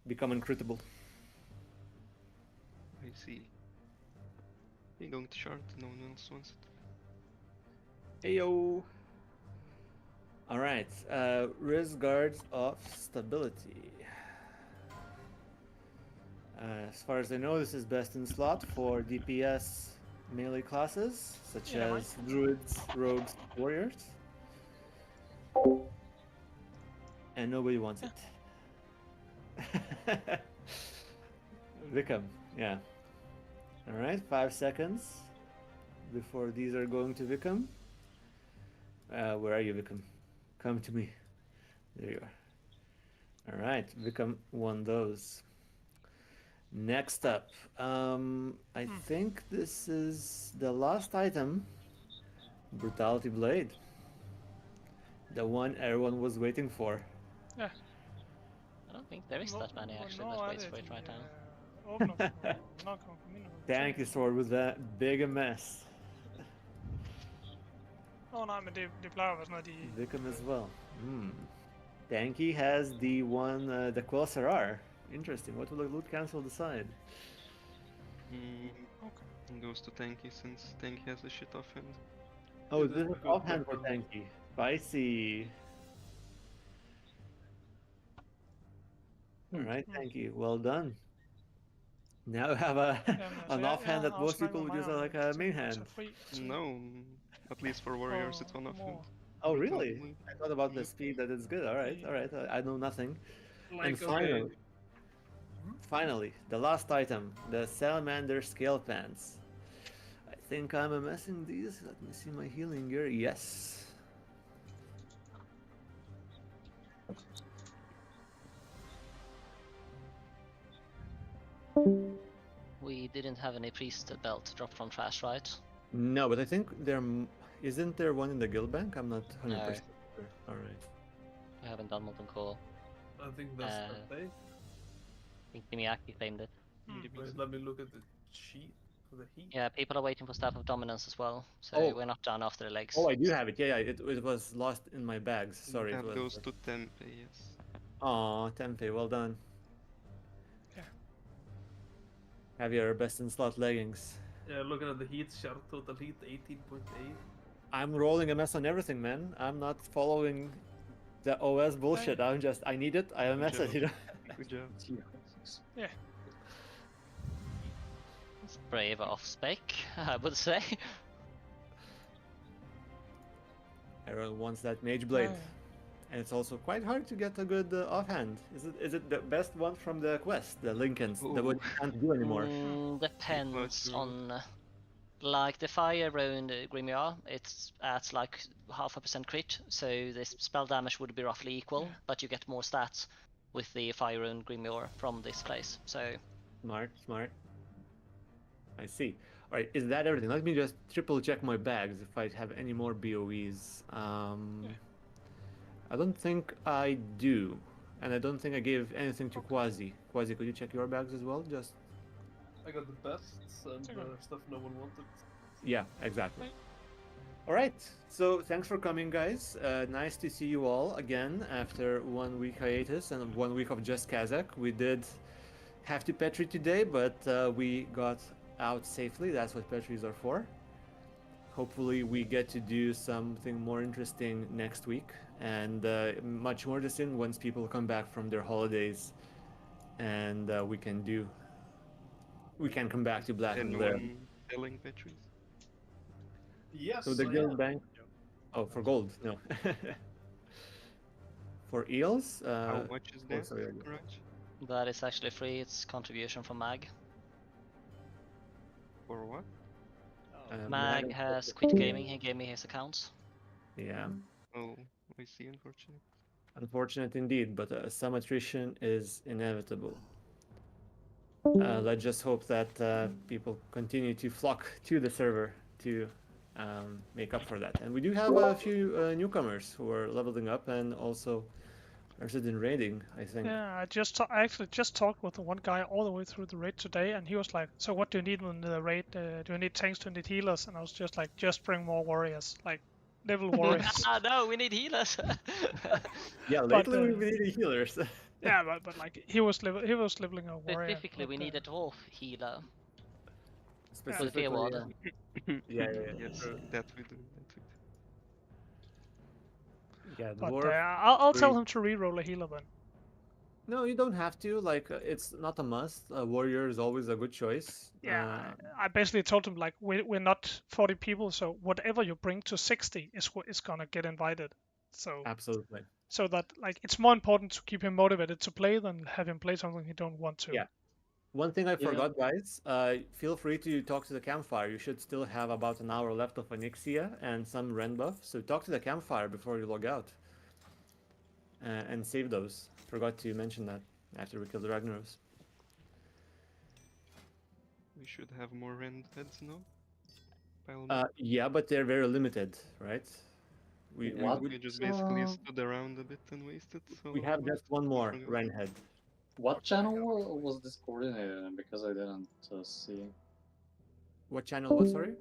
Become uncrittable. I see. You're going to shard, no one else wants it. Heyo! Alright, wrist guards of stability. As far as I know, this is best in slot for DPS melee classes, such as druids, rogues, warriors. And nobody wants it. Vikram, yeah. Alright, 5 seconds before these are going to Vikram. Where are you, Vikram? Come to me. There you are. Alright, Vikram won those. Next up, I think this is the last item. Brutality Blade. The one everyone was waiting for. Yeah. I don't think there is that many actually that waits for it right now. Tanky sword with that big mess. Nej, men det plejer at være sådan noget, de... Vikram as well. Tanky has the one, the Quel'Serrar. Interesting. What will the Loot Council decide? Okay. And goes to Tanky since Tanky has a shit offhand. Oh, this is offhand for Tanky. Spicy. Alright, Tanky. Well done. Now we have an offhand that most people would use as like a main hand. No, at least for warriors it's one offhand. Oh, really? I thought about the speed that it's good. Alright, alright. I know nothing. And finally, the last item, the Salamander Scale Pants. I think I'm messing these. Let me see my healing gear. Yes. We didn't have any priest belt dropped from trash, right? No, but I think isn't there one in the guild bank? I'm not 100% No. sure. Alright. We haven't done Molten Core. I think that's the day. I think Miyaki claimed it. Wait, let me look at the sheet for the heat. Yeah, people are waiting for Staff of Dominance as well, so we're not done after the legs. Oh, I do have it. Yeah, it was lost in my bags. Sorry. That goes to Tempe, yes. Aw, Tempe, well done. Yeah. Have your best in slot leggings. Yeah, looking at the heat, shard total heat 18.8. I'm rolling a mess on everything, man. I'm not following the OS bullshit. I need it. I mess it, you know. Good job. Yeah. It's brave off spec, I would say. Everyone wants that mage blade. And it's also quite hard to get a good offhand. Is it the best one from the quest, the Lincolns, the one you can't do anymore? Depends on, like the fire round Grimoire, it's at like 0.5% crit, so the spell damage would be roughly equal, but you get more stats with the fire round Grimoire from this place. So Smart. I see. All right, is that everything? Let me just triple check my bags if I have any more BOEs. I don't think I do, and I don't think I gave anything to Quasi. Quasi, could you check your bags as well? Just. I got the bests and stuff no one wanted. Yeah, exactly. All right, so thanks for coming, guys. Nice to see you all again after 1 week hiatus and 1 week of just Kazakh. We did have to Petri today, but we got out safely. That's what Petris are for. Hopefully we get to do something more interesting next week, and much more interesting once people come back from their holidays, and we can come back to Black and Glare. Selling Petris? Yes. So the guild bank. Oh, for gold, no. For eels. How much is that? that is actually free. It's contribution from Mag. For what? Mag has quit gaming. He gave me his accounts. Yeah. Oh, I see. Unfortunate. Unfortunate indeed, but some attrition is inevitable. Let's just hope that people continue to flock to the server to make up for that. And we do have a few newcomers who are leveling up and also interested in raiding, I think. Yeah, I actually just talked with the one guy all the way through the raid today, and he was like, "So what do you need in the raid? Do you need tanks? Do you need healers?" And I was just like, "Just bring more warriors, like level warriors." No, we need healers. Yeah, lately we needed healers. Yeah, but like he was leveling a warrior. Specifically, we need a dwarf healer. Specifically, yeah. Yes, that we do. Yeah, but dwarf. I'll tell him to reroll a healer then. No, you don't have to. Like, it's not a must. A warrior is always a good choice. Yeah, I basically told him like we're not 40 people, so whatever you bring to 60 is gonna get invited. So absolutely. So that like it's more important to keep him motivated to play than have him play something he don't want to. Yeah. One thing I forgot, guys. Feel free to talk to the campfire. You should still have about an hour left of Onyxia and some Ren buff. So talk to the campfire before you log out. And save those. Forgot to mention that after we killed the Ragnaros. We should have more rend heads, no? Yeah, but they're very limited, right? We just basically stood around a bit and wasted. So we have just one more Ren head. What channel was this coordinated in? Because I didn't see. What channel? What, sorry?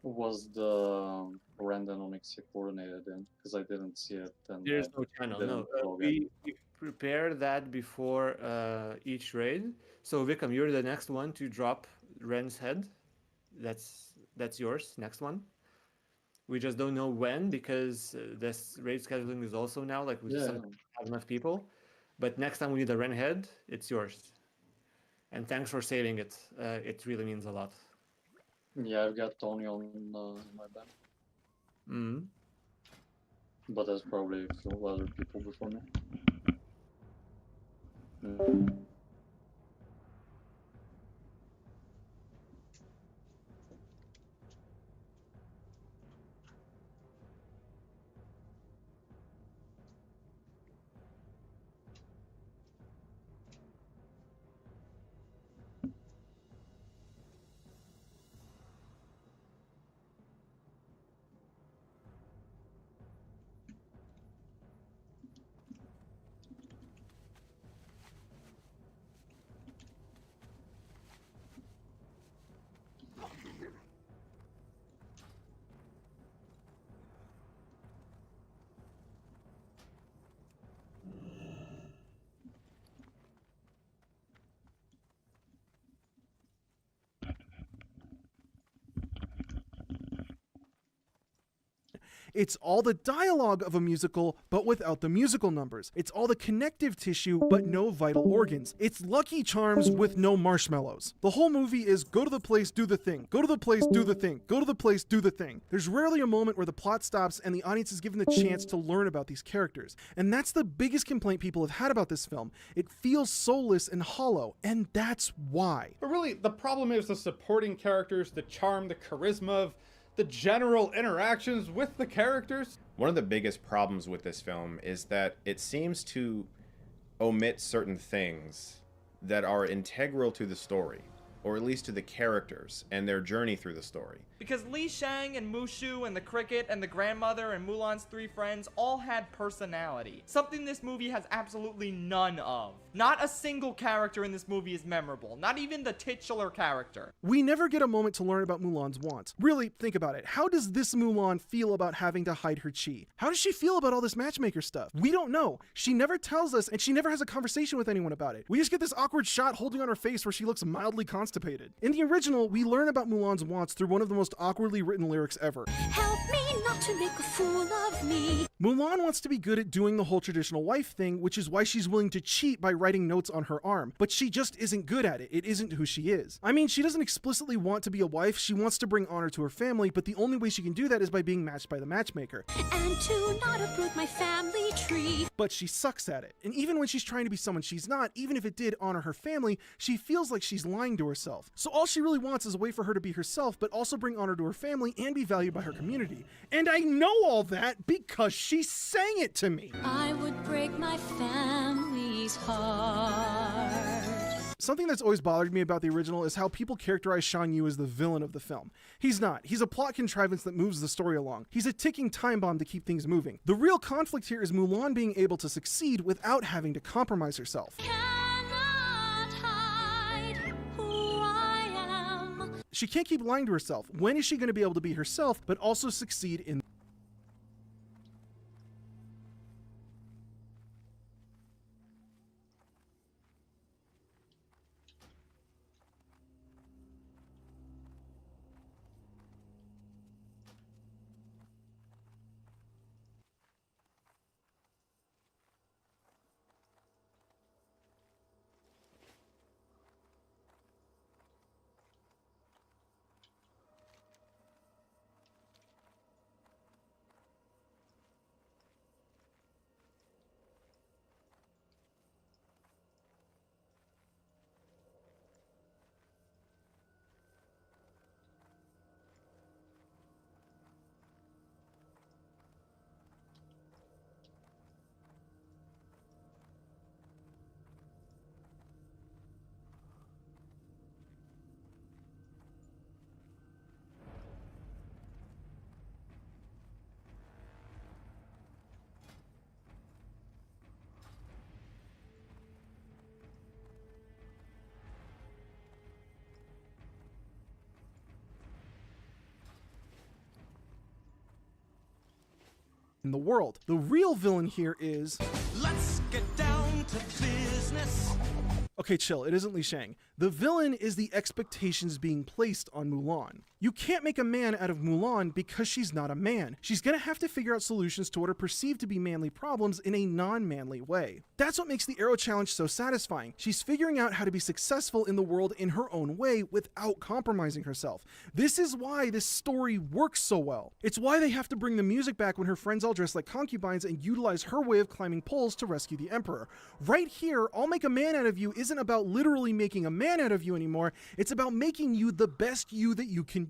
Was the random Onyxia coordinated in? Because I didn't see it. And there's no channel. No, we prepare that before each raid. So Vikram, you're the next one to drop Ren's head. that's yours. Next one. We just don't know when because this raid scheduling is also now like we just don't have enough people. But next time we need a Ren head, it's yours. And thanks for saving it. It really means a lot. Yeah, I've got Tony on my band. Mm-hmm. But there's probably a few other people before me. It's all the dialogue of a musical, but without the musical numbers. It's all the connective tissue, but no vital organs. It's Lucky Charms with no marshmallows. The whole movie is go to the place, do the thing. Go to the place, do the thing. Go to the place, do the thing. There's rarely a moment where the plot stops and the audience is given the chance to learn about these characters. And that's the biggest complaint people have had about this film. It feels soulless and hollow, and that's why. But really, the problem is the supporting characters, the charm, the charisma of the general interactions with the characters. One of the biggest problems with this film is that it seems to omit certain things that are integral to the story, or at least to the characters and their journey through the story. Because Li Shang and Mushu and the cricket and the grandmother and Mulan's three friends all had personality. Something this movie has absolutely none of. Not a single character in this movie is memorable. Not even the titular character. We never get a moment to learn about Mulan's wants. Really, think about it. How does this Mulan feel about having to hide her chi? How does she feel about all this matchmaker stuff? We don't know. She never tells us, and she never has a conversation with anyone about it. We just get this awkward shot holding on her face where she looks mildly constipated. In the original, we learn about Mulan's wants through one of the most awkwardly written lyrics ever. Help me not to make a fool of me. Mulan wants to be good at doing the whole traditional wife thing, which is why she's willing to cheat by writing notes on her arm. But she just isn't good at it. It isn't who she is. I mean, she doesn't explicitly want to be a wife. She wants to bring honor to her family, but the only way she can do that is by being matched by the matchmaker. And to not uproot my family tree. But she sucks at it. And even when she's trying to be someone she's not, even if it did honor her family, she feels like she's lying to herself. So all she really wants is a way for her to be herself, but also bring honor to her family and be valued by her community. And I know all that because she sang it to me. I would break my family's heart. Something that's always bothered me about the original is how people characterize Shan Yu as the villain of the film. He's not. He's a plot contrivance that moves the story along. He's a ticking time bomb to keep things moving. The real conflict here is Mulan being able to succeed without having to compromise herself. Cannot hide who I am. She can't keep lying to herself. When is she going to be able to be herself, but also succeed in... in the world. The real villain here is... Let's get down to business. Okay, chill, it isn't Li Shang. The villain is the expectations being placed on Mulan. You can't make a man out of Mulan because she's not a man. She's gonna have to figure out solutions to what are perceived to be manly problems in a non-manly way. That's what makes the Arrow Challenge so satisfying. She's figuring out how to be successful in the world in her own way without compromising herself. This is why this story works so well. It's why they have to bring the music back when her friends all dress like concubines and utilize her way of climbing poles to rescue the Emperor. Right here, I'll Make a Man Out of You isn't about literally making a man out of you anymore. It's about making you the best you that you can be.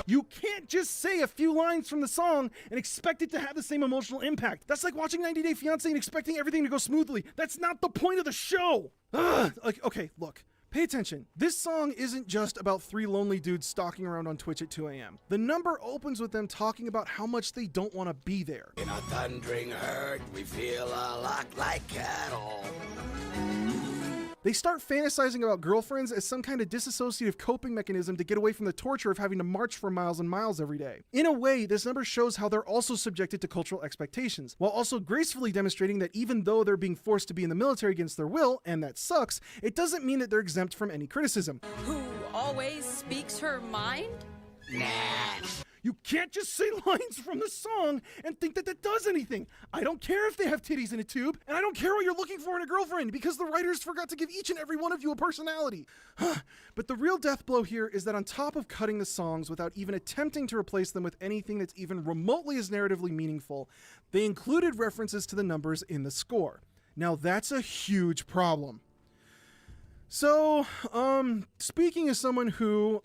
You can't just say a few lines from the song and expect it to have the same emotional impact. That's like watching 90 Day Fiancé and expecting everything to go smoothly. That's not the point of the show. Okay, look. Pay attention. This song isn't just about three lonely dudes stalking around on Twitch at 2 a.m. The number opens with them talking about how much they don't want to be there. In a thundering herd, we feel a lot like cattle. They start fantasizing about girlfriends as some kind of disassociative coping mechanism to get away from the torture of having to march for miles and miles every day. In a way, this number shows how they're also subjected to cultural expectations, while also gracefully demonstrating that even though they're being forced to be in the military against their will, and that sucks, it doesn't mean that they're exempt from any criticism. Who always speaks her mind? Nah. You can't just say lines from the song and think that that does anything. I don't care if they have titties in a tube, and I don't care what you're looking for in a girlfriend, because the writers forgot to give each and every one of you a personality. But the real death blow here is that on top of cutting the songs without even attempting to replace them with anything that's even remotely as narratively meaningful, they included references to the numbers in the score. Now that's a huge problem. So, speaking as someone who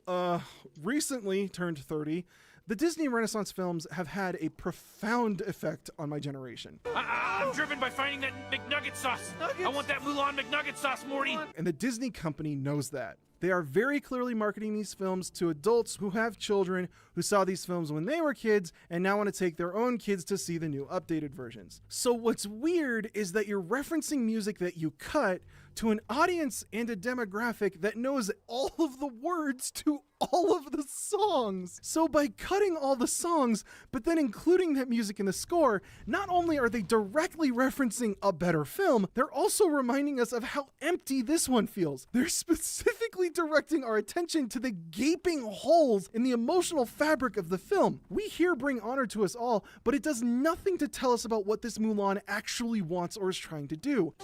recently turned 30, the Disney Renaissance films have had a profound effect on my generation. I'm driven by finding that McNugget sauce. I want that Mulan McNugget sauce, Morty. And the Disney company knows that. They are very clearly marketing these films to adults who have children who saw these films when they were kids and now want to take their own kids to see the new updated versions. So what's weird is that you're referencing music that you cut to an audience and a demographic that knows all of the words to all of the songs. So by cutting all the songs, but then including that music in the score, not only are they directly referencing a better film, they're also reminding us of how empty this one feels. They're specifically directing our attention to the gaping holes in the emotional fabric of the film. We here bring honor to us all, but it does nothing to tell us about what this Mulan actually wants or is trying to do.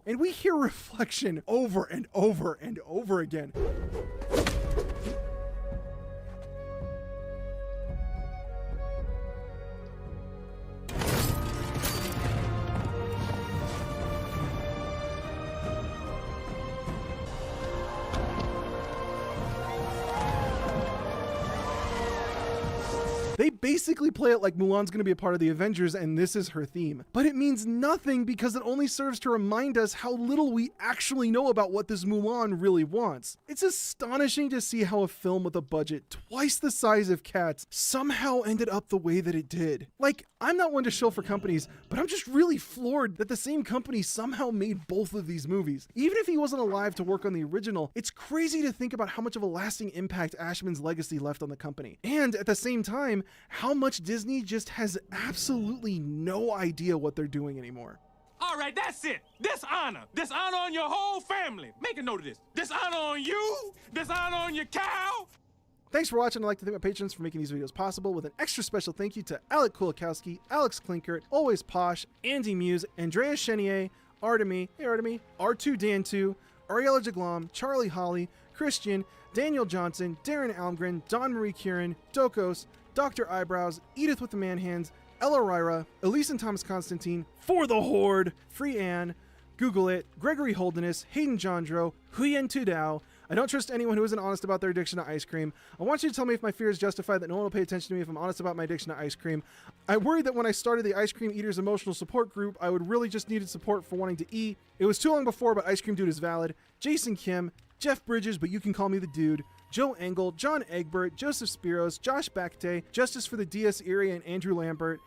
And we hear reflection over and over and over again. They basically play it like Mulan's going to be a part of the Avengers and this is her theme. But it means nothing because it only serves to remind us how little we actually know about what this Mulan really wants. It's astonishing to see how a film with a budget twice the size of Cats somehow ended up the way that it did. Like, I'm not one to shill for companies, but I'm just really floored that the same company somehow made both of these movies. Even if he wasn't alive to work on the original, it's crazy to think about how much of a lasting impact Ashman's legacy left on the company. And at the same time, how much Disney just has absolutely no idea what they're doing anymore. All right, that's it. Dishonor. Dishonor on your whole family. Make a note of this. Dishonor on you. Dishonor on your cow. Thanks for watching. I'd like to thank my patrons for making these videos possible, with an extra special thank you to Alec Kulikowski, Alex Klinkert, Always Posh, Andy Muse, Andrea Chenier, Artemy, hey Artemy, R2 Dan2, Ariella Jaglam, Charlie Holly, Christian, Daniel Johnson, Darren Almgren, Don Marie Kieran, Dokos, Dr. Eyebrows, Edith with the Man Hands, Ella Ryra, Elise and Thomas Constantine, For the Horde, Free Anne, Google It, Gregory Holderness, Hayden Jandro, Huyen Tudao. I don't trust anyone who isn't honest about their addiction to ice cream. I want you to tell me if my fear is justified, that no one will pay attention to me if I'm honest about my addiction to ice cream. I worried that when I started the Ice Cream Eaters Emotional Support Group, I would really just needed support for wanting to eat. It was too long before, but Ice Cream Dude is valid. Jason Kim, Jeff Bridges, but you can call me the dude, Joe Engel, John Egbert, Joseph Spiros, Josh Bakte, Justice for the DS Erie, and Andrew Lambert.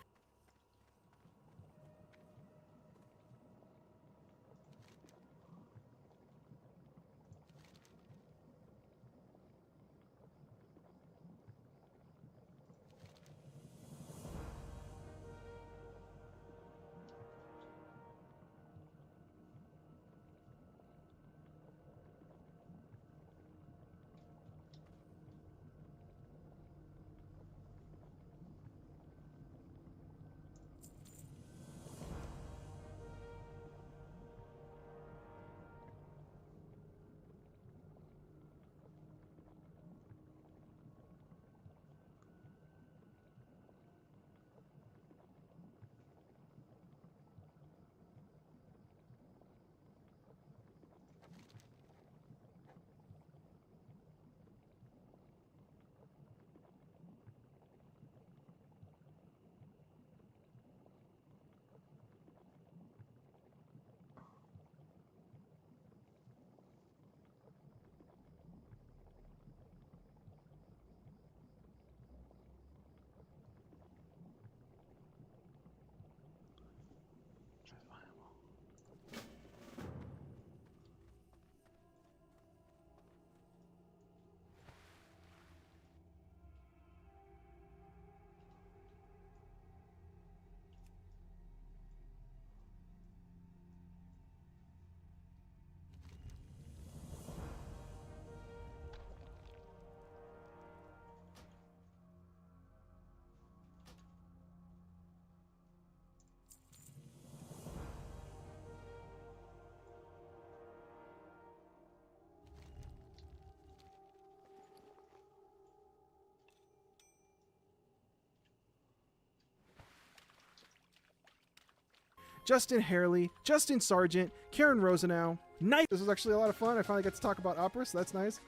Justin Harley, Justin Sargent, Karen Rosenau. Nice. This was actually a lot of fun. I finally got to talk about opera, so that's nice.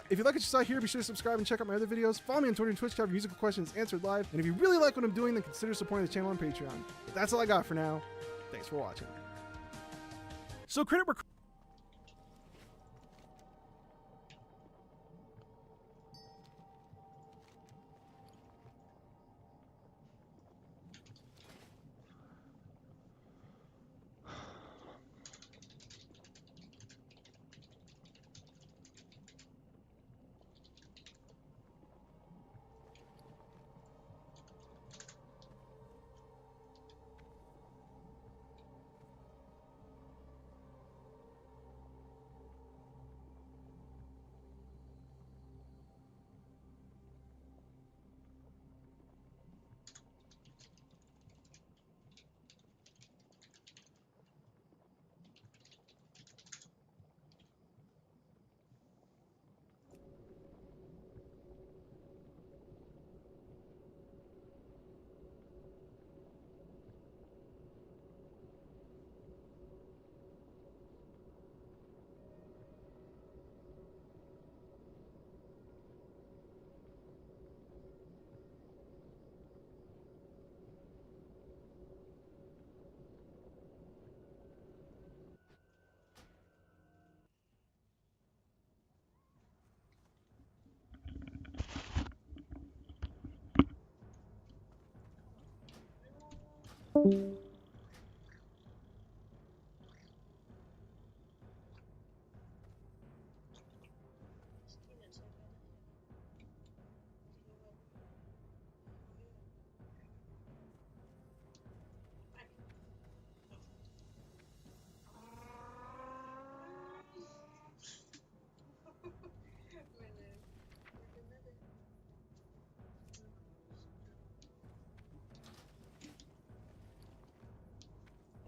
If you like what you saw here, be sure to subscribe and check out my other videos. Follow me on Twitter and Twitch to have musical questions answered live. And if you really like what I'm doing, then consider supporting the channel on Patreon. But that's all I got for now. Thanks for watching. So credit where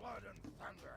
Blood and thunder.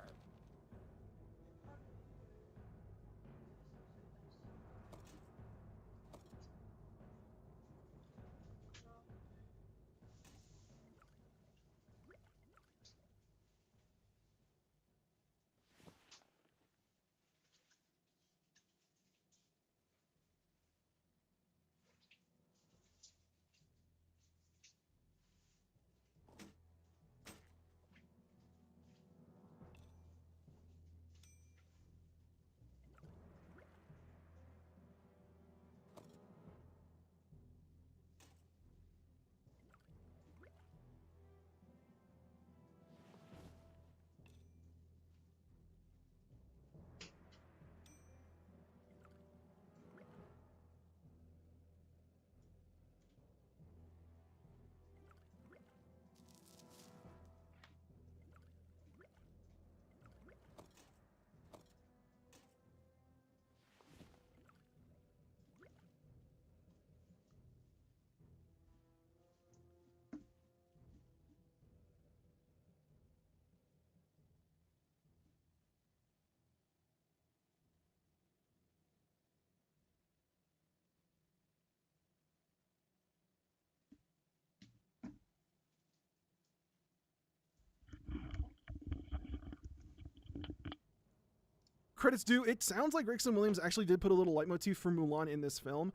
credits due, it sounds like Rickson Williams actually did put a little leitmotif for Mulan in this film.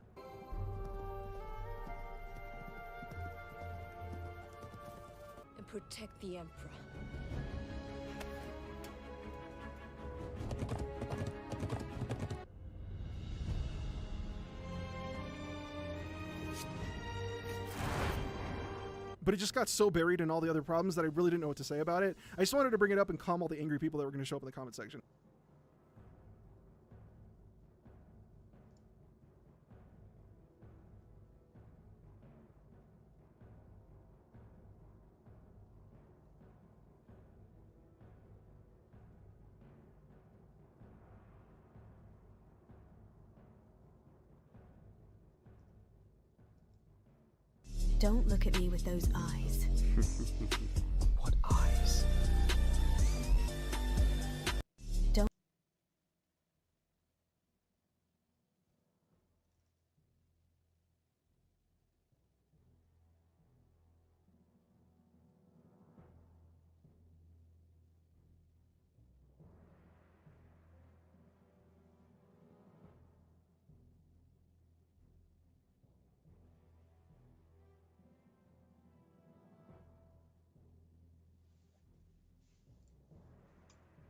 And protect the Emperor. But it just got so buried in all the other problems that I really didn't know what to say about it. I just wanted to bring it up and calm all the angry people that were going to show up in the comment section. Don't look at me with those eyes.